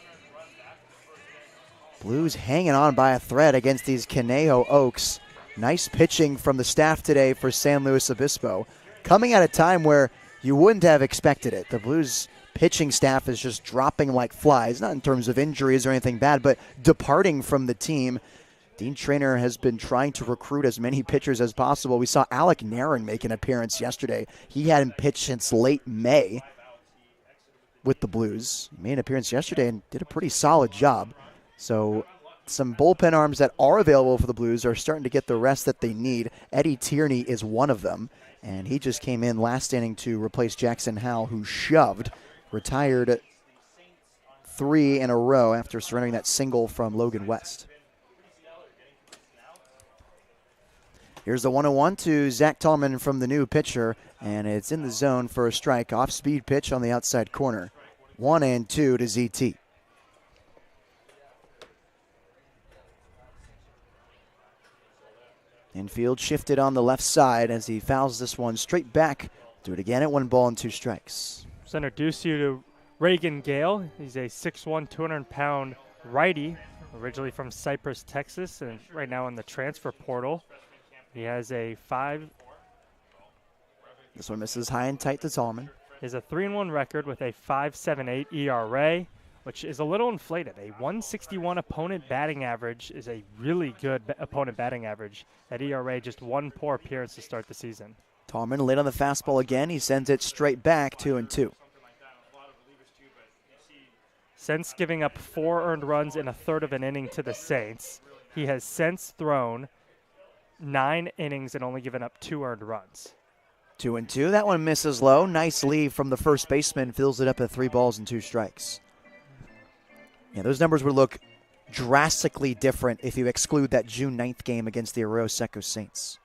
Blues hanging on by a thread against these Conejo Oaks. Nice pitching from the staff today for San Luis Obispo, coming at a time where you wouldn't have expected it. The Blues pitching staff is just dropping like flies, not in terms of injuries or anything bad, but departing from the team. Dean Traynor has been trying to recruit as many pitchers as possible. We saw Alec Naron make an appearance yesterday. He hadn't pitched since late May with the Blues. He made an appearance yesterday and did a pretty solid job. So some bullpen arms that are available for the Blues are starting to get the rest that they need. Eddie Tierney is one of them, and he just came in last inning to replace Jackson Howell, who shoved, retired 3 in a row after surrendering that single from Logan West. Here's the 1-0-1 to Zach Tallman from the new pitcher, and it's in the zone for a strike. Off-speed pitch on the outside corner. 1-2 to ZT. Infield shifted on the left side as he fouls this one straight back. Do it again at 1 ball and 2 strikes. Let's introduce you to Reagan Gale. He's a 6'1", 200-pound righty, originally from Cypress, Texas, and right now in the transfer portal. He has a 5. This one misses high and tight to Tallman. He has a 3-1 record with a 5.78 ERA, which is a little inflated. A 161 opponent batting average is a really good opponent batting average. That ERA, just 1 poor appearance to start the season. Tallman late on the fastball again. He sends it straight back, 2-2. Since giving up 4 earned runs in a third of an inning to the Saints, he has since thrown 9 innings and only given up 2 earned runs. 2-2. That one misses low. Nice lead from the first baseman. Fills it up at 3 balls and 2 strikes. Yeah, those numbers would look drastically different if you exclude that June 9th game against the Arroyo Seco Saints.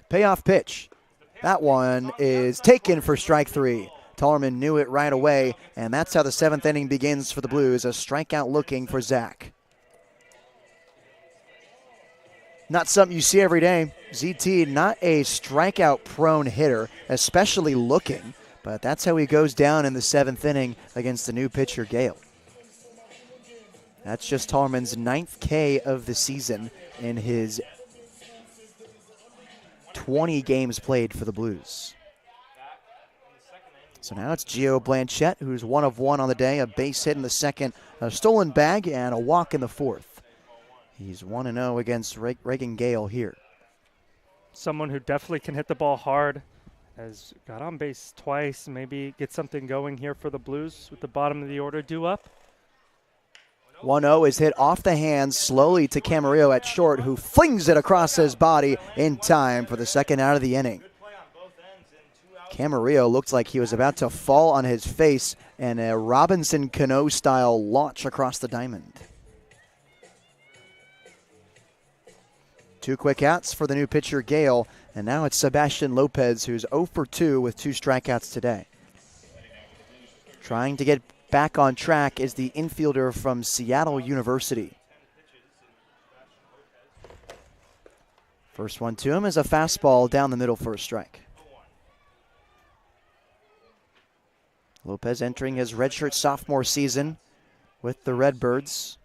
Payoff pitch. That one is taken for strike 3. Tallerman knew it right away, and that's how the 7th inning begins for the Blues. A strikeout looking for Zach. Not something you see every day. ZT, not a strikeout-prone hitter, especially looking, but that's how he goes down in the 7th inning against the new pitcher, Gale. That's just Tallerman's 9th K of the season in his 20 games played for the Blues. So now it's Gio Blanchette, who's 1 of 1 on the day, a base hit in the 2nd, a stolen bag, and a walk in the 4th. He's 1-0 against Reagan Gale here. Someone who definitely can hit the ball hard, has got on base twice, maybe get something going here for the Blues with the bottom of the order due up. 1-0 is hit off the hands slowly to Camarillo at short, who flings it across his body in time for the 2nd out of the inning. Camarillo looked like he was about to fall on his face, and a Robinson Cano-style launch across the diamond. 2 quick outs for the new pitcher, Gale, and now it's Sebastian Lopez, who's 0 for 2 with 2 strikeouts today. Trying to get back on track is the infielder from Seattle University. First one to him is a fastball down the middle for a strike. Lopez entering his redshirt sophomore season with the Redbirds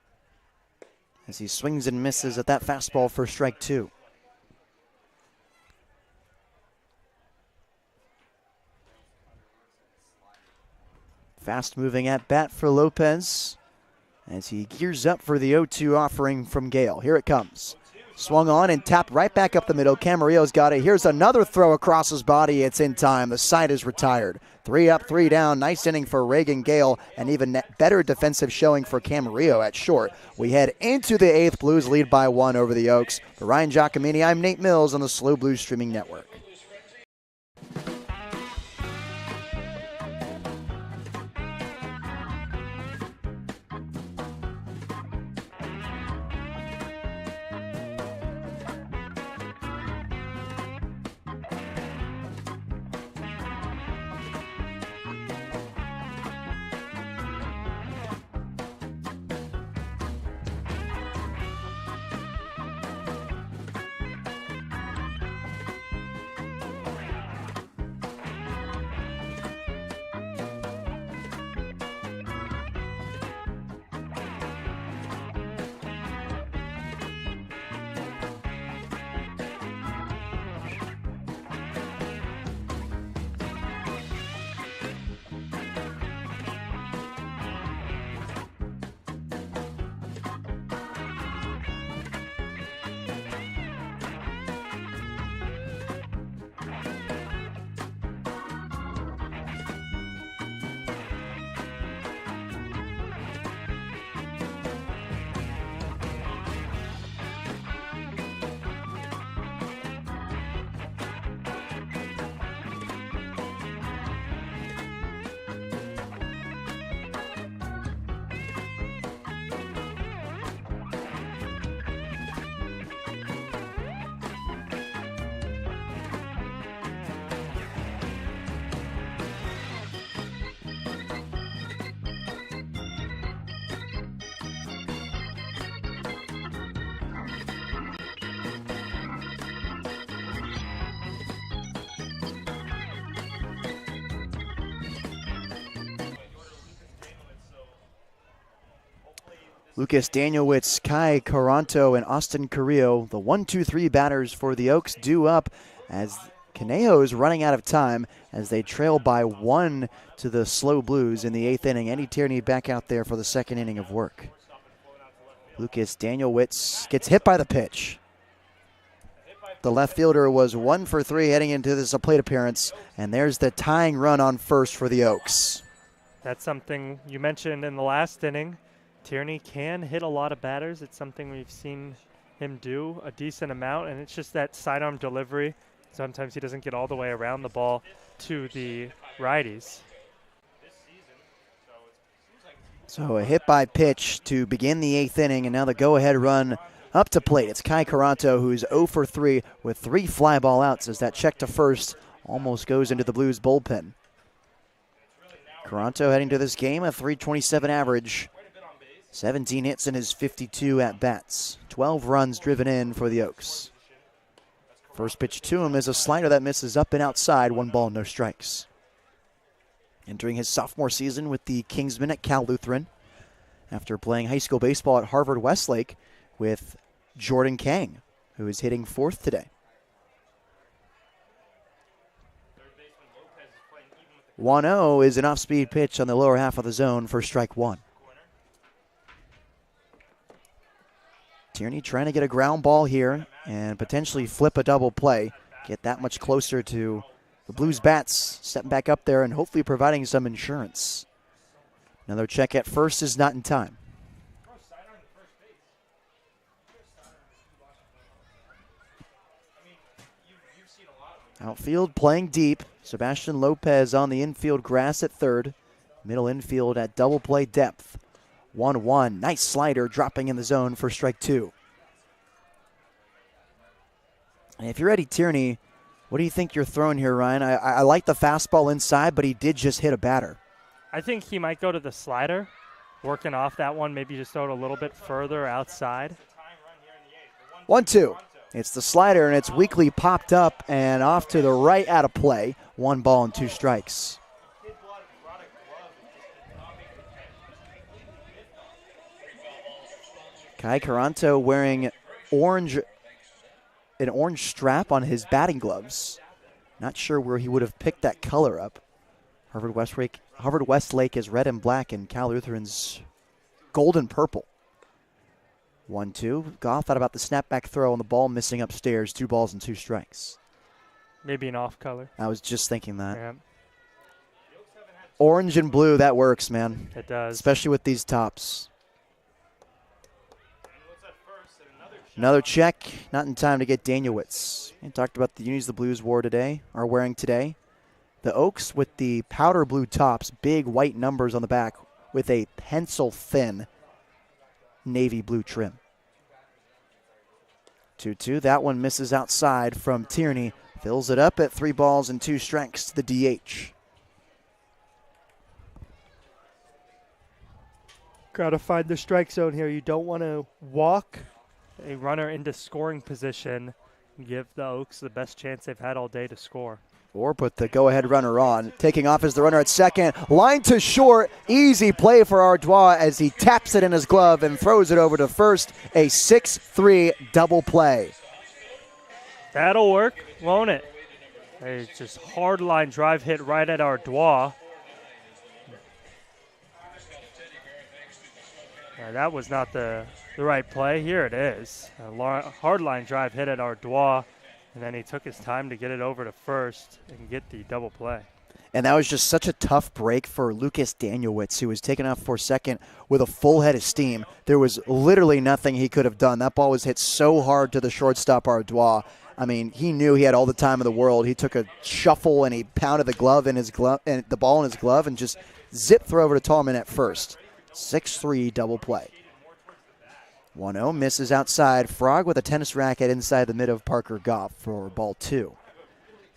as he swings and misses at that fastball for strike 2. Fast moving at bat for Lopez as he gears up for the 0-2 offering from Gale. Here it comes. Swung on and tapped right back up the middle. Camarillo's got it. Here's another throw across his body. It's in time. The side is retired. 3 up, 3 down. Nice inning for Reagan Gale, and even better defensive showing for Camarillo at short. We head into the 8th. Blues lead by 1 over the Oaks. For Ryan Giacomini, I'm Nate Mills on the SLO Blues Streaming Network. Lucas Danielwitz, Kai Caranto, and Austin Carrillo, the 1-2-3 batters for the Oaks, due up as Conejo is running out of time as they trail by 1 to the SLO Blues in the 8th inning. Eddie Tierney back out there for the 2nd inning of work. Lucas Danielwitz gets hit by the pitch. The left fielder was 1 for 3 heading into this plate appearance, and there's the tying run on first for the Oaks. That's something you mentioned in the last inning. Tierney can hit a lot of batters. It's something we've seen him do a decent amount, and it's just that sidearm delivery. Sometimes he doesn't get all the way around the ball to the righties. So a hit by pitch to begin the 8th inning, and now the go-ahead run up to plate. It's Kai Caranto, who's 0 for 3 with 3 fly ball outs as that check to first almost goes into the Blues bullpen. Caranto heading to this game, a .327 average. 17 hits in his 52 at-bats. 12 runs driven in for the Oaks. First pitch to him is a slider that misses up and outside. 1 ball, no strikes. Entering his sophomore season with the Kingsmen at Cal Lutheran after playing high school baseball at Harvard Westlake with Jordan Kang, who is hitting 4th today. 1-0 is an off-speed pitch on the lower half of the zone for strike 1. Tierney trying to get a ground ball here and potentially flip a double play, get that much closer to the Blues bats, stepping back up there and hopefully providing some insurance. Another check at first is not in time. Outfield playing deep. Sebastian Lopez on the infield grass at 3rd. Middle infield at double play depth. 1-1. Nice slider dropping in the zone for strike 2. And if you're Eddie Tierney, what do you think you're throwing here, Ryan? I like the fastball inside, but he did just hit a batter. I think he might go to the slider, working off that one, maybe just throw it a little bit further outside. 1-2. It's the slider, and it's weakly popped up and off to the right out of play. 1 ball and 2 strikes. Kai Caranto wearing an orange strap on his batting gloves. Not sure where he would have picked that color up. Harvard Westlake is red and black, and Cal Lutheran's gold and purple. 1-2. Goff thought about the snapback throw on the ball missing upstairs. 2 balls and 2 strikes. Maybe an off color. I was just thinking that. Yeah. Orange and blue, that works, man. It does. Especially with these tops. Another check, not in time to get Danielwitz. We talked about the unis the Blues are wearing today. The Oaks with the powder blue tops, big white numbers on the back with a pencil-thin navy blue trim. 2-2, that one misses outside from Tierney. Fills it up at 3 balls and 2 strikes to the DH. Got to find the strike zone here. You don't want to walk a runner into scoring position. Give the Oaks the best chance they've had all day to score. Or put the go-ahead runner on. Taking off is the runner at second. Line to short. Easy play for Ardois as he taps it in his glove and throws it over to first. A 6-3 double play. That'll work, won't it? A just hard line drive hit right at Ardois. That was not the right play. Here it is. A hard line drive hit at Ardois. And then he took his time to get it over to first and get the double play. And that was just such a tough break for Lucas Danielwitz, who was taken off for second with a full head of steam. There was literally nothing he could have done. That ball was hit so hard to the shortstop, Ardois. I mean, he knew he had all the time in the world. He took a shuffle and he pounded the ball in his glove and just zip throw over to Tallman at first. 6-3 double play. 1-0 misses outside. Frog with a tennis racket inside the mid of Parker Goff for ball 2.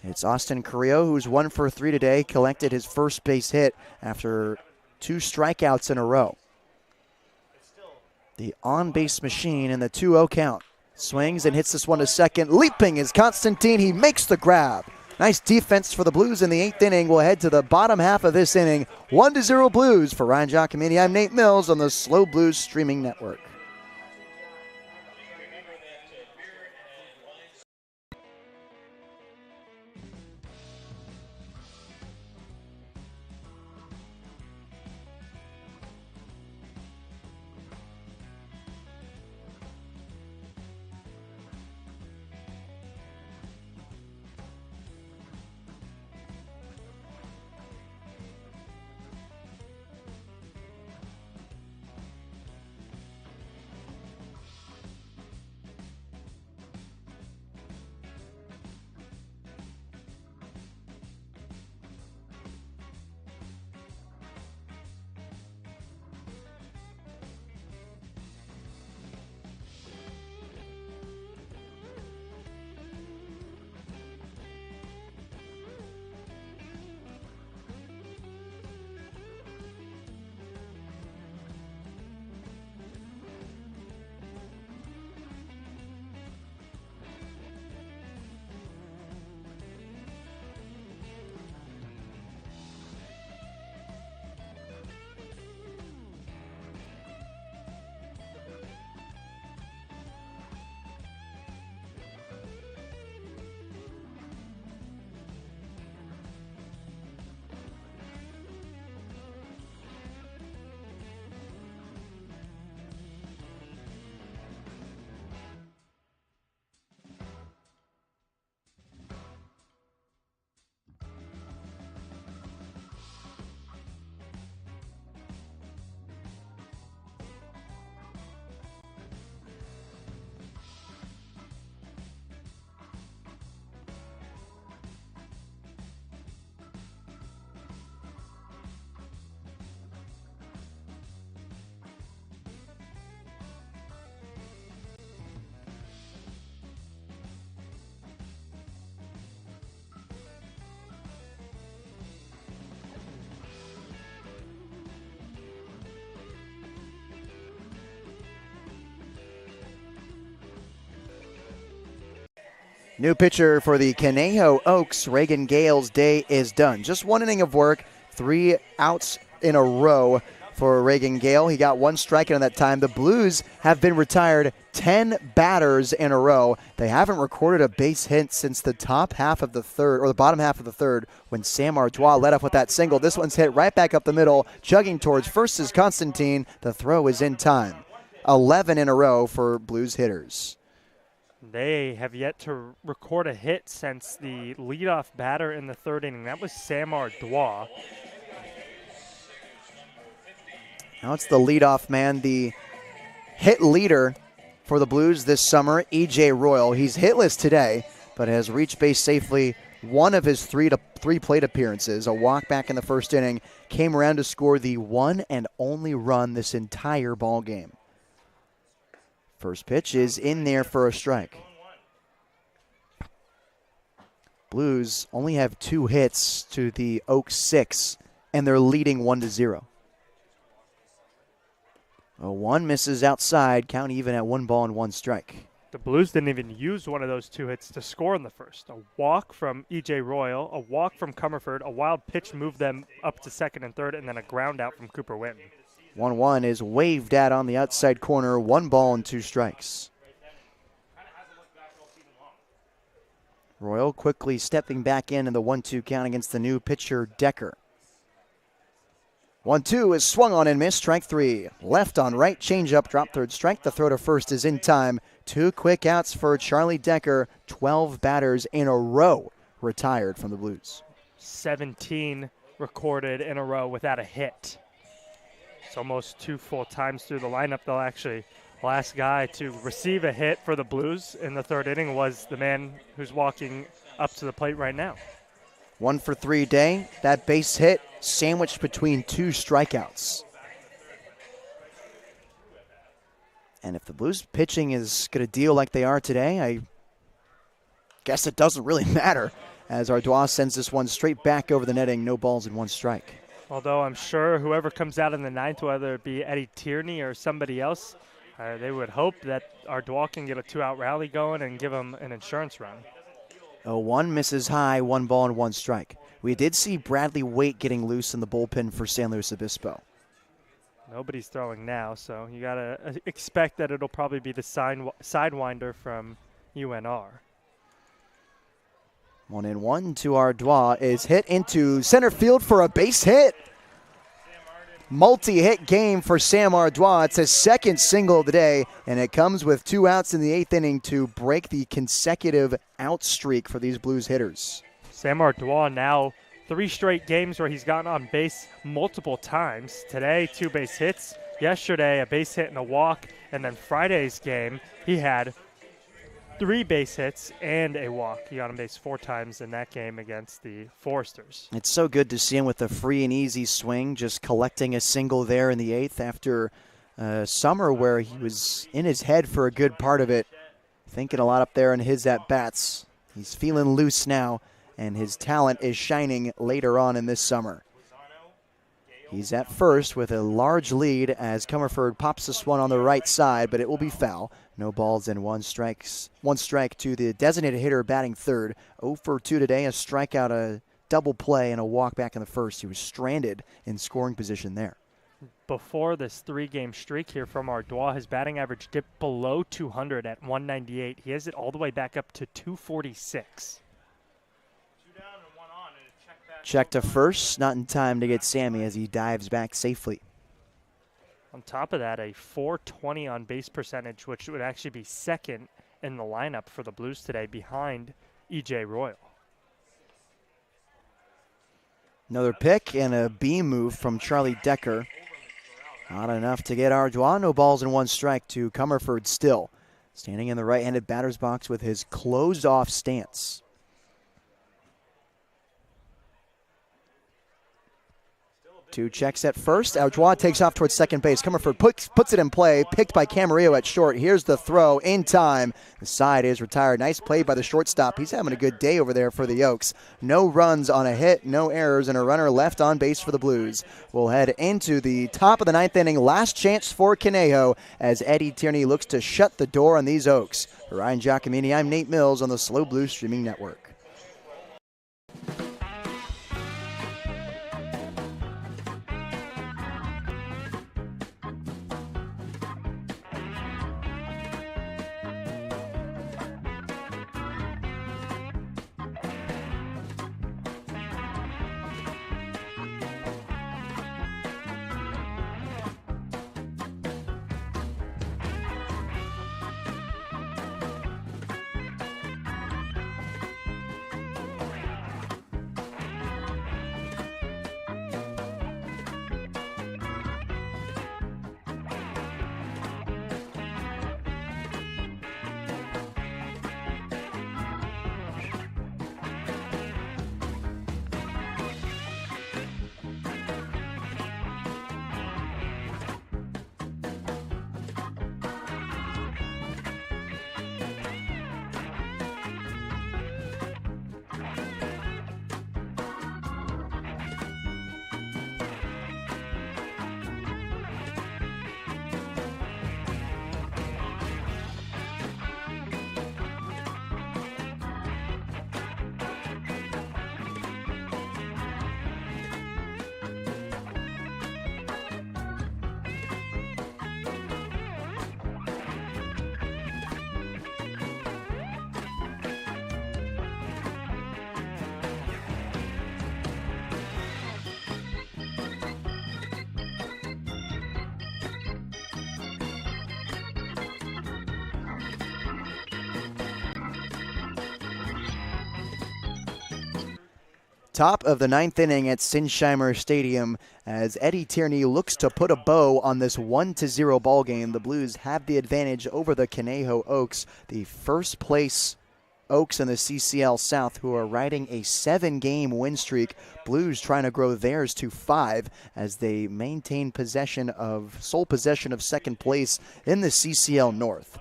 It's Austin Carrillo, who's 1 for 3 today, collected his first base hit after 2 strikeouts in a row. The on-base machine in the 2-0 count. Swings and hits this one to second. Leaping is Constantine. He makes the grab. Nice defense for the Blues in the 8th inning. We'll head to the bottom half of this inning. 1-0 Blues. For Ryan Giacomini, I'm Nate Mills on the SLO Blues streaming network. New pitcher for the Conejo Oaks, Reagan Gale's day is done. Just one inning of work, 3 outs in a row for Reagan Gale. He got 1 strikeout in that time. The Blues have been retired 10 batters in a row. They haven't recorded a base hit since the top half of the third, or the bottom half of the third, when Sam Artois led off with that single. This one's hit right back up the middle, chugging towards first is Constantine. The throw is in time. 11 in a row for Blues hitters. They have yet to record a hit since the leadoff batter in the 3rd inning. That was Sam Artois. Now it's the leadoff man, the hit leader for the Blues this summer, E.J. Royal. He's hitless today, but has reached base safely 1 of his 3 plate appearances. A walk back in the 1st inning, came around to score the 1 and only run this entire ball game. First pitch is in there for a strike. Blues only have 2 hits to the Oaks 6, and they're leading 1-0. A 1 misses outside, count even at 1 ball and 1 strike. The Blues didn't even use one of those 2 hits to score in the first. A walk from E.J. Royal, a walk from Comerford, a wild pitch moved them up to 2nd and 3rd, and then a ground out from Cooper Witten. 1-1 is waved at on the outside corner, 1 ball and 2 strikes. Royal quickly stepping back in the 1-2 count against the new pitcher, Decker. 1-2 is swung on and missed, strike 3. Left on right, changeup, drop 3rd strike. The throw to first is in time. 2 quick outs for Charlie Decker. 12 batters in a row retired from the Blues. 17 recorded in a row without a hit. It's almost 2 full times through the lineup. They'll actually, last guy to receive a hit for the Blues in the 3rd inning was the man who's walking up to the plate right now. 1 for 3 day. That base hit sandwiched between 2 strikeouts. And if the Blues pitching is going to deal like they are today, I guess it doesn't really matter, as Artois sends this one straight back over the netting, no balls and 1 strike. Although I'm sure whoever comes out in the 9th, whether it be Eddie Tierney or somebody else, they would hope that Artois can get a 2-out rally going and give him an insurance run. 0-1 misses high, 1 ball and 1 strike. We did see Bradley Waite getting loose in the bullpen for San Luis Obispo. Nobody's throwing now, so you got to expect that it'll probably be the sidewinder from UNR. 1-1 to Ardois is hit into center field for a base hit. Multi-hit game for Sam Ardois. It's his second single of the day, and it comes with 2 outs in the 8th inning to break the consecutive out streak for these Blues hitters. Sam Ardois now 3 straight games where he's gotten on base multiple times. Today, 2 base hits. Yesterday, a base hit and a walk. And then Friday's game, he had 3 base hits and a walk. He got on base 4 times in that game against the Foresters. It's so good to see him with a free and easy swing, just collecting a single there in the 8th after a summer where he was in his head for a good part of it, thinking a lot up there in his at-bats. He's feeling loose now, and his talent is shining later on in this summer. He's at first with a large lead as Comerford pops this one on the right side, but it will be foul. No balls and 1 strike to the designated hitter batting third. 0 for 2 today, a strikeout, a double play, and a walk back in the first. He was stranded in scoring position there. Before this 3-game streak here from Ardois, his batting average dipped below 200 at 198. He has it all the way back up to 246. Check to first, not in time to get Sammy as he dives back safely. On top of that, a .420 on base percentage, which would actually be second in the lineup for the Blues today behind E.J. Royal. Another pick and a beam move from Charlie Decker. Not enough to get Ardois. No balls and 1 strike to Comerford still. Standing in the right-handed batter's box with his closed-off stance. 2 checks at first. Ardois takes off towards second base. Comerford puts it in play. Picked by Camarillo at short. Here's the throw in time. The side is retired. Nice play by the shortstop. He's having a good day over there for the Oaks. No runs on a hit, no errors, and a runner left on base for the Blues. We'll head into the top of the 9th inning. Last chance for Conejo as Eddie Tierney looks to shut the door on these Oaks. For Ryan Giacomini, I'm Nate Mills on the SLO Blues Streaming Network. Top of the 9th inning at Sinsheimer Stadium as Eddie Tierney looks to put a bow on this 1-0 ball game. The Blues have the advantage over the Conejo Oaks, the first place Oaks in the CCL South, who are riding a 7-game win streak. Blues trying to grow theirs to 5 as they maintain sole possession of second place in the CCL North.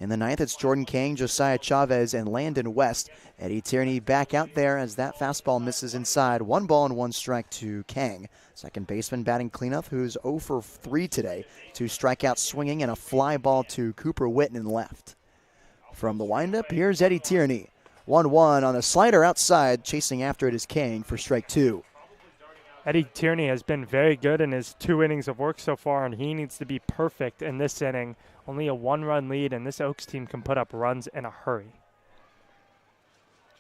In the 9th, it's Jordan Kang, Josiah Chavez, and Landon West. Eddie Tierney back out there as that fastball misses inside. 1 ball and 1 strike to Kang. Second baseman batting cleanup, who's 0 for 3 today. 2 strikeouts swinging and a fly ball to Cooper Witten left. From the windup, here's Eddie Tierney. 1-1 on a slider outside. Chasing after it is Kang for strike 2. Eddie Tierney has been very good in his 2 innings of work so far, and he needs to be perfect in this inning. Only a 1-run lead, and this Oaks team can put up runs in a hurry.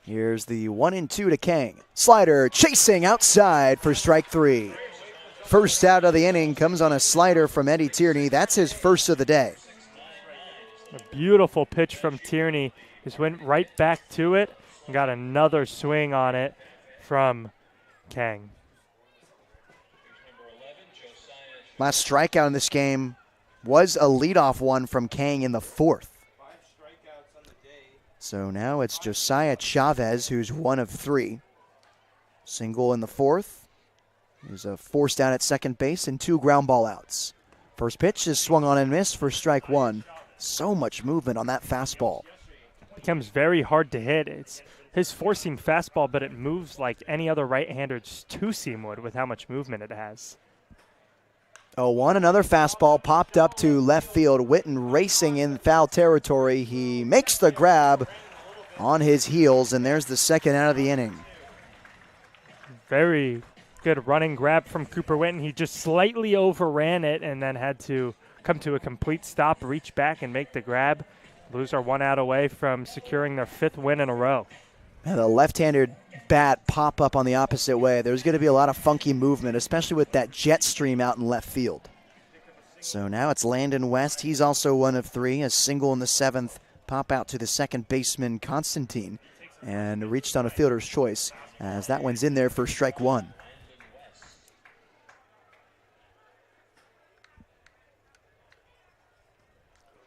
Here's the 1-2 to Kang. Slider chasing outside for strike 3. First out of the inning comes on a slider from Eddie Tierney. That's his first of the day. A beautiful pitch from Tierney. Just went right back to it and got another swing on it from Kang. Last strikeout in this game was a leadoff one from Kang in the 4th. So now it's Josiah Chavez, who's 1 of 3. Single in the 4th. He's a forced out at second base and 2 ground ball outs. First pitch is swung on and missed for strike 1. So much movement on that fastball. Becomes very hard to hit. It's his 4-seam fastball, but it moves like any other right-hander's 2-seam would with how much movement it has. 0-1, another fastball popped up to left field. Witten racing in foul territory. He makes the grab on his heels, and there's the second out of the inning. Very good running grab from Cooper Witten. He just slightly overran it and then had to come to a complete stop, reach back, and make the grab. Blues are 1 out away from securing their 5th win in a row. And the left-handed bat pop up on the opposite way. There's going to be a lot of funky movement, especially with that jet stream out in left field. So now it's Landon West. He's also 1 of 3. A single in the 7th. Pop out to the second baseman, Constantine, and reached on a fielder's choice as that one's in there for strike 1.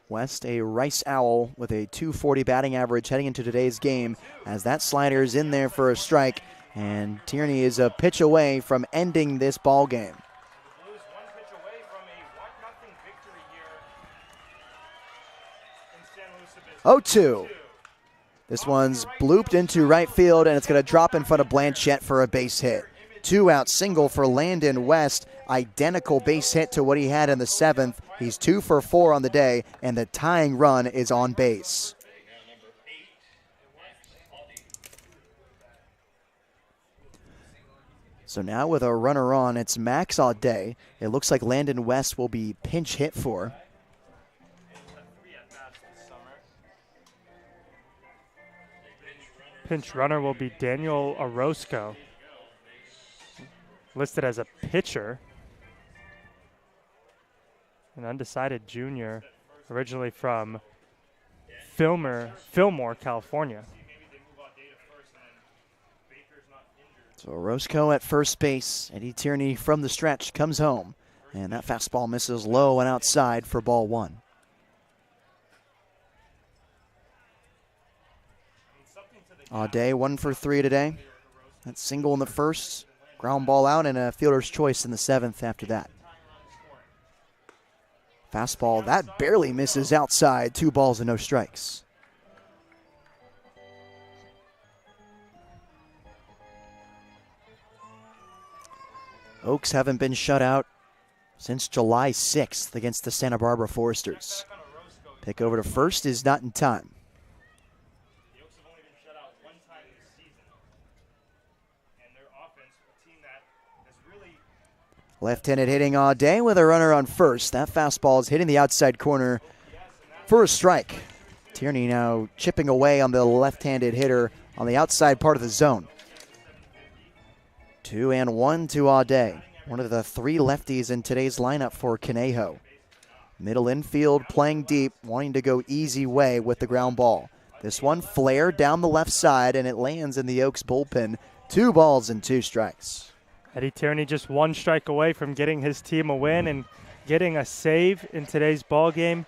West, a Rice Owl with a .240 batting average heading into today's game as that slider is in there for a strike, and Tierney is a pitch away from ending this ball game. 0-2. This one's blooped into right field, and it's going to drop in front of Blanchette for a base hit. 2-out single for Landon West. Identical base hit to what he had in the 7th. He's 2 for 4 on the day, and the tying run is on base. So now with a runner on, it's Max Audet. It looks like Landon West will be pinch hit for. Pinch runner will be Daniel Orozco, listed as a pitcher. An undecided junior, originally from Fillmore, California. So Orozco at first base. Eddie Tierney from the stretch comes home. And that fastball misses low and outside for ball 1. Audet 1 for 3 today. That single in the 1st. Ground ball out and a fielder's choice in the 7th after that. Fastball, that barely misses outside. 2 balls and no strikes. Oaks haven't been shut out since July 6th against the Santa Barbara Foresters. Pick over to first is not in time. Left-handed hitting Audet with a runner on first. That fastball is hitting the outside corner for a strike. Tierney now chipping away on the left-handed hitter on the outside part of the zone. 2-1 to Audet, one of the 3 lefties in today's lineup for Conejo. Middle infield playing deep, wanting to go easy way with the ground ball. This one flared down the left side, and it lands in the Oaks bullpen. 2 balls and 2 strikes. Eddie Tierney just 1 strike away from getting his team a win and getting a save in today's ball game.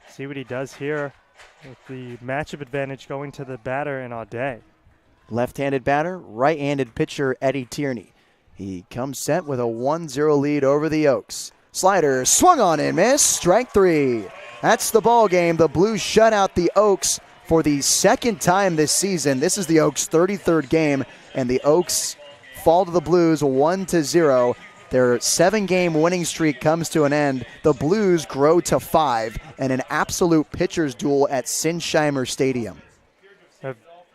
See what he does here with the matchup advantage going to the batter in Audet. Left-handed batter, right-handed pitcher Eddie Tierney. He comes set with a 1-0 lead over the Oaks. Slider swung on and missed. Strike 3. That's the ball game. The Blues shut out the Oaks for the 2nd time this season. This is the Oaks' 33rd game, and the Oaks fall to the Blues 1-0. Their 7-game winning streak comes to an end. The Blues grow to 5, and an absolute pitcher's duel at Sinsheimer Stadium.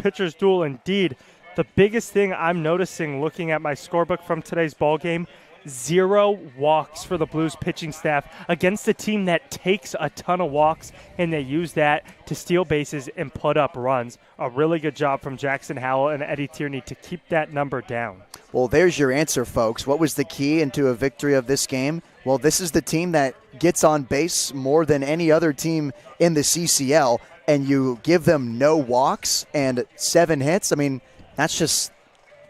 pitchers duel indeed. The biggest thing I'm noticing looking at my scorebook from today's ball game, 0 walks for the Blues pitching staff against a team that takes a ton of walks, and they use that to steal bases and put up runs. A really good job from Jackson Howell and Eddie Tierney to keep that number down. Well, there's your answer, folks. What was the key into a victory of this game? Well, this is the team that gets on base more than any other team in the CCL, and you give them no walks and 7 hits. I mean, that's just,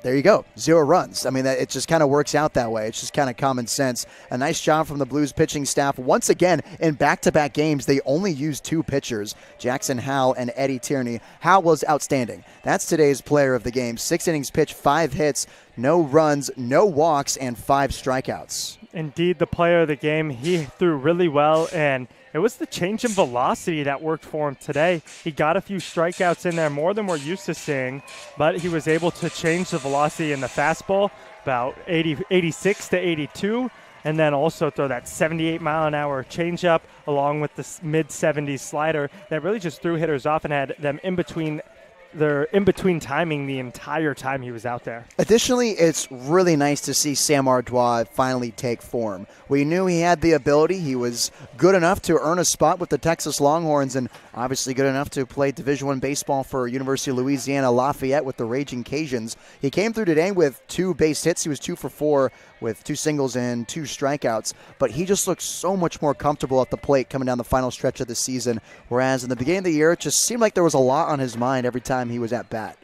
there you go, 0 runs. I mean, it just kind of works out that way. It's just kind of common sense. A nice job from the Blues pitching staff. Once again, in back-to-back games, they only used 2 pitchers, Jackson Howell and Eddie Tierney. Howell was outstanding. That's today's player of the game. 6 innings pitched, 5 hits, no runs, no walks, and 5 strikeouts. Indeed, the player of the game. He threw really well, and it was the change in velocity that worked for him today. He got a few strikeouts in there, more than we're used to seeing, but he was able to change the velocity in the fastball, about 86 to 82, and then also throw that 78-mile-an-hour changeup along with the mid-70s slider that really just threw hitters off and had them in between timing the entire time he was out there. Additionally, it's really nice to see Sam Ardois finally take form. We knew he had the ability. He was good enough to earn a spot with the Texas Longhorns and obviously good enough to play Division I baseball for University of Louisiana Lafayette with the Raging Cajuns. He came through today with 2 base hits. He was 2 for 4 with 2 singles and 2 strikeouts, but he just looks so much more comfortable at the plate coming down the final stretch of the season, whereas in the beginning of the year, it just seemed like there was a lot on his mind every time he was at bat.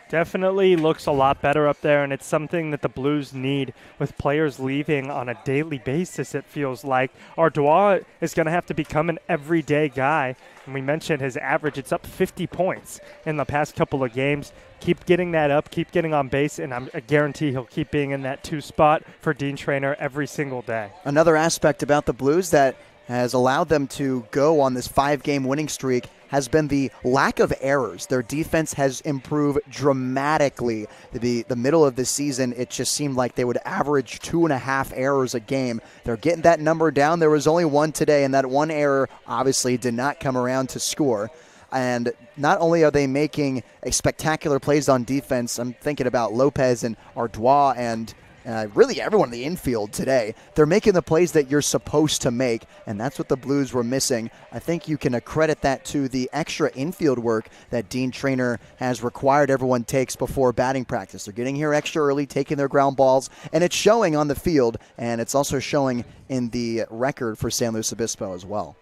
Definitely looks a lot better up there, and it's something that the Blues need with players leaving on a daily basis, it feels like. Ardois is going to have to become an everyday guy, and we mentioned his average. It's up 50 points in the past couple of games. Keep getting that up, keep getting on base, and I guarantee he'll keep being in that 2 spot for Dean Traynor every single day. Another aspect about the Blues that has allowed them to go on this 5-game winning streak has been the lack of errors. Their defense has improved dramatically. The middle of the season, it just seemed like they would average 2.5 errors a game. They're getting that number down. There was only 1 today, and that 1 error obviously did not come around to score. And not only are they making spectacular plays on defense, I'm thinking about Lopez and Ardois and really everyone in the infield today. They're making the plays that you're supposed to make, and that's what the Blues were missing. I think you can accredit that to the extra infield work that Dean Traynor has required everyone takes before batting practice. They're getting here extra early, taking their ground balls, and it's showing on the field, and it's also showing in the record for San Luis Obispo as well.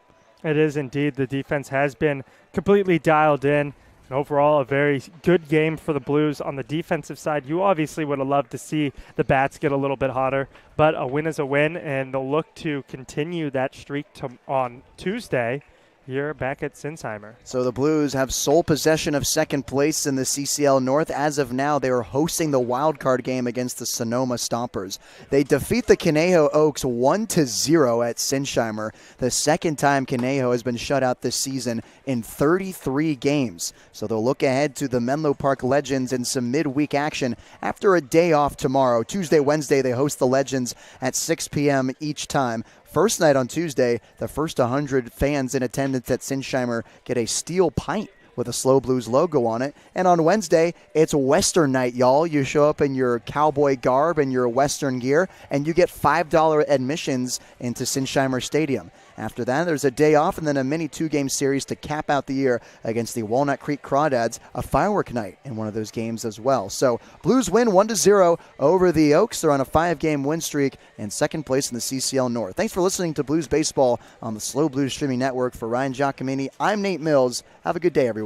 It is indeed. The defense has been completely dialed in. And overall, a very good game for the Blues. On the defensive side, you obviously would have loved to see the bats get a little bit hotter, but a win is a win, and they'll look to continue that streak on Tuesday here back at Sinsheimer. So the Blues have sole possession of second place in the CCL North. As of now, they are hosting the wild card game against the Sonoma Stompers. They defeat the Conejo Oaks 1-0 at Sinsheimer, the second time Conejo has been shut out this season in 33 games. So they'll look ahead to the Menlo Park Legends in some midweek action after a day off tomorrow. Tuesday, Wednesday, they host the Legends at 6 p.m. each time. First night on Tuesday, the first 100 fans in attendance at Sinsheimer get a steel pint with a SLO Blues logo on it. And on Wednesday, it's Western night, y'all. You show up in your cowboy garb and your Western gear, and you get $5 admissions into Sinsheimer Stadium. After that, there's a day off and then a mini 2-game series to cap out the year against the Walnut Creek Crawdads, a firework night in one of those games as well. So Blues win 1-0 over the Oaks. They're on a 5-game win streak and second place in the CCL North. Thanks for listening to Blues Baseball on the SLO Blues Streaming Network. For Ryan Giacomini, I'm Nate Mills. Have a good day, everyone.